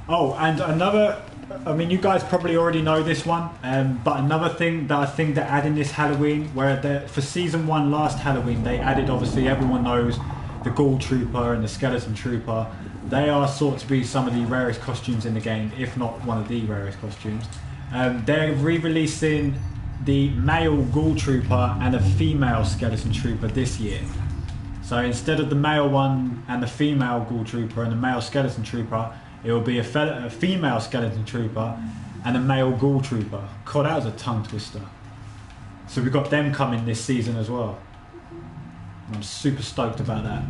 Oh, and another, I mean, you guys probably already know this one, but another thing that I think they're adding this Halloween, where for Season 1 last Halloween, they added, obviously everyone knows, the Ghoul Trooper and the Skeleton Trooper. They are thought to be some of the rarest costumes in the game, if not one of the rarest costumes. They're re-releasing the male Ghoul Trooper and a female Skeleton Trooper this year. So instead of the male one and the female Ghoul Trooper and the male Skeleton Trooper, it will be a female Skeleton Trooper and a male Ghoul Trooper. God, that was a tongue twister. So we've got them coming this season as well. I'm super stoked about that.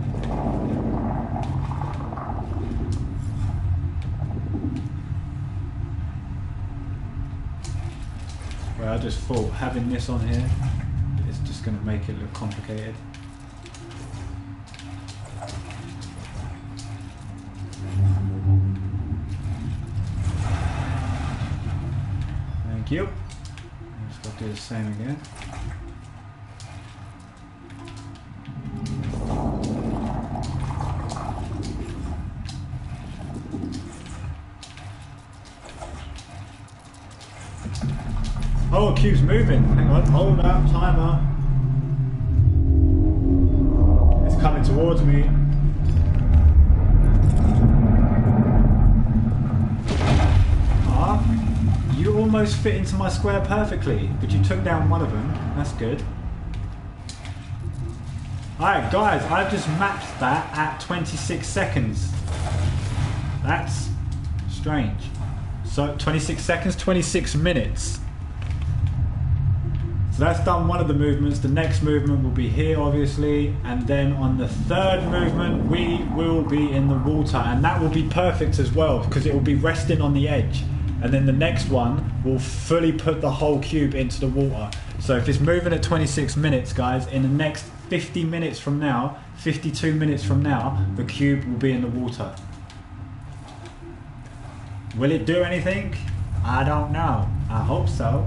Well, I just thought having this on here is just going to make it look complicated. Thank you. I'm just going to do the same again. Oh, the cube's moving. Hang on, hold up, timer. It's coming towards me. You almost fit into my square perfectly, but you took down one of them. That's good. Alright guys, I've just matched that at 26 seconds. That's strange. So 26 seconds, 26 minutes. So that's done one of the movements. The next movement will be here obviously, and then on the third movement we will be in the water, and that will be perfect as well because it will be resting on the edge. And then the next one will fully put the whole cube into the water. So if it's moving at 26 minutes, guys, in the next 50 minutes from now, 52 minutes from now, the cube will be in the water. Will it do anything? I don't know. I hope so.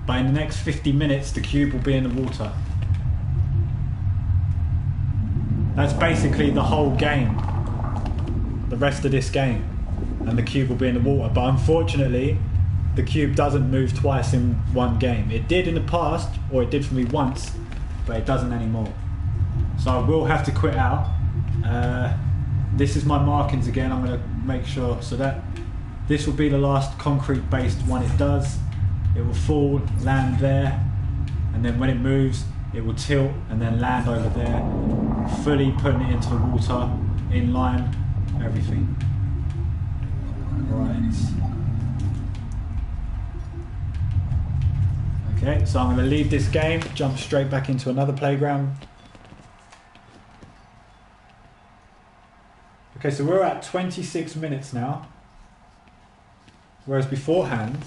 But in the next 50 minutes, the cube will be in the water. That's basically the whole game. The rest of this game. And the cube will be in the water, but unfortunately the cube doesn't move twice in one game. It did in the past, or it did for me once, but it doesn't anymore. So I will have to quit out. This is my markings again. I'm going to make sure so that this will be the last concrete based one it does. It will fall, land there, and then when it moves it will tilt and then land over there, fully putting it into the water, in line, everything. Right. Okay, so I'm going to leave this game, jump straight back into another playground. Okay, so we're at 26 minutes now. Whereas beforehand,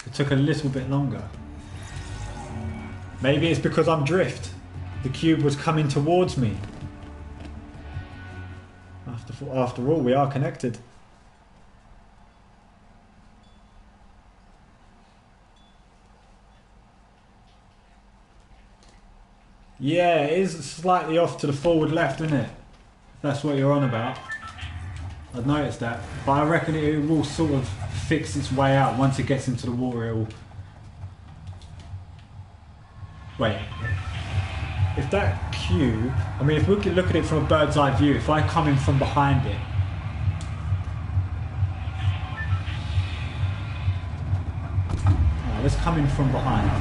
it took a little bit longer. Maybe it's because I'm drift. The cube was coming towards me. After all, we are connected. Yeah, it is slightly off to the forward left, isn't it? If that's what you're on about. I've noticed that. But I reckon it will sort of fix its way out. Once it gets into the water, it will... Wait. If that cube... I mean, if we could look at it from a bird's eye view, if I come in from behind it... Alright, let's come in from behind.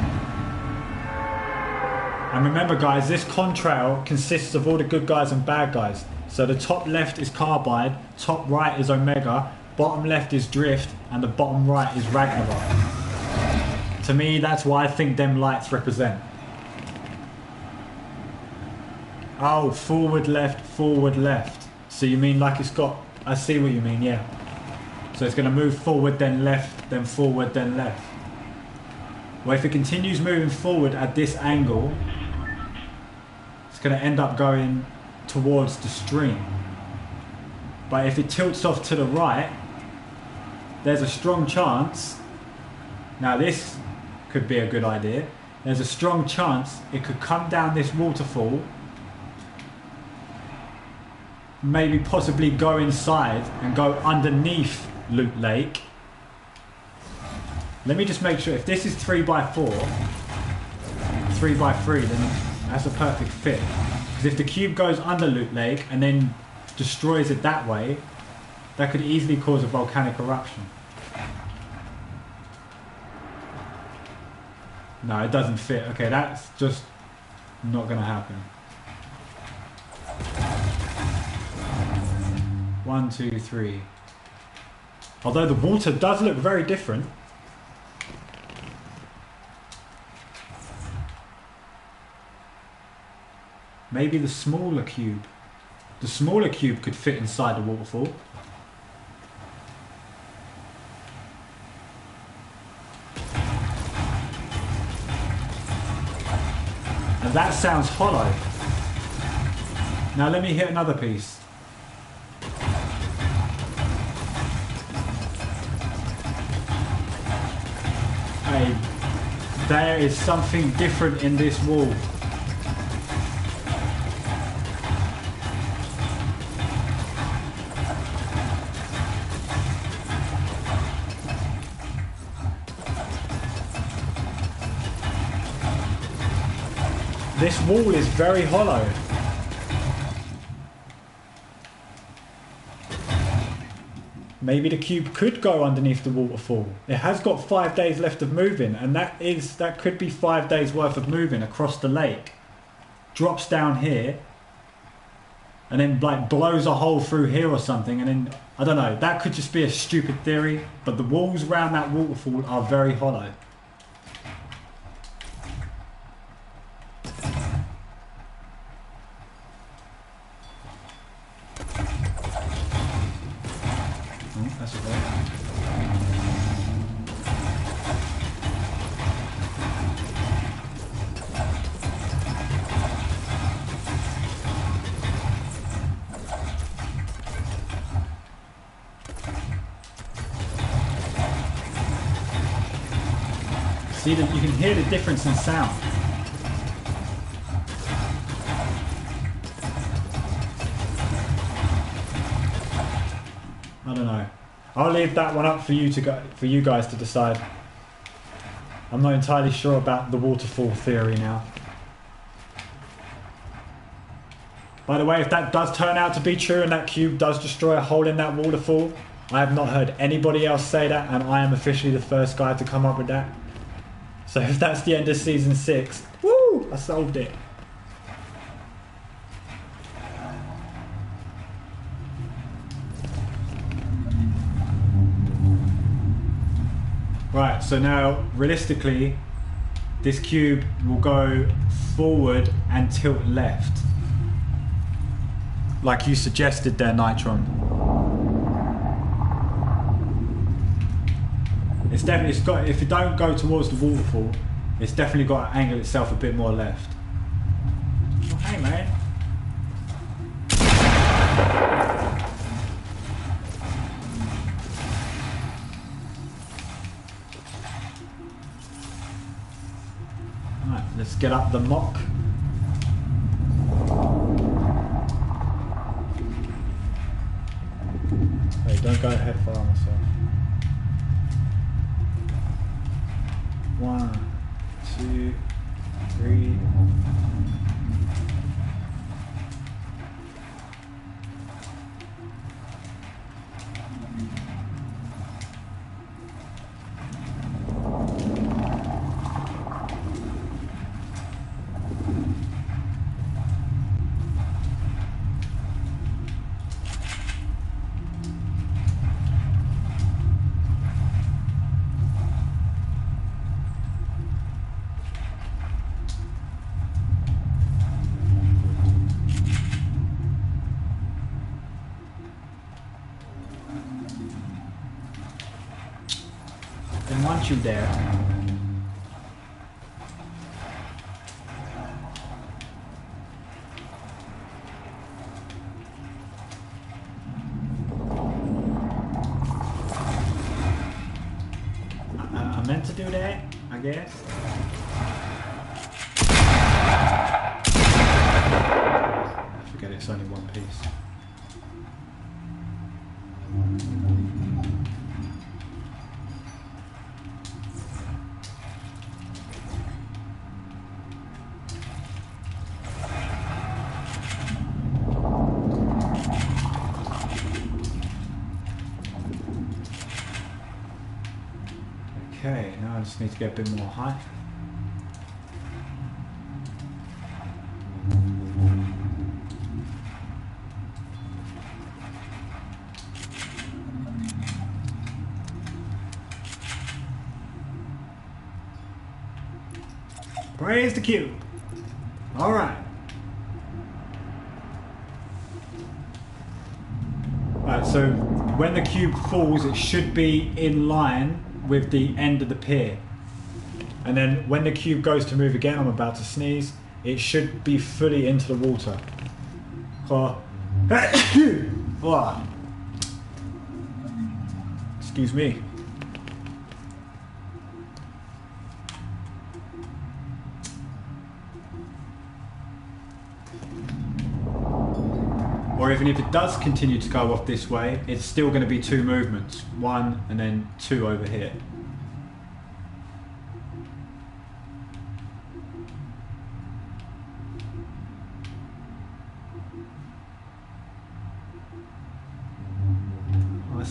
And remember guys, this contrail consists of all the good guys and bad guys. So the top left is Carbide, top right is Omega, bottom left is Drift, and the bottom right is Ragnarok. To me, that's what I think them lights represent. Oh, forward left, forward left. So you mean like it's got... I see what you mean, yeah. So it's going to move forward, then left, then forward, then left. Well, if it continues moving forward at this angle, it's going to end up going towards the stream. But if it tilts off to the right, there's a strong chance... Now this could be a good idea. There's a strong chance it could come down this waterfall, maybe possibly go inside and go underneath Loot Lake. Let me just make sure, if this is 3x4, 3x3, then that's a perfect fit. Because if the cube goes under Loot Lake and then destroys it that way, that could easily cause a volcanic eruption. No, it doesn't fit. Okay, that's just not going to happen. 1, 2, 3. Although the water does look very different. Maybe the smaller cube. The smaller cube could fit inside the waterfall. And that sounds hollow. Now let me hit another piece. Hey, there is something different in this wall. This wall is very hollow. Maybe the cube could go underneath the waterfall. It has got 5 days left of moving, and that could be 5 days worth of moving across the lake. Drops down here, and then like blows a hole through here or something, and then I don't know. That could just be a stupid theory, but the walls around that waterfall are very hollow. That's okay. See that you can hear the difference in sound. I don't know. I'll leave that one up for you guys to decide. I'm not entirely sure about the waterfall theory now. By the way, if that does turn out to be true and that cube does destroy a hole in that waterfall, I have not heard anybody else say that, and I am officially the first guy to come up with that. So if that's the end of season 6, woo! I solved it. Right, so now realistically, this cube will go forward and tilt left, like you suggested there, Nitron. It's got, if you don't go towards the waterfall, it's definitely got to angle itself a bit more left. Oh, hey man. Right, let's get up the mock. Hey, don't go ahead far on myself. 1, 2, 3. Didn't want you there. I meant to do that, I guess. I forget it's only one piece. Okay, now I just need to get a bit more height. Praise the cube. All right. Alright, so when the cube falls, it should be in line with the end of the pier, and then when the cube goes to move again, I'm about to sneeze, it should be fully into the water. Excuse me. Or even if it does continue to go off this way, it's still going to be 2 movements. 1 and then 2 over here.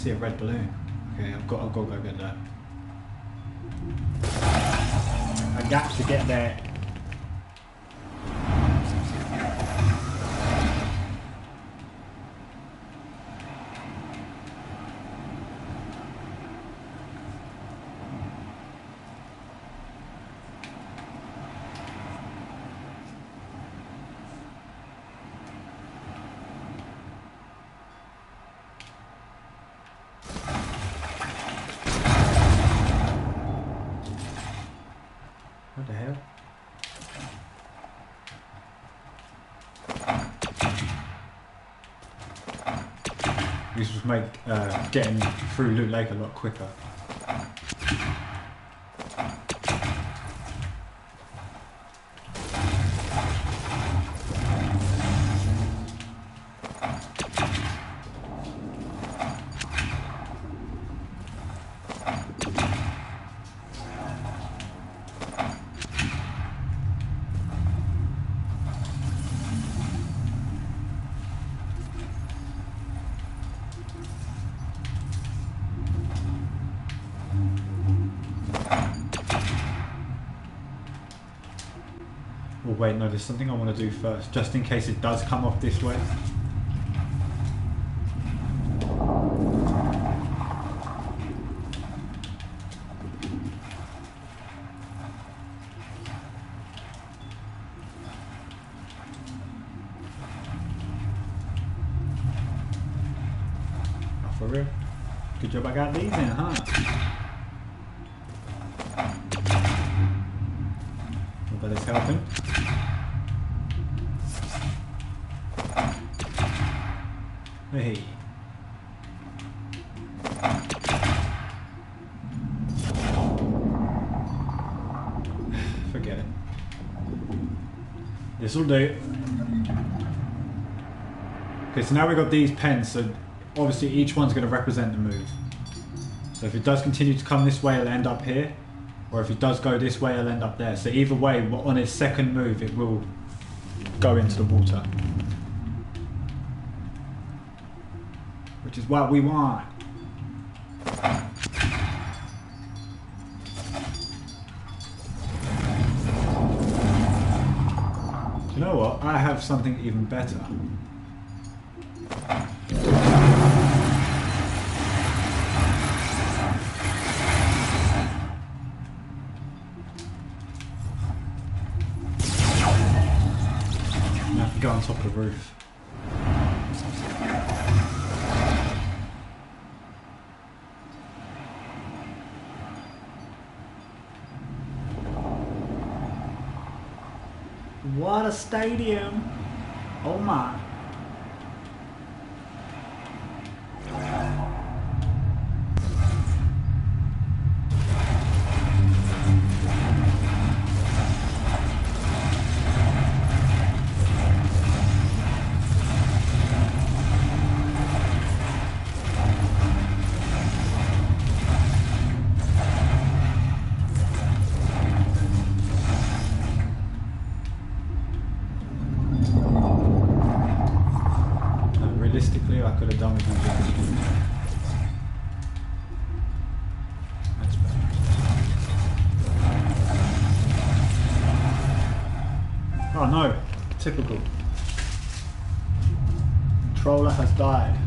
see a red balloon. Okay, I've got to go get that. I got to get that. What the hell? This would make getting through Loot Lake a lot quicker. Oh wait, no, there's something I want to do first, just in case it does come off this way. Oh, for real? Good job I got these in, huh? But it's helping. Hey. Forget it. This'll do. Okay, so now we've got these pens, so obviously each one's going to represent the move. So if it does continue to come this way, it'll end up here. Or if it does go this way, it'll end up there. So either way, on its second move, it will go into the water. Which is what we want. You know what? I have something even better. Now I can go on top of the roof. What a stadium! Oh my! Realistically, I could have done with that. That's better. Oh no, typical. Controller has died.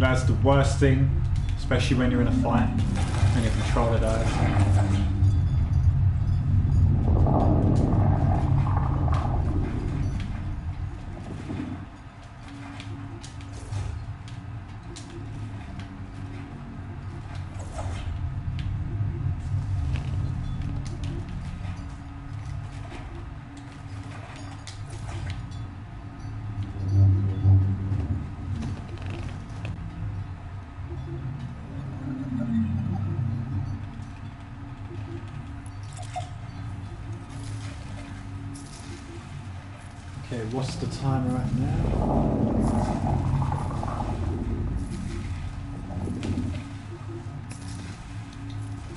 That's the worst thing, especially when you're in a fight and your controller dies. Okay, what's the timer at now?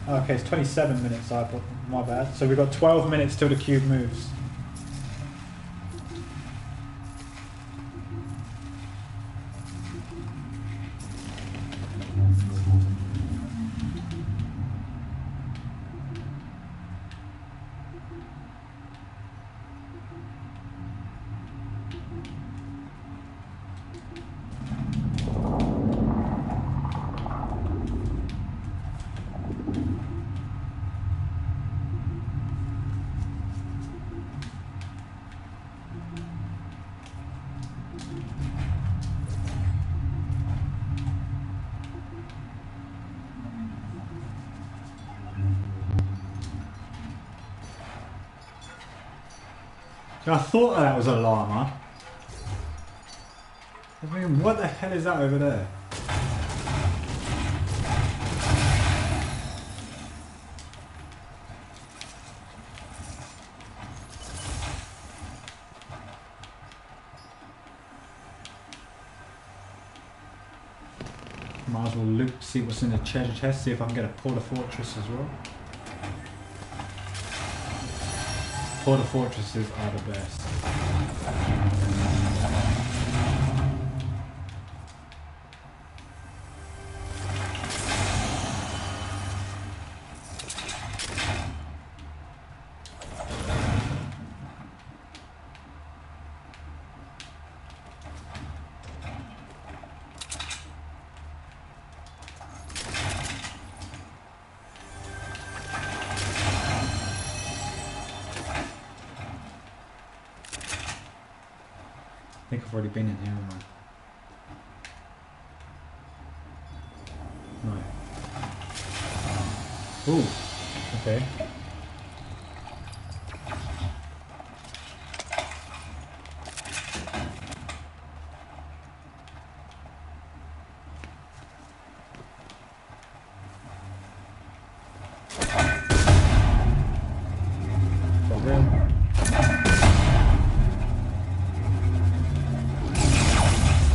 Okay, it's 27 minutes, I put, my bad. So we've got 12 minutes till the cube moves. I thought that was a llama. I mean, what the hell is that over there? Might as well look, see what's in the treasure chest, see if I can get a Porter Fortress as well. Porter Fortresses are the best. I think I've already been in here, haven't I? No. Ooh. Okay. For real.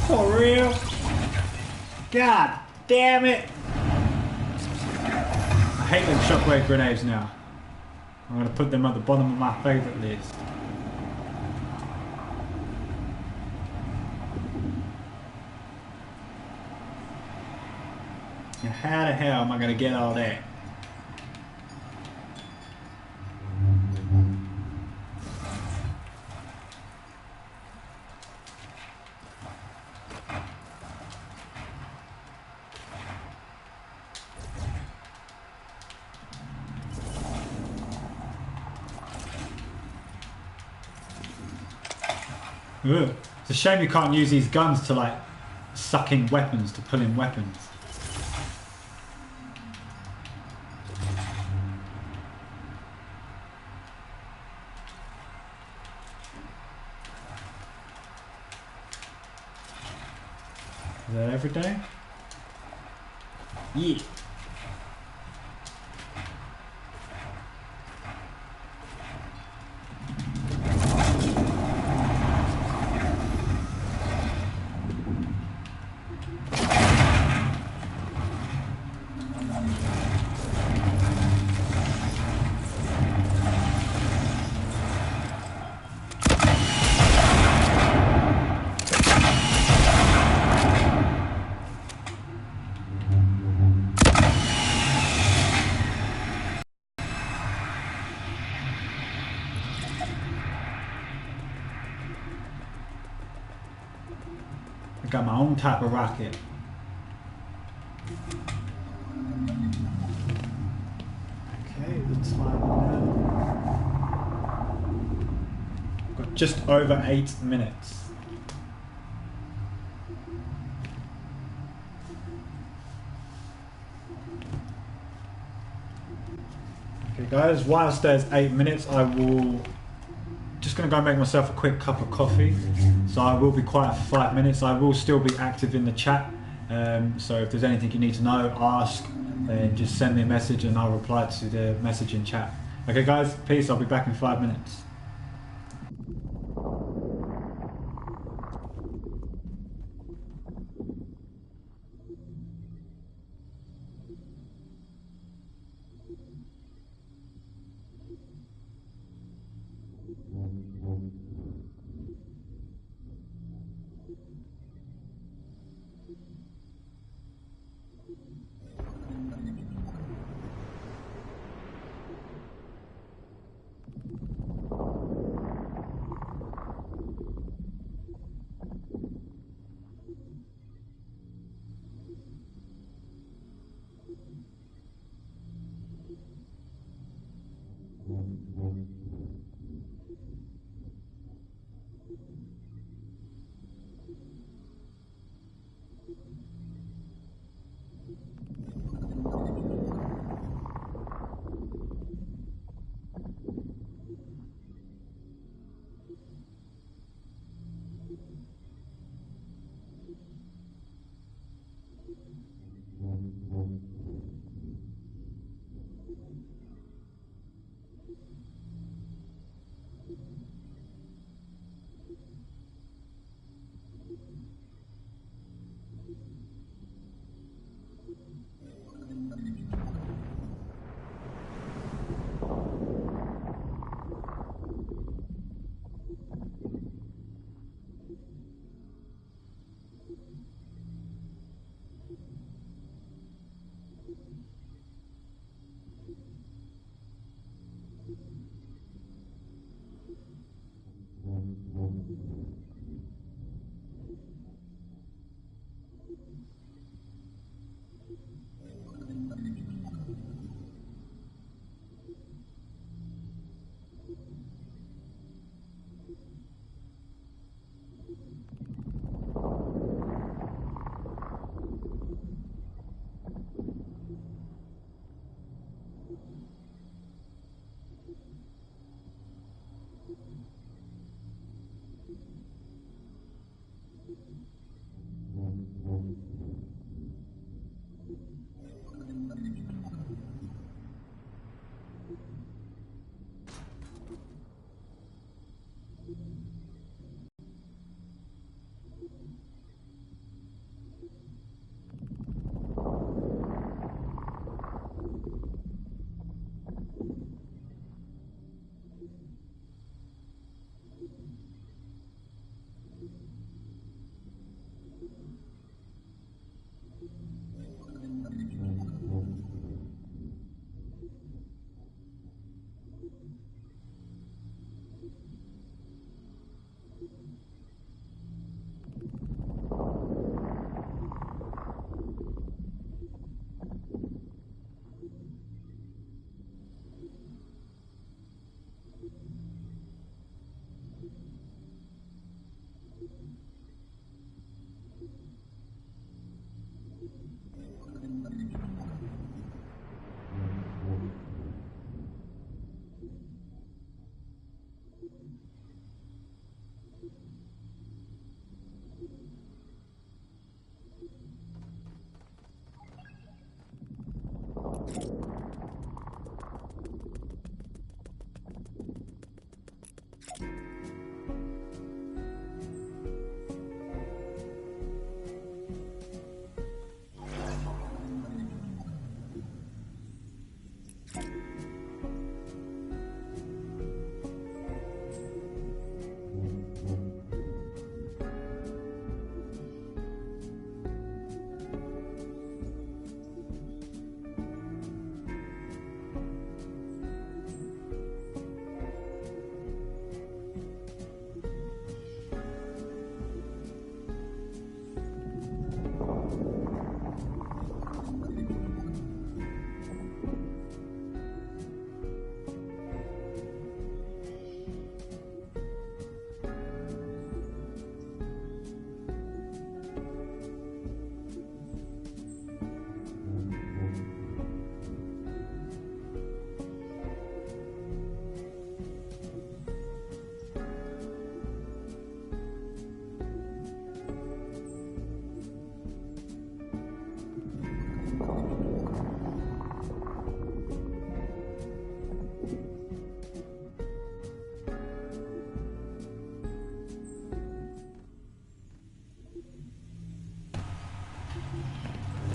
For real? God damn it! I hate them shockwave grenades now. I'm gonna put them at the bottom of my favourite list. Now how the hell am I gonna get all that? Ugh. It's a shame you can't use these guns to like suck in weapons, to pull in weapons. Is that everything? Yeah. I got my own type of rocket. Okay, looks like we've got just over 8 minutes. Okay guys, whilst there's 8 minutes, I will just going to go make myself a quick cup of coffee. So I will be quiet for 5 minutes. I will still be active in the chat. So if there's anything you need to know, ask, then just send me a message and I'll reply to the message in chat. Okay guys, peace. I'll be back in 5 minutes.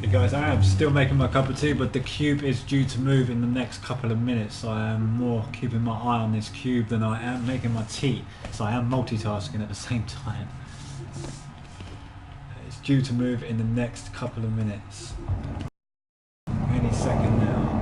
Hey guys, I am still making my cup of tea, but the cube is due to move in the next couple of minutes. So I am more keeping my eye on this cube than I am making my tea. So I am multitasking at the same time. It's due to move in the next couple of minutes. Any second now.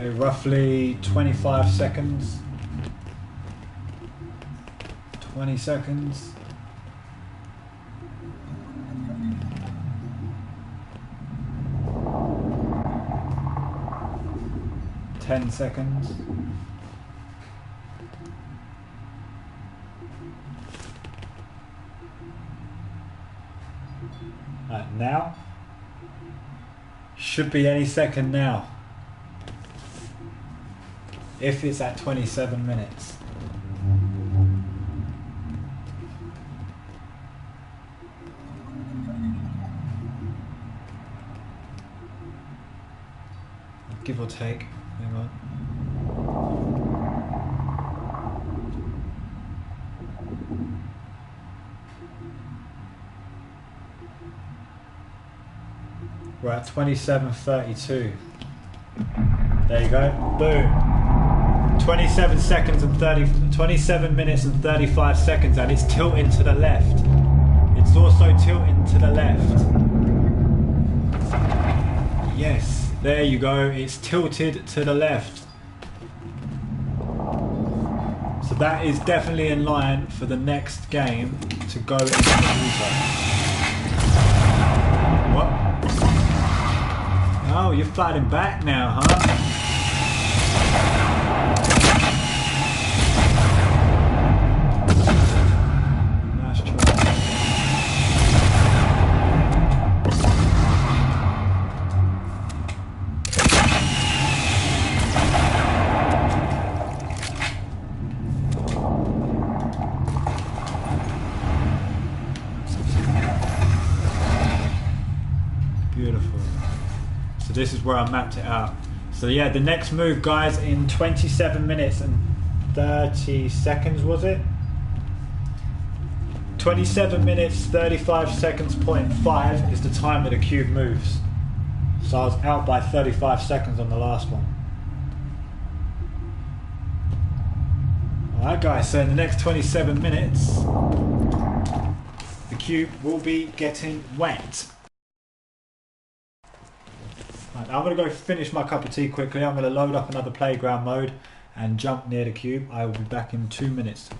Okay, roughly 25 seconds. 20 seconds. 10 seconds. Right, now. Should be any second now. If it's at 27 minutes. Give or take. Hang on. We're at 27:32. There you go. Boom. 27 seconds and 27 minutes and 35 seconds, and it's tilting to the left. It's also tilting to the left. Yes, there you go. It's tilted to the left. So that is definitely in line for the next game to go into the water. What? Oh, you're fighting back now, huh? Beautiful. So this is where I mapped it out. So yeah, the next move, guys, in 27 minutes and 30 seconds, was it? 27 minutes, 35 seconds, 0.5 is the time that the cube moves. So I was out by 35 seconds on the last one. Alright guys, so in the next 27 minutes, the cube will be getting wet. Right, I'm going to go finish my cup of tea quickly. I'm going to load up another playground mode and jump near the cube. I will be back in 2 minutes.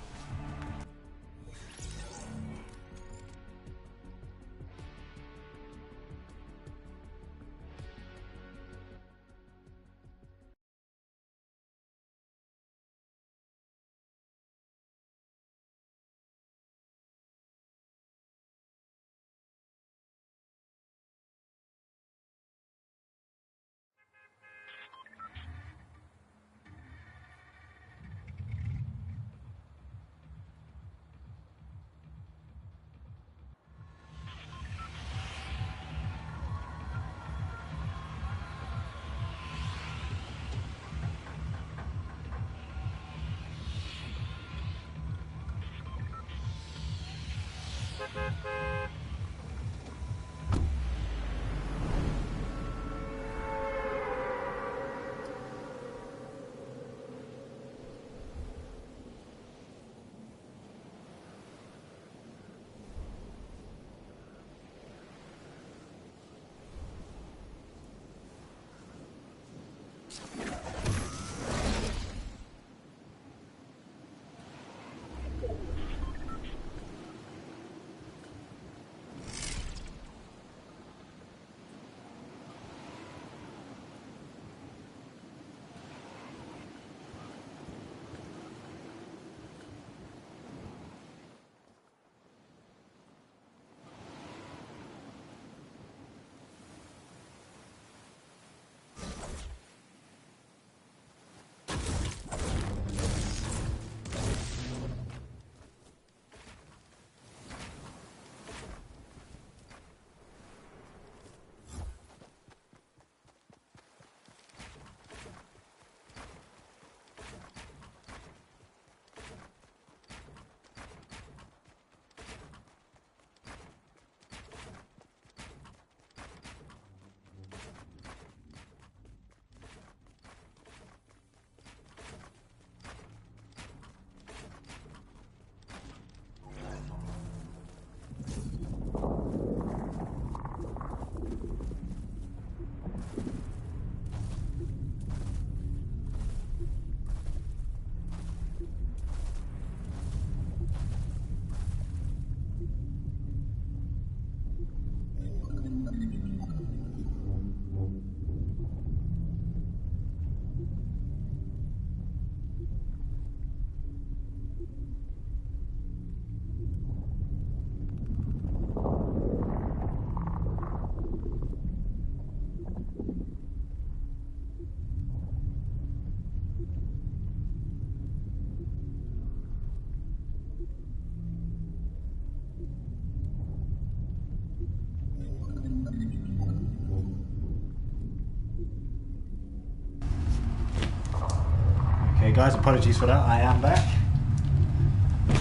guys, apologies for that. I am back.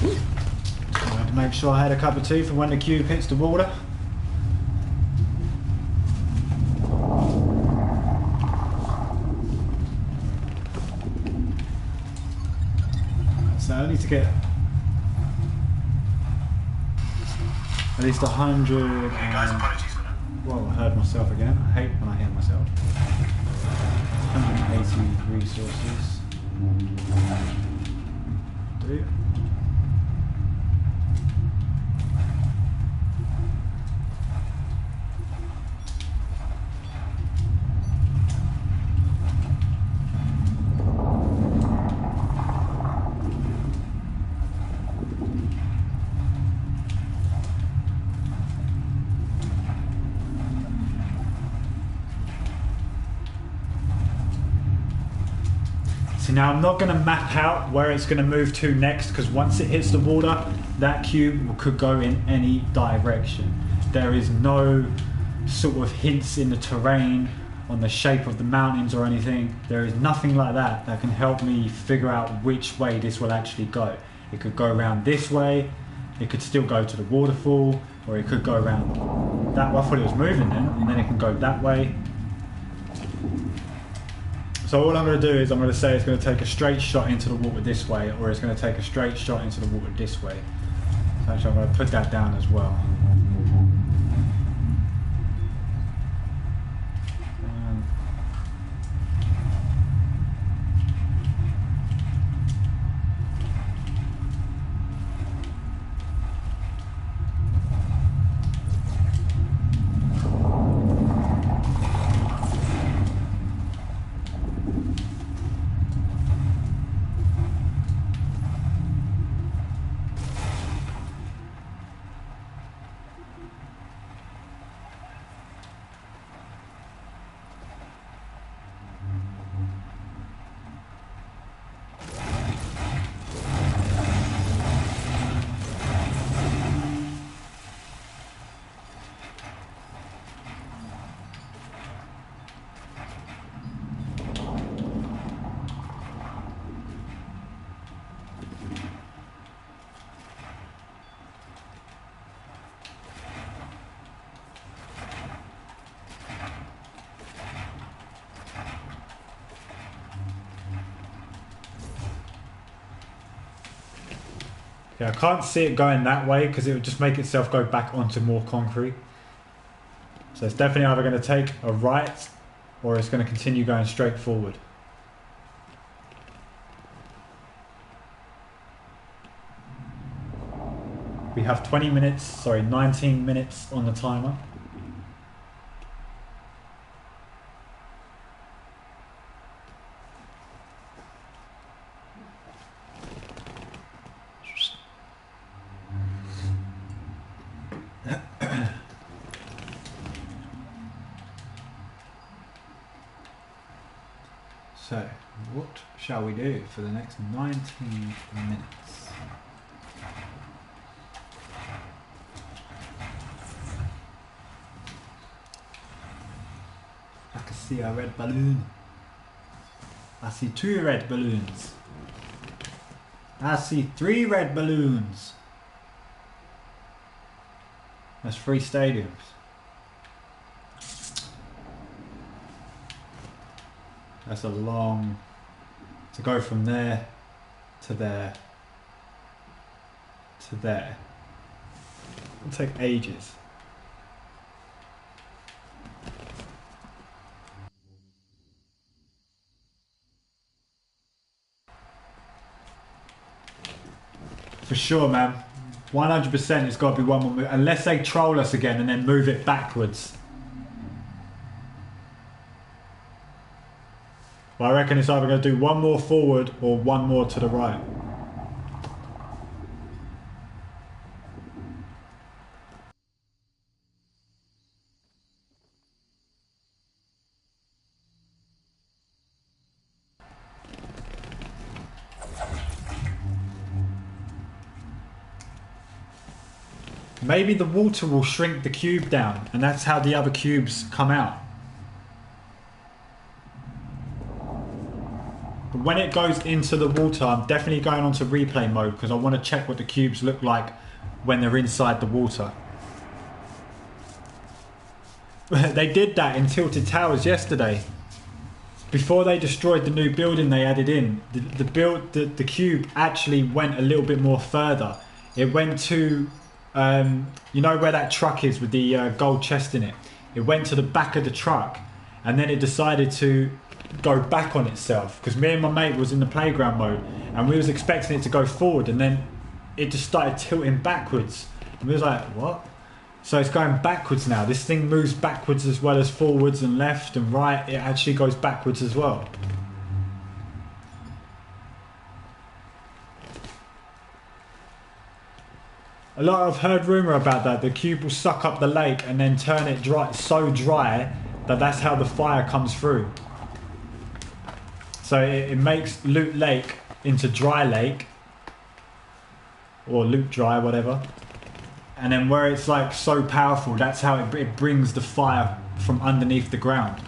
Just wanted to make sure I had a cup of tea for when the cube hits the water. So I need to get at least 100. Hey guys, apologies for that. Whoa, I heard myself again. I hate when I hear myself. 180 resources. Do. So now I'm not going to map out where it's going to move to next, because once it hits the water, that cube could go in any direction. There is no sort of hints in the terrain on the shape of the mountains or anything. There is nothing like that that can help me figure out which way this will actually go. It could go around this way, it could still go to the waterfall, or it could go around that way. I thought it was moving then, and then it can go that way. So all I'm going to do is I'm going to say it's going to take a straight shot into the water this way, or it's going to take a straight shot into the water this way. So actually I'm going to put that down as well. Yeah, I can't see it going that way because it would just make itself go back onto more concrete. So it's definitely either going to take a right or it's going to continue going straight forward. We have 19 minutes on the timer. So, what shall we do for the next 19 minutes? I can see a red balloon. I see 2 red balloons. I see 3 red balloons. That's 3 stadiums. That's a long, to go from there to there to there. It'll take ages. For sure, man. 100% it's got to be one more move. Unless they troll us again and then move it backwards. Well, I reckon it's either going to do one more forward or one more to the right. Maybe the water will shrink the cube down, and that's how the other cubes come out. But when it goes into the water, I'm definitely going on to replay mode because I want to check what the cubes look like when they're inside the water. They did that in Tilted Towers yesterday. Before they destroyed the new building they added in, the cube actually went a little bit more further. It went to, you know where that truck is with the gold chest in it? It went to the back of the truck, and then it decided to go back on itself because me and my mate was in the playground mode and we was expecting it to go forward, and then it just started tilting backwards and we was like, what? So it's going backwards now. This thing moves backwards as well as forwards and left and right. It actually goes backwards as well. A lot I've heard rumour about that. The cube will suck up the lake and then turn it dry, so dry that that's how the fire comes through. So it makes Loot Lake into Dry Lake, or Loot Dry, whatever. And then where it's like so powerful, that's how it brings the fire from underneath the ground.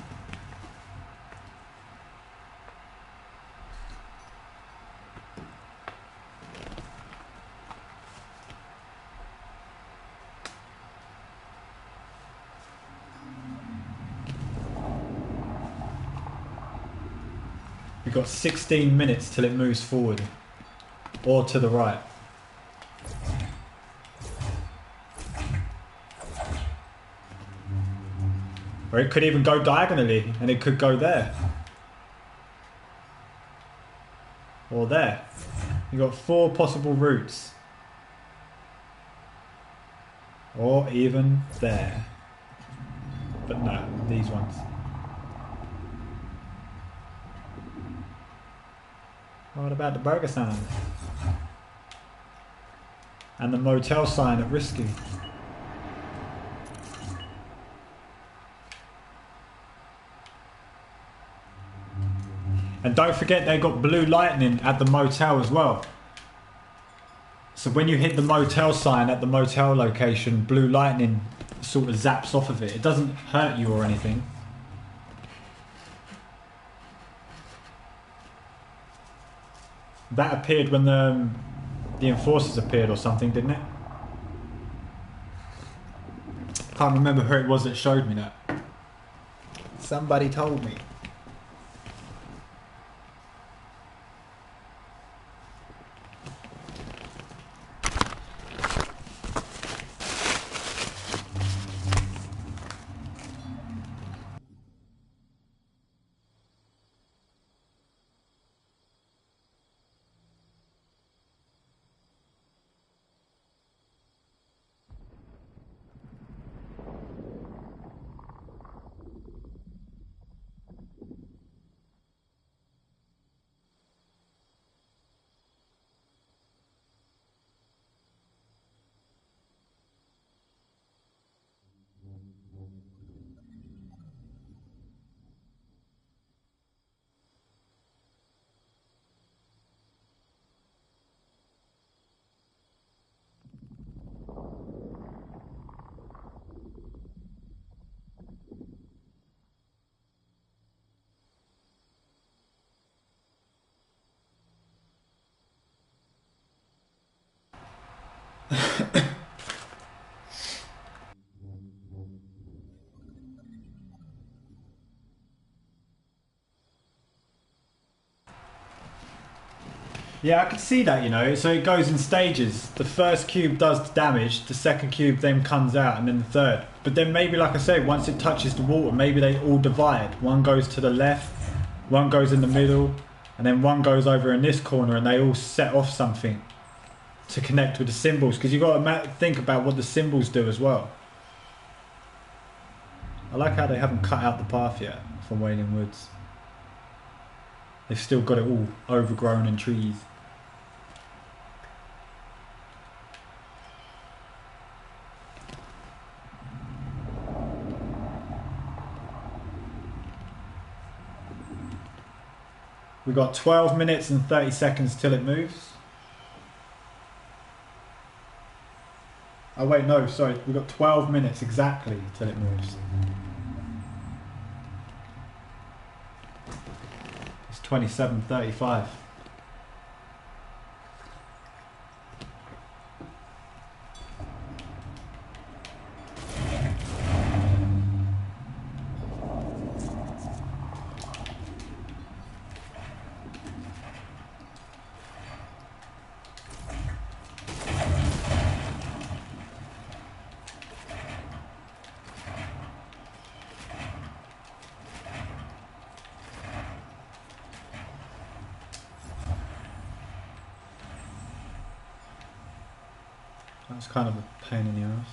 We've got 16 minutes till it moves forward or to the right. Or it could even go diagonally and it could go there. Or there. You've got 4 possible routes. Or even there. But no, these ones. What about the burger sign? And the motel sign at Risky? And don't forget they got blue lightning at the motel as well. So when you hit the motel sign at the motel location, blue lightning sort of zaps off of it. It doesn't hurt you or anything. That appeared when the enforcers appeared or something, didn't it? Can't remember who it was that showed me that. Somebody told me. Yeah, I could see that, you know. So it goes in stages. The first cube does damage, the second cube then comes out, and then the third. But then maybe, like I say, once it touches the water, maybe they all divide. One goes to the left, one goes in the middle, and then one goes over in this corner, and they all set off something to connect with the symbols. Because you've got to think about what the symbols do as well. I like how they haven't cut out the path yet from Wailing Woods. They've still got it all overgrown in trees. We've got 12 minutes and 30 seconds till it moves. Oh wait, no, sorry. We've got 12 minutes exactly till it moves. It's 27.35. That's kind of a pain in the ass.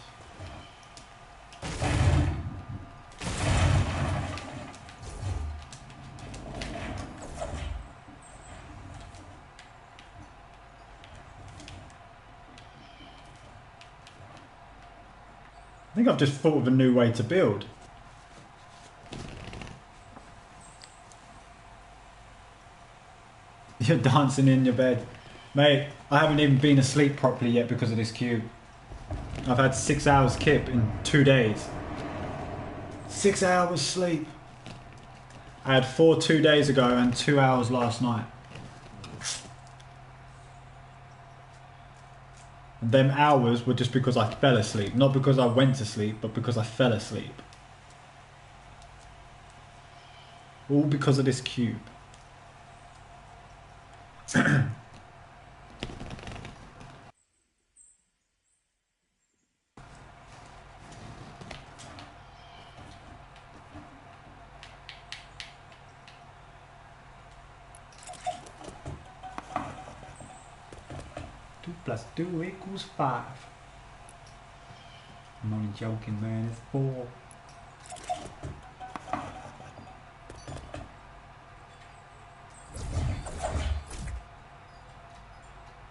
I think I've just thought of a new way to build. You're dancing in your bed. Mate, I haven't even been asleep properly yet because of this cube. I've had 6 hours kip in 2 days. 6 hours sleep. I had 4 2 days ago and 2 hours last night. And them hours were just because I fell asleep. Not because I went to sleep, but because I fell asleep. All because of this cube. Two plus 2 equals 5. I'm only joking, man. It's 4.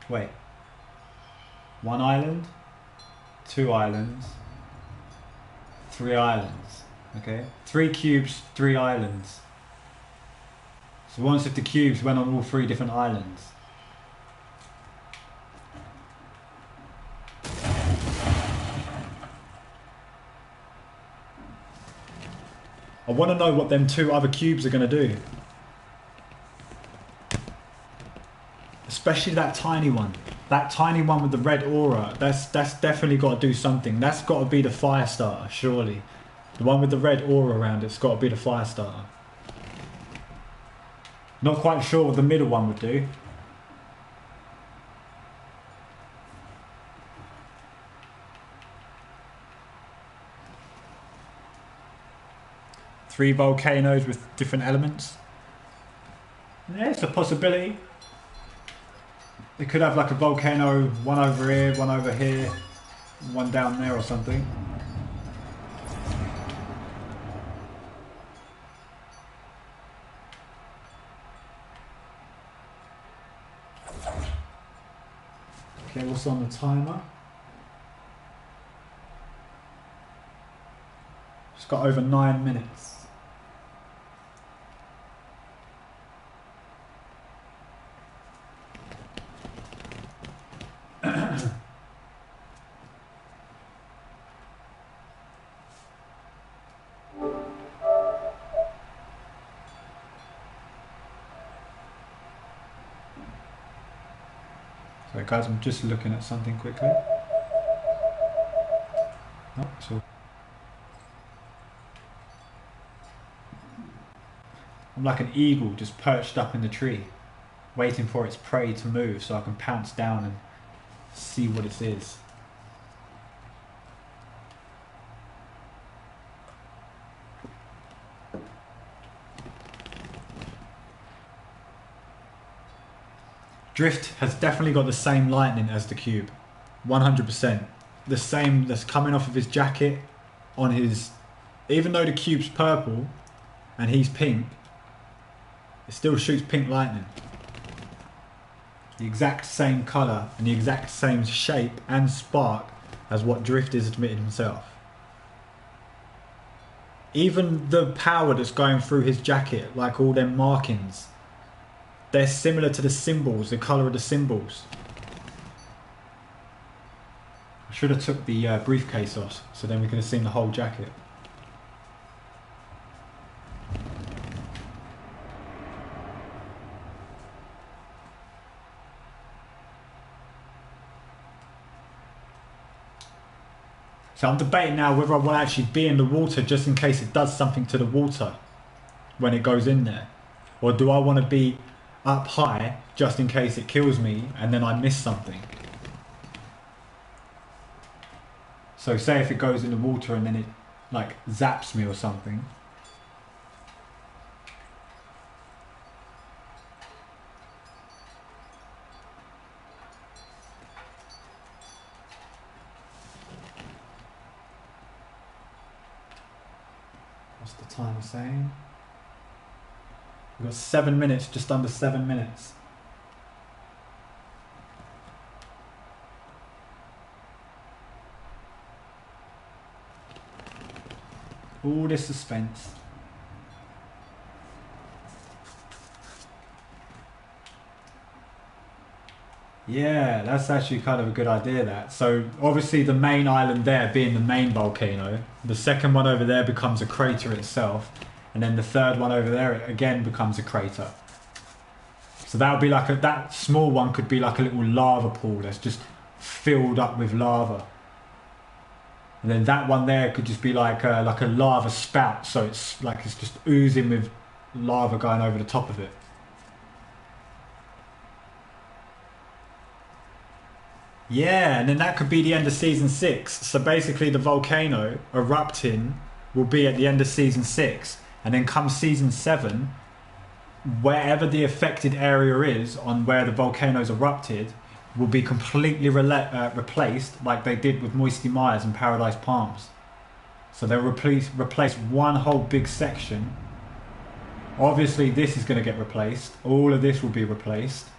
Wait. 1 island, 2 islands, 3 islands. Okay? 3 cubes, 3 islands. So once if the cubes went on all 3 different islands. I want to know what them 2 other cubes are going to do. Especially that tiny one. That tiny one with the red aura. That's definitely got to do something. That's got to be the fire starter, surely. The one with the red aura around it's got to be the fire starter. Not quite sure what the middle one would do. Three volcanoes with different elements. Yeah, it's a possibility. They could have like a volcano, one over here, one over here, one down there or something. Okay, what's on the timer? It's got over 9 minutes. So guys, I'm just looking at something quickly. Oh, so I'm like an eagle just perched up in the tree, waiting for its prey to move so I can pounce down and see what it is. Drift has definitely got the same lightning as the cube, 100%. The same that's coming off of his jacket on his, even though the cube's purple and he's pink, it still shoots pink lightning. The exact same colour and the exact same shape and spark as what Drift is admitting himself. Even the power that's going through his jacket, like all them markings, they're similar to the symbols, the colour of the symbols. I should have took the briefcase off, so then we could have seen the whole jacket. So I'm debating now whether I want to actually be in the water just in case it does something to the water when it goes in there. Or do I want to be up high just in case it kills me and then I miss something? So say if it goes in the water and then it like zaps me or something. What's the timer saying? We've got 7 minutes, just under 7 minutes. All this suspense. Yeah, that's actually kind of a good idea, that. So obviously the main island there being the main volcano, the second one over there becomes a crater itself, and then the third one over there again becomes a crater. So that would be like that small one could be like a little lava pool that's just filled up with lava. And then that one there could just be like a lava spout, so it's like it's just oozing with lava going over the top of it. Yeah, and then that could be the end of season 6. So basically the volcano erupting will be at the end of season 6. And then come season 7, wherever the affected area is on where the volcano's erupted will be completely replaced like they did with Moisty Myers and Paradise Palms. So they'll replace one whole big section. Obviously this is going to get replaced. All of this will be replaced.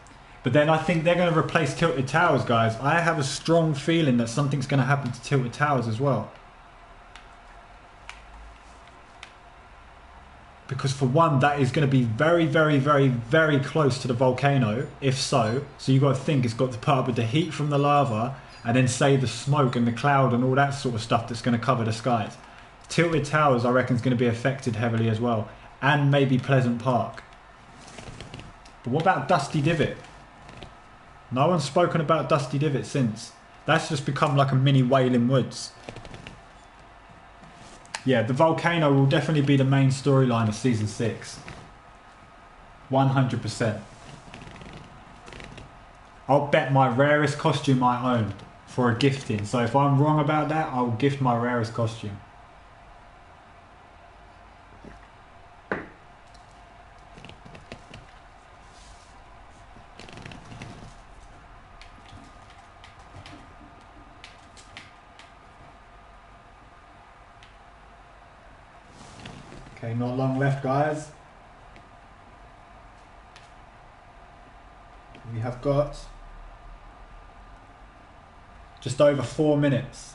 But then I think they're going to replace Tilted Towers, guys. I have a strong feeling that something's going to happen to Tilted Towers as well. Because for one, that is going to be very, very, very, very close to the volcano, if so. So you've got to think it's got to put up with the heat from the lava and then say the smoke and the cloud and all that sort of stuff that's going to cover the skies. Tilted Towers, I reckon, is going to be affected heavily as well. And maybe Pleasant Park. But what about Dusty Divot? No one's spoken about Dusty Divot since. That's just become like a mini Wailing Woods. Yeah, the volcano will definitely be the main storyline of season 6. 100%. I'll bet my rarest costume I own for a gifting. So if I'm wrong about that, I'll gift my rarest costume. Okay, not long left, guys. We have got just over 4 minutes.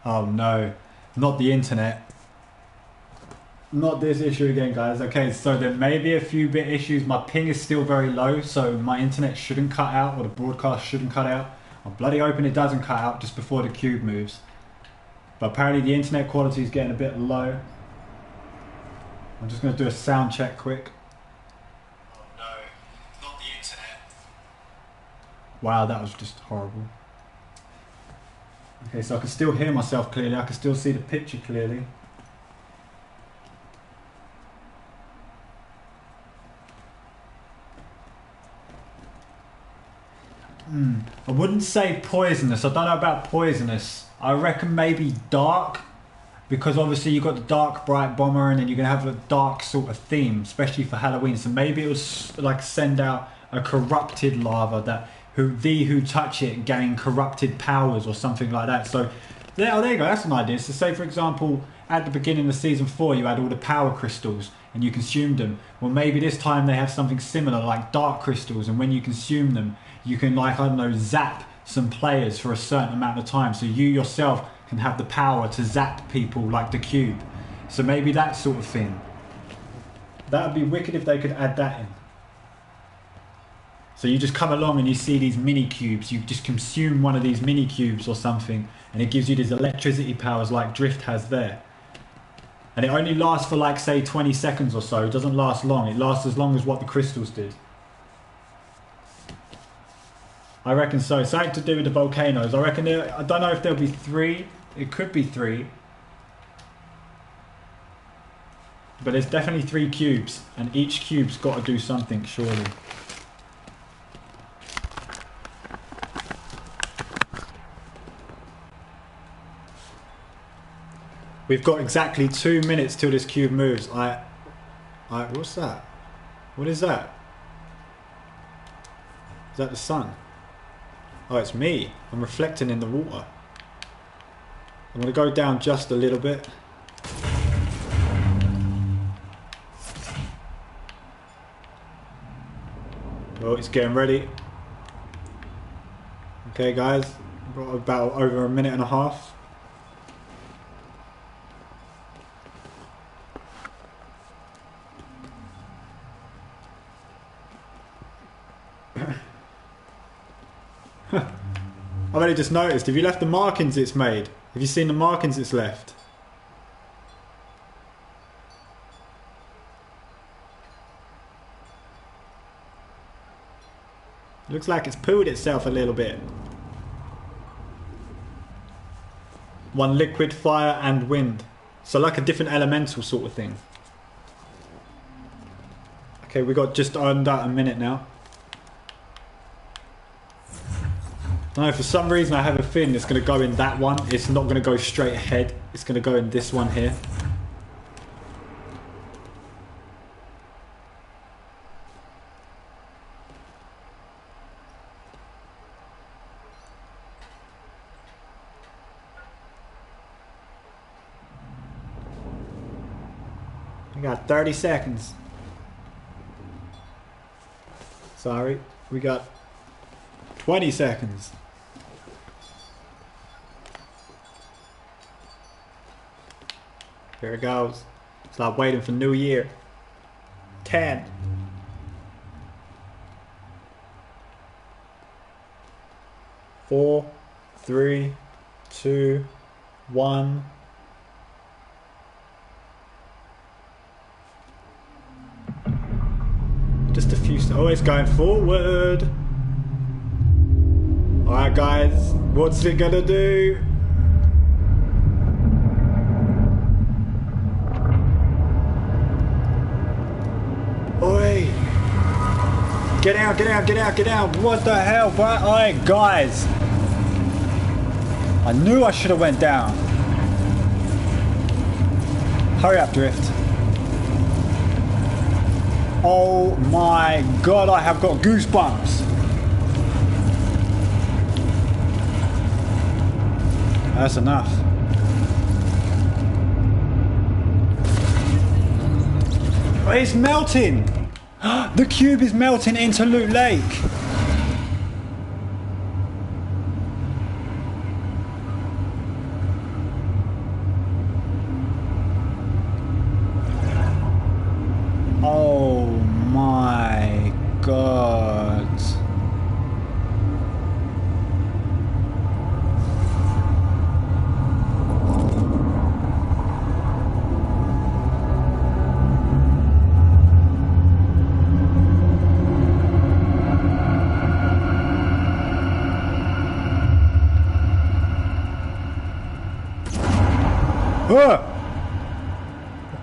Oh no. Not the internet. Not this issue again, guys. Okay, so there may be a few bit issues. My ping is still very low, so my internet shouldn't cut out, or the broadcast shouldn't cut out. I'm bloody hoping it doesn't cut out just before the cube moves. But apparently the internet quality is getting a bit low. I'm just going to do a sound check quick. Oh no, not the internet. Wow, that was just horrible. Okay, so I can still hear myself clearly. I can still see the picture clearly. I wouldn't say poisonous. I don't know about poisonous. I reckon maybe dark. Because obviously you've got the dark bright bomber and then you're going to have a dark sort of theme. Especially for Halloween. So maybe it was like send out a corrupted lava that... who touch it gain corrupted powers or something like that. So there you go, that's an idea. So say for example at the beginning of season 4 you had all the power crystals and you consumed them. Well, maybe this time they have something similar like dark crystals, and when you consume them you can, like, I don't know, zap some players for a certain amount of time, so you yourself can have the power to zap people like the cube. So maybe that sort of thing. That would be wicked if they could add that in. So you just come along and you see these mini cubes. You just consume one of these mini cubes or something, and it gives you these electricity powers like Drift has there. And it only lasts for like, say, 20 seconds or so. It doesn't last long. It lasts as long as what the crystals did. I reckon so. Something to do with the volcanoes. I reckon I don't know if there'll be 3. It could be 3. But there's definitely 3 cubes. And each cube's got to do something, surely. We've got exactly 2 minutes till this cube moves. What's that? What is that? Is that the sun? Oh, it's me. I'm reflecting in the water. I'm going to go down just a little bit. Oh, it's getting ready. Okay, guys. We've got about over a minute and a half. I've only just noticed, have you left the markings it's made? Have you seen the markings it's left? Looks like it's pooed itself a little bit. 1 liquid, fire and wind. So like a different elemental sort of thing. Okay, we got just under a minute now. No, for some reason I have a feeling it's going to go in that one. It's not going to go straight ahead. It's going to go in this one here. We got 30 seconds. Sorry, we got 20 seconds. Here it goes. Stop waiting for New Year. 10. 4, 3, 2, 1. Just a few. Oh, it's going forward. Alright, guys. What's it gonna do? Oi! Get out, get out, get out, get out! What the hell, bro? Alright, guys! I knew I should have went down. Hurry up, Drift. Oh my god, I have got goosebumps. That's enough. It's melting! The cube is melting into Loot Lake! Oh my god.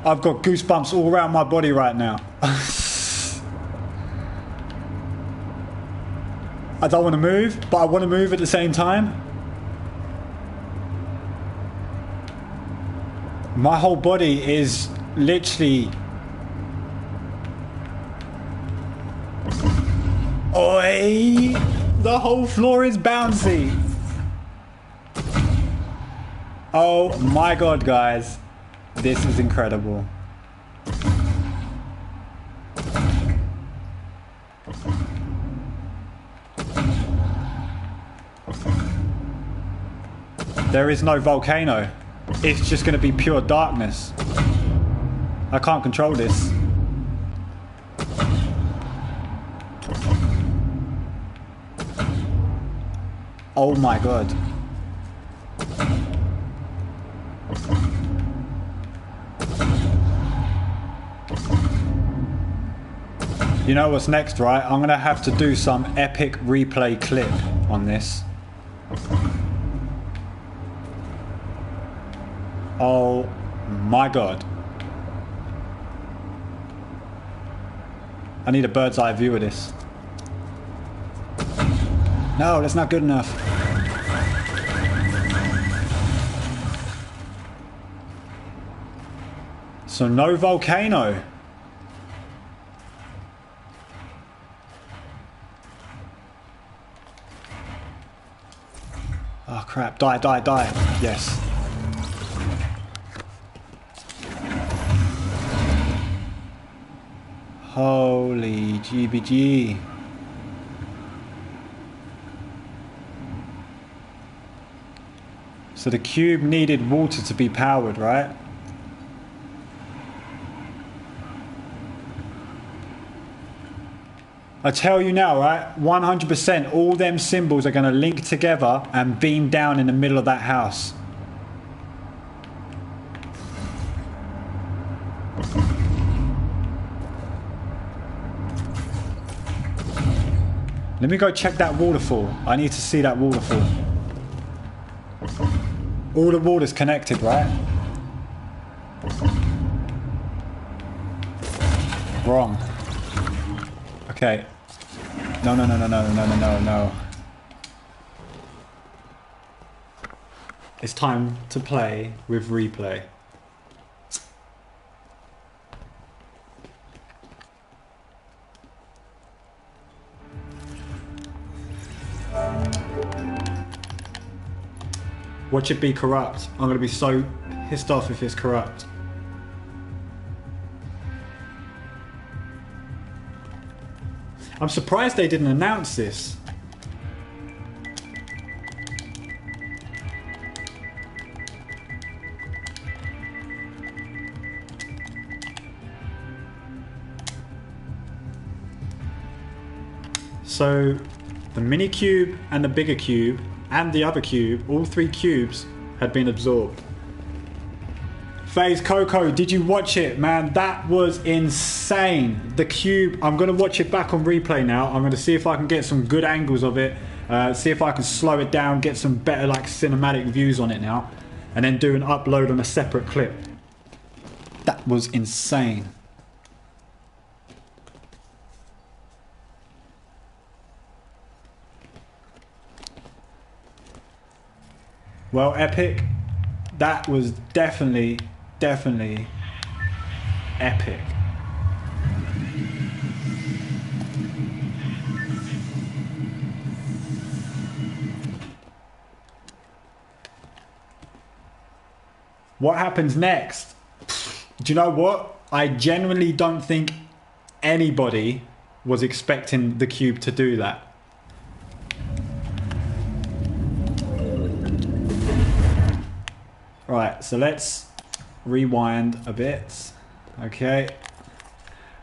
I've got goosebumps all around my body right now. I don't want to move, but I want to move at the same time. My whole body is literally... Oi! The whole floor is bouncy. Oh my god, guys. This is incredible. There is no volcano. It's just going to be pure darkness. I can't control this. Oh my god. You know what's next, right? I'm gonna have to do some epic replay clip on this. Oh my god. I need a bird's eye view of this. No, that's not good enough. So no volcano. Oh crap, die, die, die. Yes. Holy GBG. So the cube needed water to be powered, right? I tell you now, right? 100% all them symbols are going to link together and beam down in the middle of that house. Let me go check that waterfall. I need to see that waterfall. All the water's connected, right? Wrong. Okay. No, no, no, no, no, no, no, no, no. It's time to play with replay. Watch it be corrupt. I'm gonna be so pissed off if it's corrupt. I'm surprised they didn't announce this. So the mini cube and the bigger cube and the other cube, all three cubes had been absorbed. FaZe Coco, did you watch it, man? That was insane. The cube, I'm gonna watch it back on replay now. I'm gonna see if I can get some good angles of it. See if I can slow it down, get some better like cinematic views on it now. And then do an upload on a separate clip. That was insane. Well, epic. That was definitely epic. What happens next? Do you know what? I genuinely don't think anybody was expecting the cube to do that. Right, so let's rewind a bit. Okay.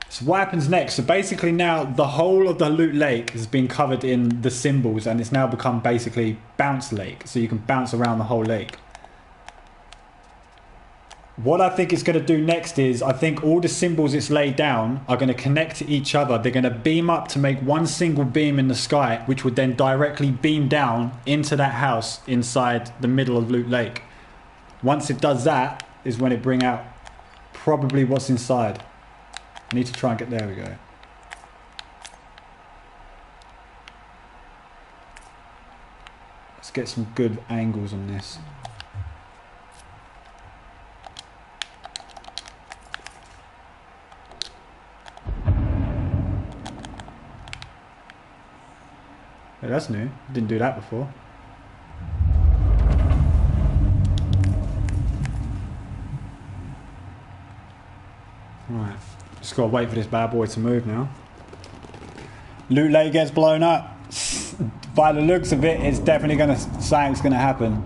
So what happens next? So basically now the whole of the loot lake has been covered in the symbols and it's now become basically bounce lake. So you can bounce around the whole lake. What I think it's going to do next is I think all the symbols it's laid down are going to connect to each other. They're going to beam up to make one single beam in the sky, which would then directly beam down into that house inside the middle of Loot Lake. Once it does that is when it bring out probably what's inside. I need to try and get, there we go. Let's get some good angles on this. Hey, that's new. Didn't do that before. Right, just gotta wait for this bad boy to move now. Loot Lake gets blown up. By the looks of it, it's definitely gonna, something's gonna happen.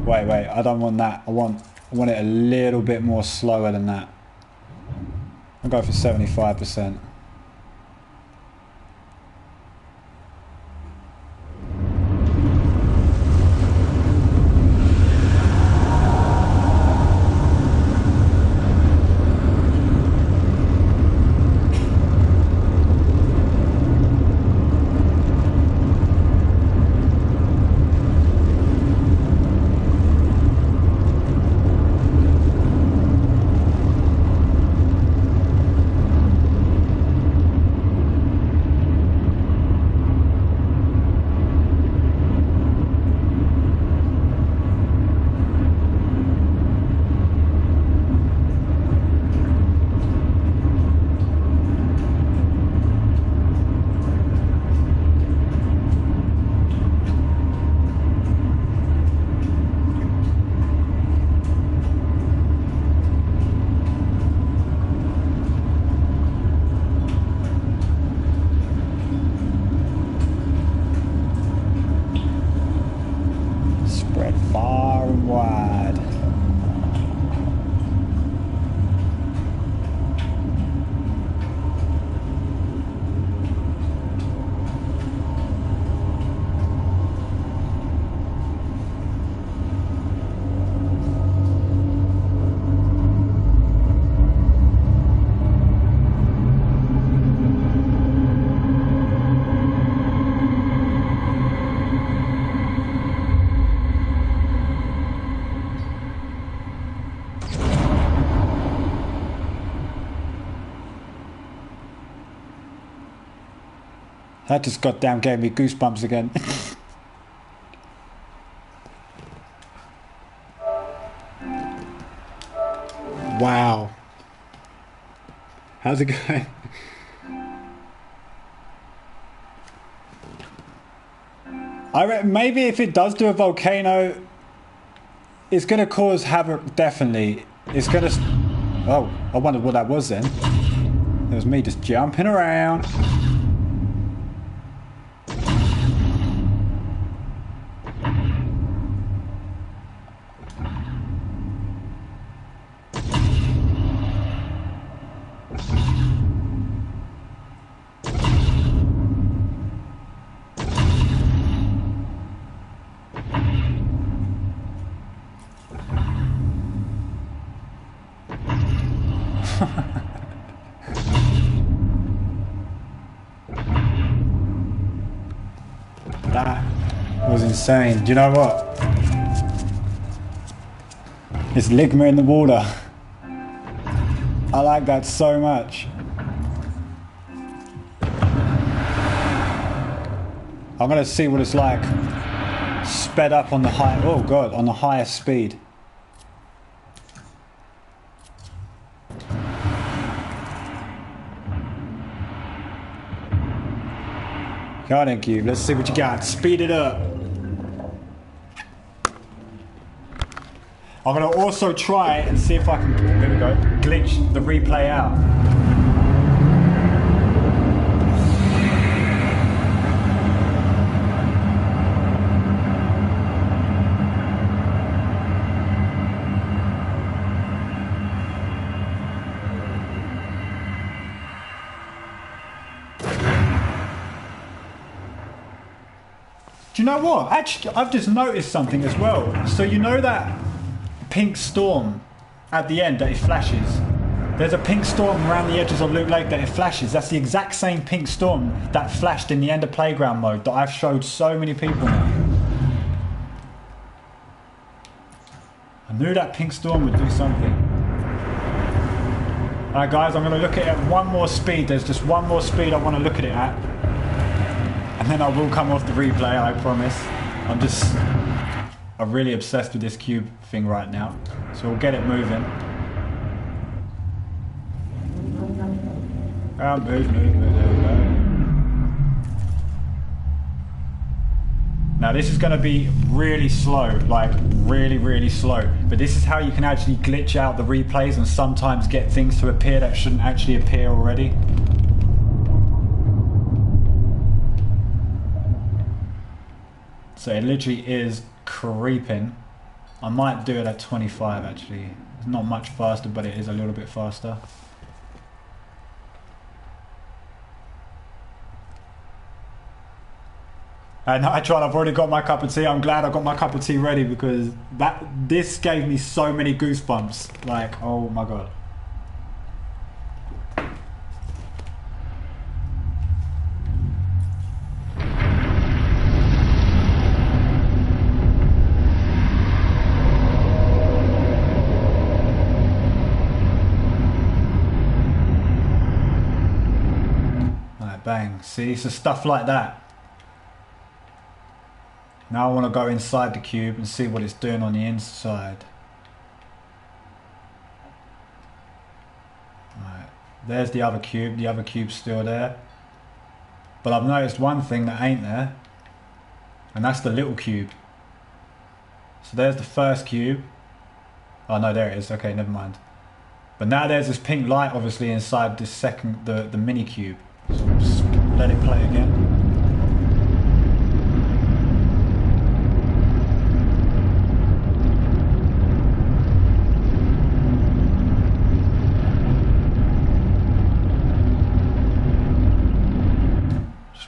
Wait, I don't want that. I want it a little bit more slower than that. I'll go for 75%. That just goddamn gave me goosebumps again. Wow. How's it going? I reckon maybe if it does do a volcano, it's going to cause havoc, definitely. It's going to... Oh, I wondered what that was then. It was me just jumping around. That was insane. Do you know what? It's ligma in the water. I like that so much. I'm gonna see what it's like sped up on the high, oh god, on the highest speed. Go on then, Cube, let's see what you got. Speed it up. I'm gonna also try and see if I can, here we go, glitch the replay out. Do you know what? Actually, I've just noticed something as well. So you know that pink storm at the end that it flashes? There's a pink storm around the edges of Loot Lake that it flashes. That's the exact same pink storm that flashed in the Ender Playground mode that I've showed so many people now. I knew that pink storm would do something. Alright guys, I'm going to look at it at one more speed. There's just one more speed I want to look at it at. And then I will come off the replay, I promise. I'm really obsessed with this cube thing right now. So we'll get it moving. Move, there we go. Now this is going to be really slow, like really, really slow. But this is how you can actually glitch out the replays and sometimes get things to appear that shouldn't actually appear already. So it literally is creeping. I might do it at 25 actually. It's not much faster, but it is a little bit faster. And I've already got my cup of tea. I'm glad I got my cup of tea ready because this gave me so many goosebumps. Like, oh my god. Right, bang. See, so stuff like that. Now I want to go inside the cube and see what it's doing on the inside. Right, there's the other cube. The other cube's still there. But I've noticed one thing that ain't there. And that's the little cube. So there's the first cube. Oh no, there it is. Okay, never mind. But now there's this pink light obviously inside this second, the mini cube. So we'll just let it play again.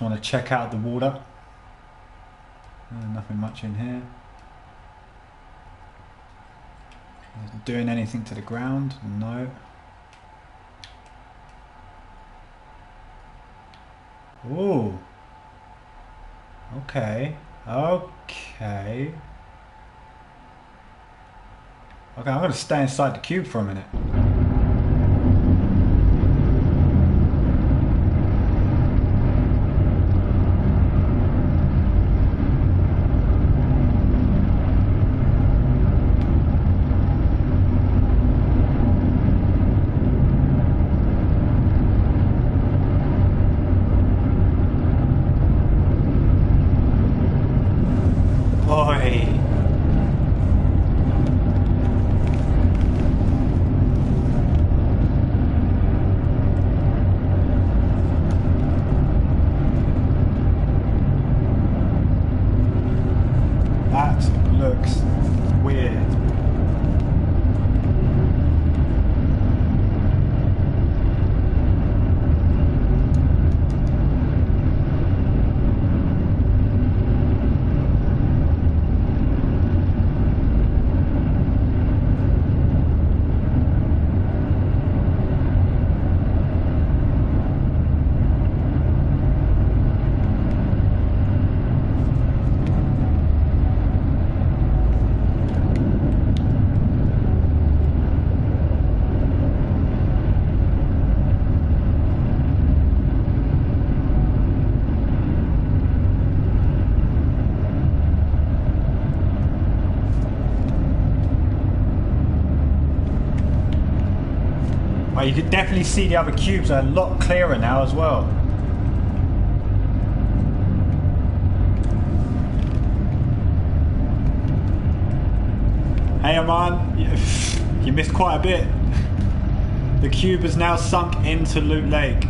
Want to check out the water. Nothing much in here. Doing anything to the ground? No. Ooh. Okay. Okay. Okay, I'm going to stay inside the cube for a minute. Well, you can definitely see the other cubes are a lot clearer now as well. Hey man, you missed quite a bit. The cube has now sunk into Loot Lake.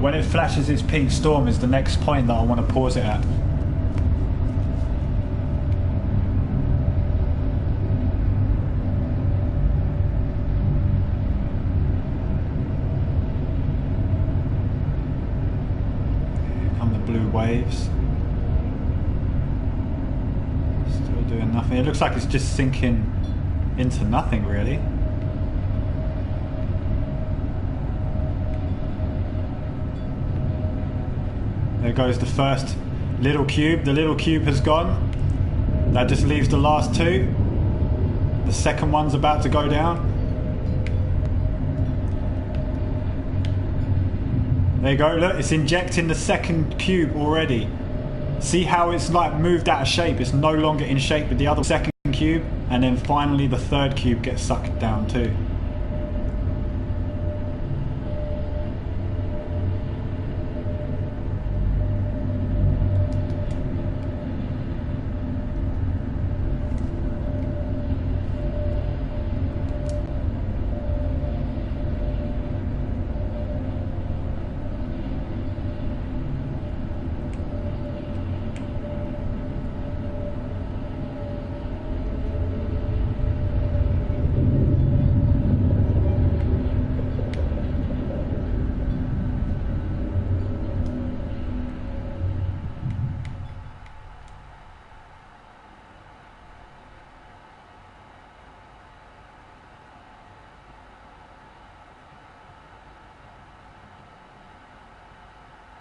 When it flashes its pink storm is the next point that I want to pause it at. Here come the blue waves. Still doing nothing. It looks like it's just sinking into nothing really. There goes the first little cube. The little cube has gone. That just leaves the last two. The second one's about to go down. There you go, look, it's injecting the second cube already. See how it's like moved out of shape? It's no longer in shape with the other second cube. And then finally the third cube gets sucked down too.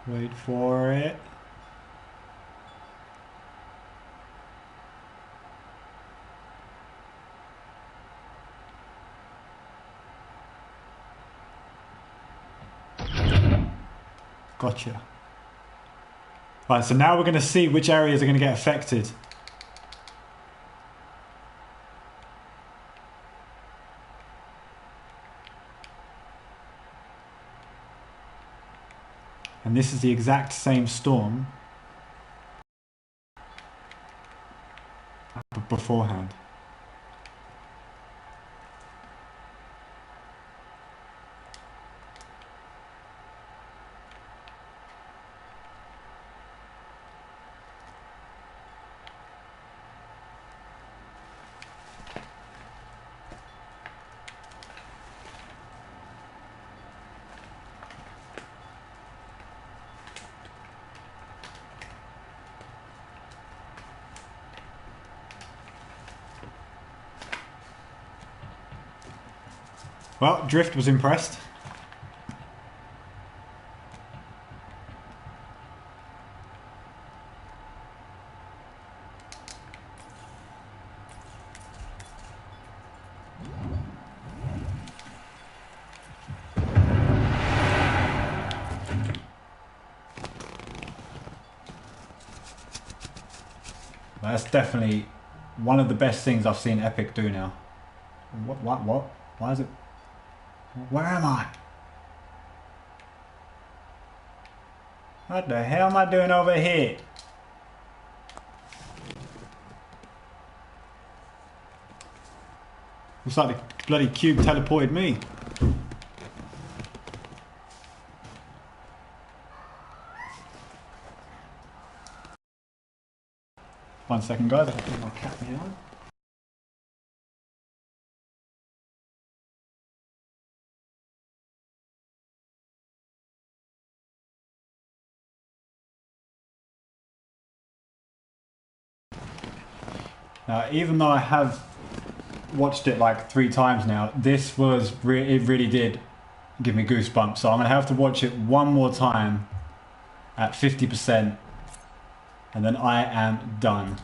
Wait for it. Gotcha. Right, so now we're going to see which areas are going to get affected. And this is the exact same storm beforehand. Well, Drift was impressed. That's definitely one of the best things I've seen Epic do now. What? Why is it? Where am I? What the hell am I doing over here? Looks like the bloody cube teleported me. One second, guys. I can put my cat behind. Now, even though I have watched it like 3 times now, this was it really did give me goosebumps. So I'm gonna have to watch it one more time at 50%, and then I am done.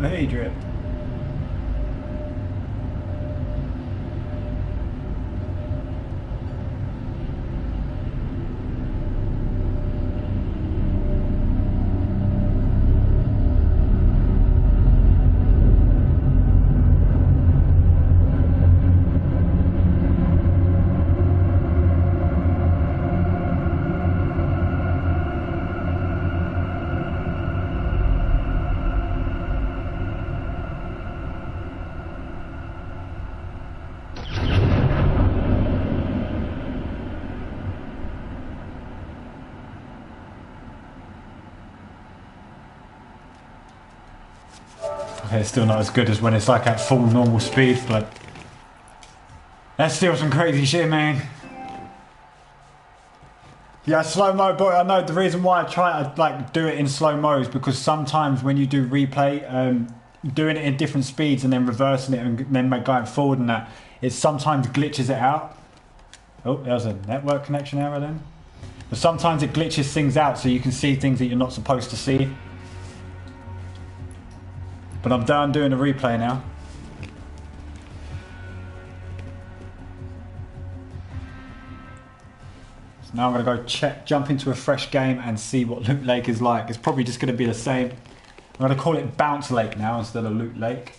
Hey, Drift. It's still not as good as when it's like at full normal speed, but that's still some crazy shit, man. Yeah, slow-mo, but I know the reason why I try to like do it in slow-mo is because sometimes when you do replay, doing it in different speeds and then reversing it and then going forward and that, it sometimes glitches it out. Oh, there's a network connection error then. But sometimes it glitches things out so you can see things that you're not supposed to see. But I'm done doing the replay now. So now I'm going to go jump into a fresh game and see what Loot Lake is like. It's probably just going to be the same. I'm going to call it Bounce Lake now instead of Loot Lake.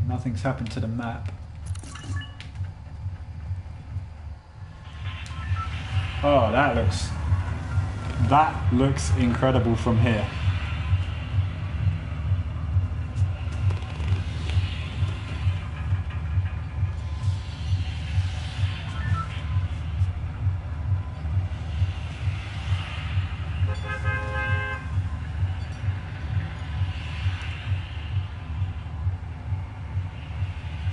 Nothing's happened to the map. Oh, that looks incredible from here.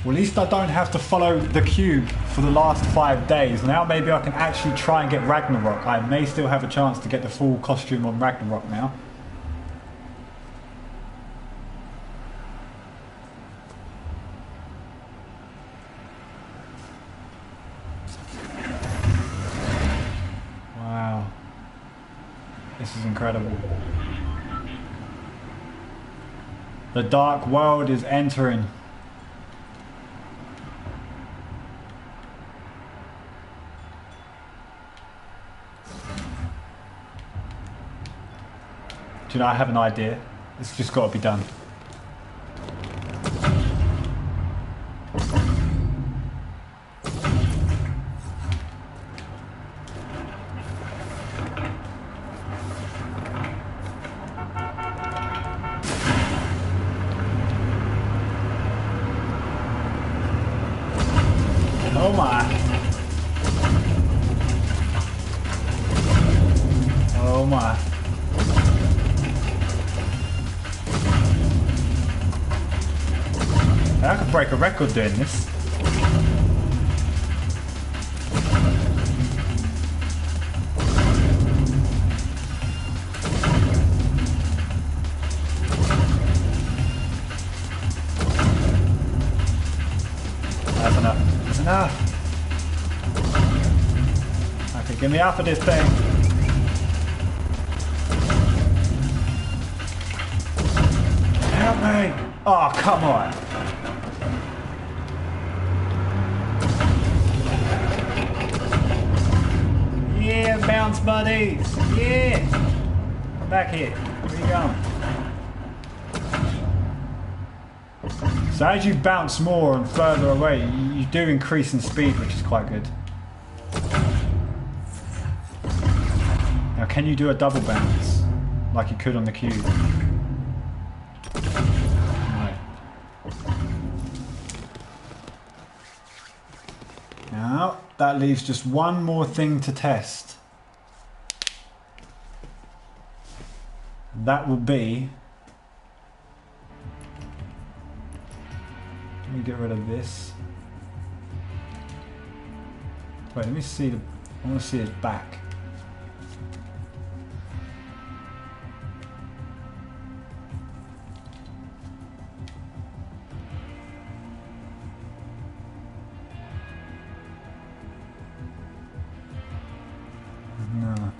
Well, at least I don't have to follow the cube for the last 5 days. Now maybe I can actually try and get Ragnarok. I may still have a chance to get the full costume on Ragnarok now. Wow. This is incredible. The dark world is entering. Do you know, I have an idea. It's just got to be done. Oh my. Oh my. I could break a record doing this. That's enough. That's enough. Okay, get me off of this thing. Help me! Oh, come on. Yeah, bounce buddies. Yeah. Come back here. Where you going? So as you bounce more and further away, you do increase in speed, which is quite good. Now, can you do a double bounce like you could on the cube? No. Now, that leaves just one more thing to test. That will be... Let me get rid of this. Wait, let me see the... I want to see his back. No.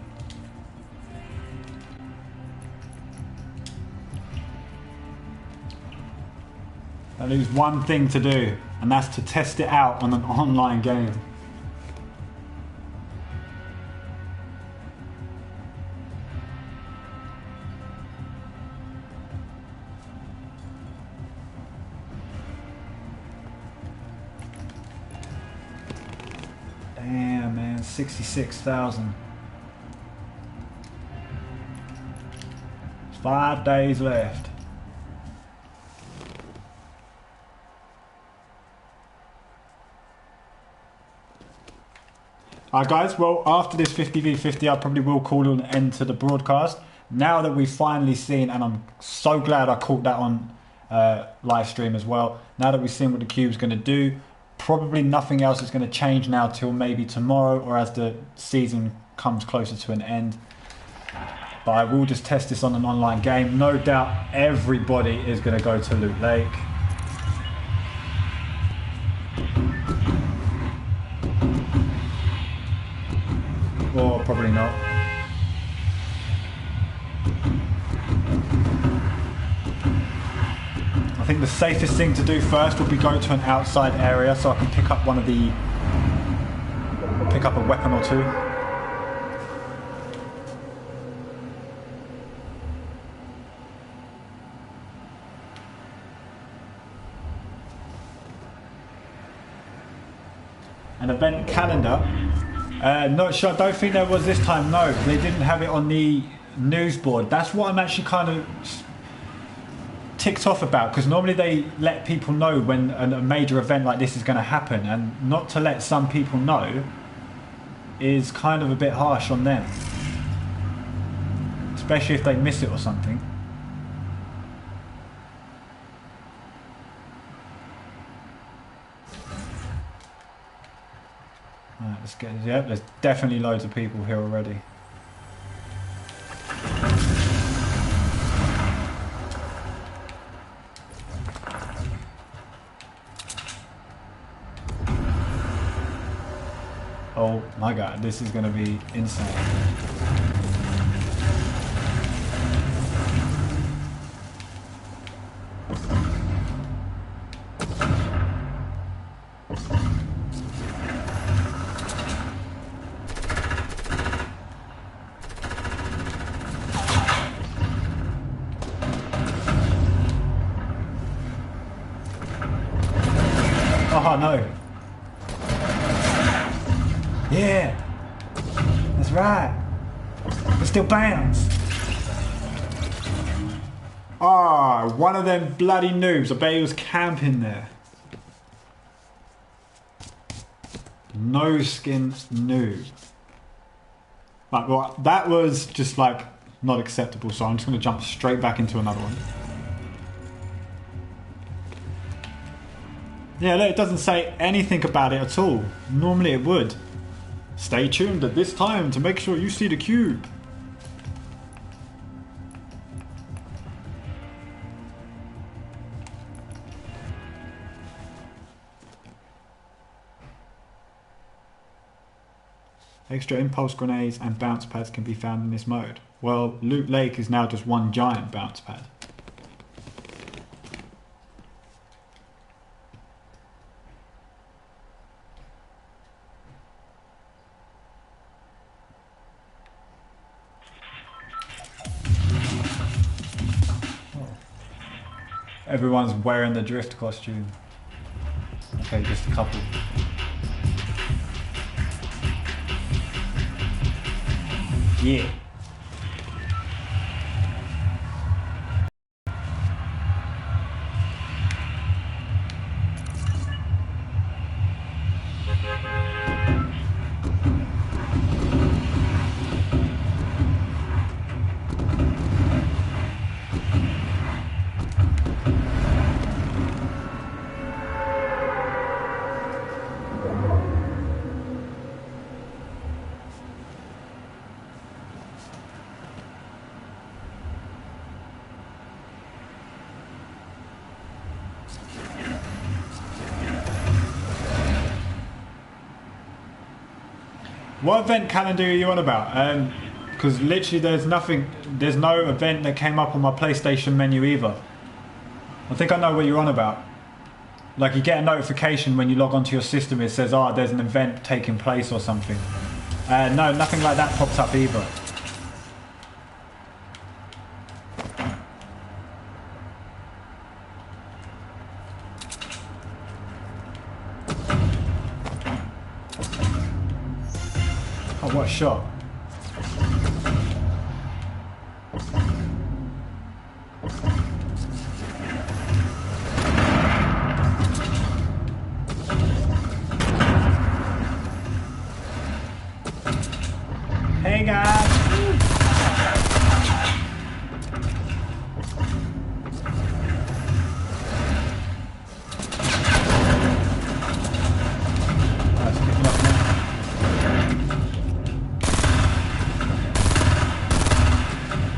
That leaves one thing to do, and that's to test it out on an online game. Damn, man, 66,000. 5 days left. Alright guys, well after this 50v50 I probably will call an end to the broadcast. Now that we've finally seen, and I'm so glad I caught that on live stream as well, now that we've seen what the cube's going to do, probably nothing else is going to change now till maybe tomorrow or as the season comes closer to an end. But I will just test this on an online game. No doubt everybody is going to go to Loot Lake. Or probably not. I think the safest thing to do first would be go to an outside area so I can pick up a weapon or two. An event calendar. Not sure, I don't think there was this time, no. They didn't have it on the news board. That's what I'm actually kind of ticked off about, because normally they let people know when a major event like this is going to happen, and not to let some people know is kind of a bit harsh on them. Especially if they miss it or something. Alright, let's get it. Yep, there's definitely loads of people here already. Oh my god, this is going to be insane. Oh no. Yeah. That's right. It still bounds. Ah, one of them bloody noobs. I bet he was camping there. No skin noob. Right, well, that was just like not acceptable, so I'm just going to jump straight back into another one. Yeah, look, it doesn't say anything about it at all. Normally it would. Stay tuned at this time to make sure you see the cube. Extra impulse grenades and bounce pads can be found in this mode. Well, Loot Lake is now just one giant bounce pad. Everyone's wearing the drift costume. Okay, just a couple. Yeah. What event calendar are you on about? Because literally there's no event that came up on my PlayStation menu either. I think I know what you're on about. Like you get a notification when you log onto your system, it says, oh, there's an event taking place or something. No, nothing like that pops up either. Oh, what a shot.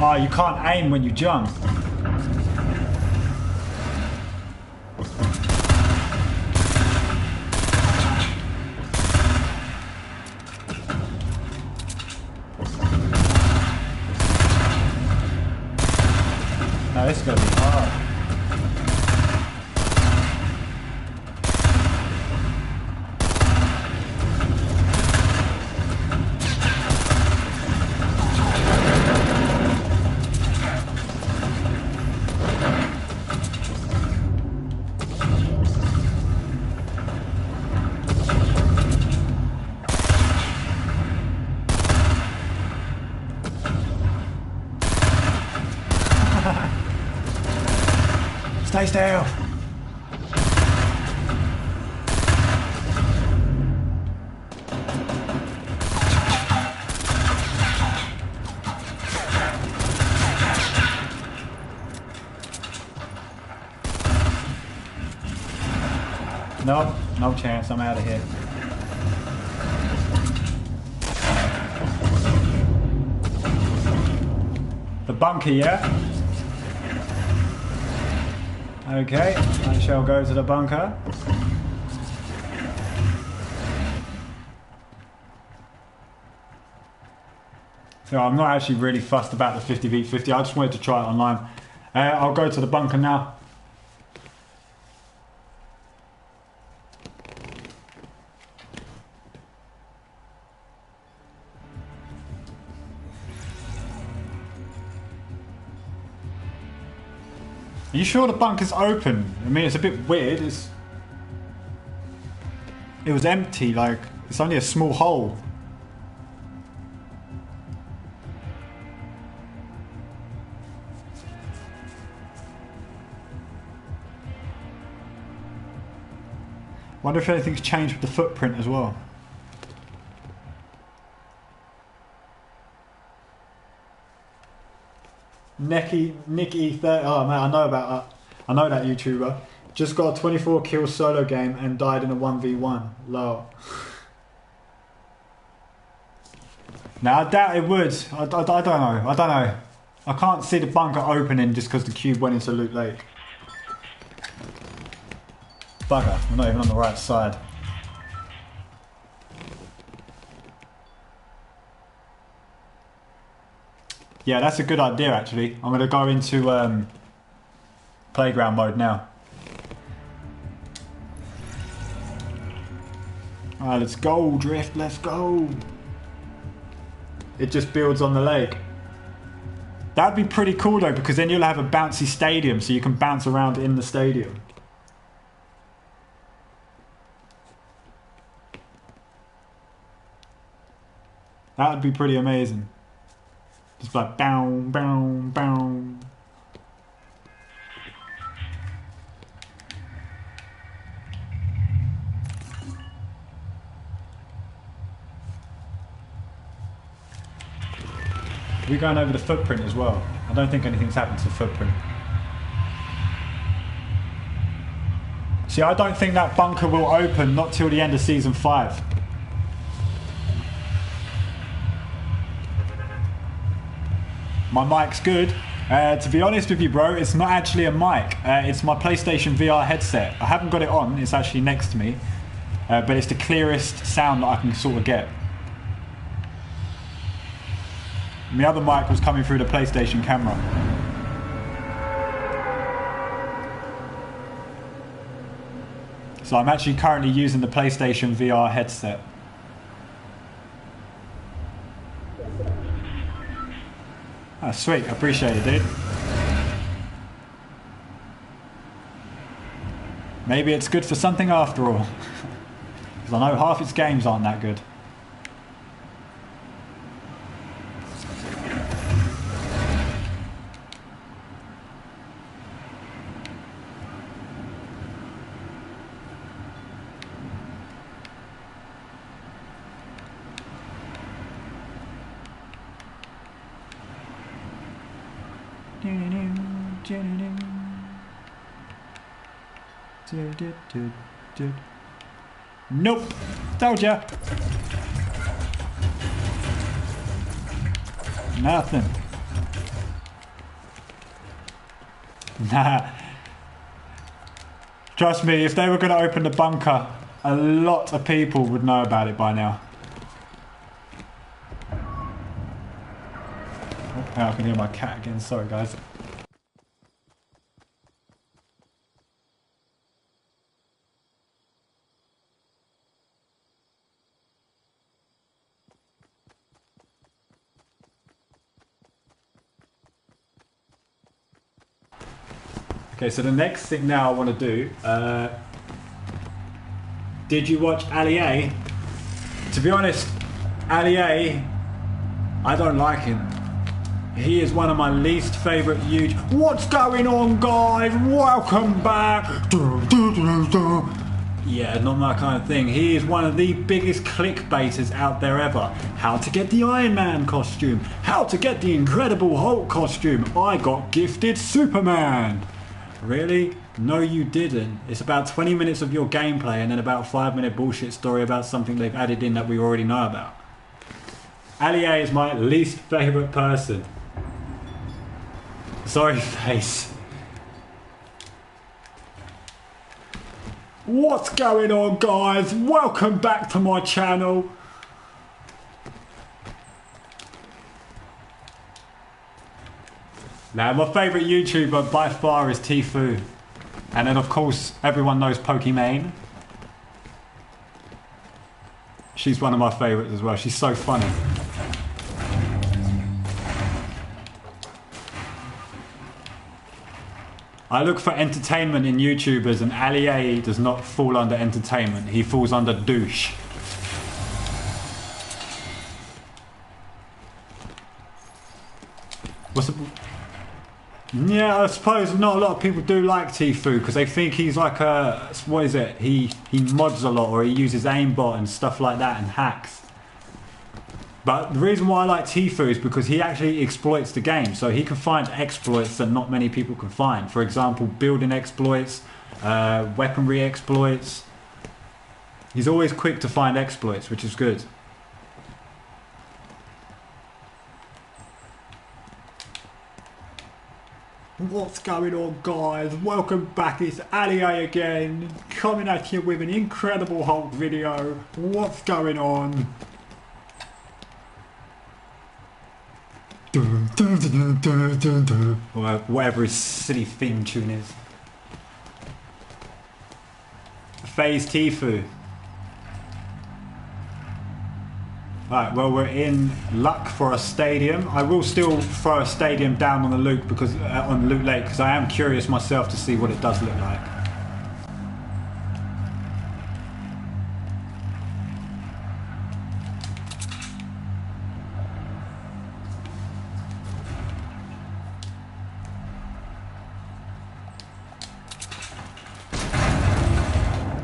Oh, you can't aim when you jump. No, this is going to be hard. Stay still. Nope, no chance. I'm out of here. The bunker, yeah? Okay, I shall go to the bunker. So I'm not actually really fussed about the 50v50, I just wanted to try it online. I'll go to the bunker now. Are you sure the bunker's open? I mean, it's a bit weird. It was empty, like, it's only a small hole. Wonder if anything's changed with the footprint as well. Nicky 30. Oh man, I know about that. I know that YouTuber. Just got a 24 kill solo game and died in a 1v1. Lol. Now I doubt it would. I don't know. I don't know. I can't see the bunker opening just because the cube went into Loot Lake. Bugger, we're not even on the right side. Yeah, that's a good idea actually. I'm going to go into playground mode now. Alright, let's go, Drift, let's go. It just builds on the lake. That'd be pretty cool though, because then you'll have a bouncy stadium so you can bounce around in the stadium. That would be pretty amazing. Just like bow, bow, bow. We're going over the footprint as well. I don't think anything's happened to the footprint. See, I don't think that bunker will open not till the end of season 5. My mic's good. To be honest with you, bro, it's not actually a mic. It's my PlayStation VR headset. I haven't got it on. It's actually next to me. But it's the clearest sound that I can sort of get. And the other mic was coming through the PlayStation camera. So I'm actually currently using the PlayStation VR headset. Ah, sweet, I appreciate it, dude. Maybe it's good for something after all. Because I know half its games aren't that good. Nope. Told ya. Nothing. Nah. Trust me, if they were going to open the bunker, a lot of people would know about it by now. Oh, I can hear my cat again. Sorry, guys. Okay, so the next thing now I want to do, did you watch Ali A? To be honest, Ali A, I don't like him. He is one of my least favourite YouTubers. What's going on, guys? Welcome back. Yeah, not my kind of thing. He is one of the biggest clickbaiters out there ever. How to get the Iron Man costume. How to get the Incredible Hulk costume. I got gifted Superman. Really? No, you didn't. It's about 20 minutes of your gameplay and then about a 5-minute bullshit story about something they've added in that we already know about. Ali A is my least favourite person. Sorry, face. What's going on, guys? Welcome back to my channel. Now, my favourite YouTuber by far is Tfue. And then, of course, everyone knows Pokimane. She's one of my favourites as well. She's so funny. I look for entertainment in YouTubers, and Ali A does not fall under entertainment. He falls under douche. What's the... Yeah, I suppose not a lot of people do like Tfue because they think he's like a... What is it? He mods a lot, or he uses aimbot and stuff like that and hacks. But the reason why I like Tfue is because he actually exploits the game. So he can find exploits that not many people can find. For example, building exploits, weaponry exploits. He's always quick to find exploits, which is good. What's going on, guys? Welcome back, it's Ali A again, coming at you with an Incredible Hulk video. What's going on? Or whatever his silly theme tune is. Phase Tfue. Right, well, we're in luck for a stadium. I will still throw a stadium down on the loot because on Loot Lake because I am curious myself to see what it does look like.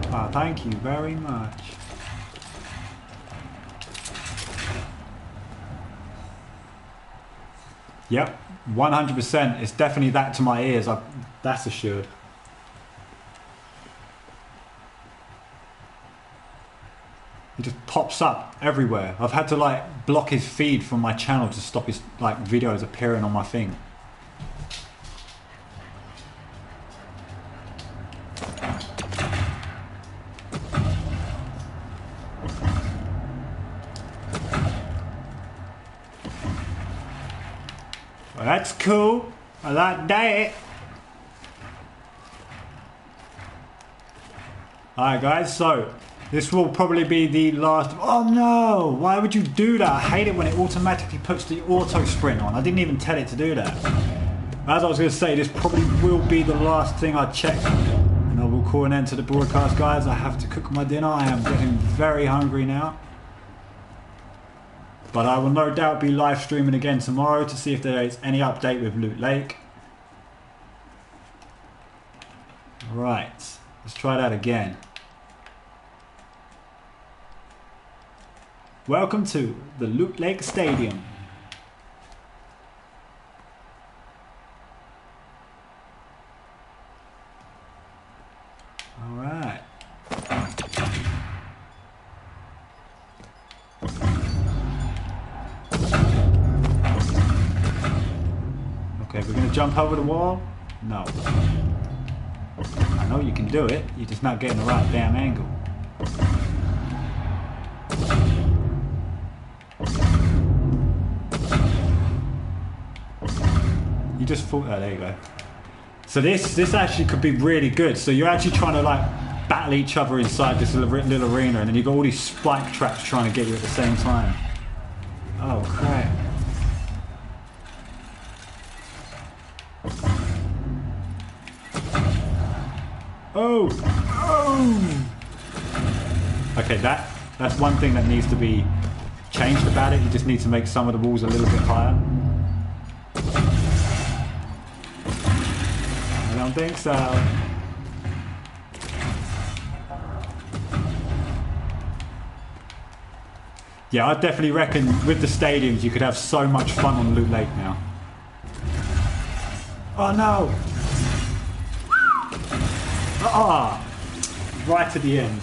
Ah, thank you very much. Yep, 100%. It's definitely that to my ears. That's assured. He just pops up everywhere. I've had to like block his feed from my channel to stop his like videos appearing on my thing. Well, that's cool. I like that. Alright guys, so this will probably be the last... Oh no! Why would you do that? I hate it when it automatically puts the auto sprint on. I didn't even tell it to do that. As I was going to say, this probably will be the last thing I check. And I will call an end to the broadcast, guys. I have to cook my dinner. I am getting very hungry now. But I will no doubt be live streaming again tomorrow to see if there is any update with Loot Lake. Right, let's try that again. Welcome to the Loot Lake Stadium. All right. Okay, we're going to jump over the wall. No. I know you can do it, you're just not getting the right damn angle. You just thought, oh, there you go. So this actually could be really good. So you're actually trying to like battle each other inside this little arena, and then you've got all these spike traps trying to get you at the same time. Oh crap. Oh! Oh! Okay, that's one thing that needs to be changed about it. You just need to make some of the walls a little bit higher. I don't think so. Yeah, I definitely reckon with the stadiums you could have so much fun on Loot Lake now. Oh no! Ah! Right at the end.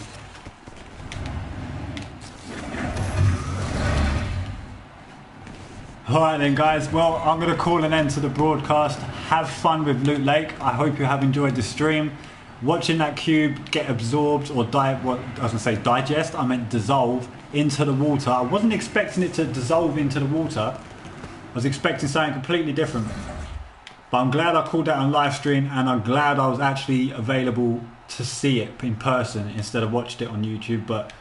Alright then guys, well I'm going to call an end to the broadcast. Have fun with Loot Lake. I hope you have enjoyed the stream. Watching that cube get absorbed or digest, I meant dissolve into the water. I wasn't expecting it to dissolve into the water. I was expecting something completely different. But I'm glad I called that on live stream, and I'm glad I was actually available to see it in person instead of watched it on YouTube. But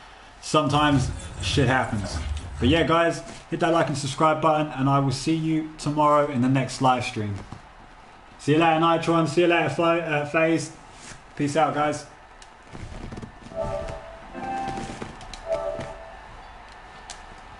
sometimes shit happens. But yeah guys, hit that like and subscribe button, and I will see you tomorrow in the next live stream. See you later Nitron, see you later FaZe. Peace out guys.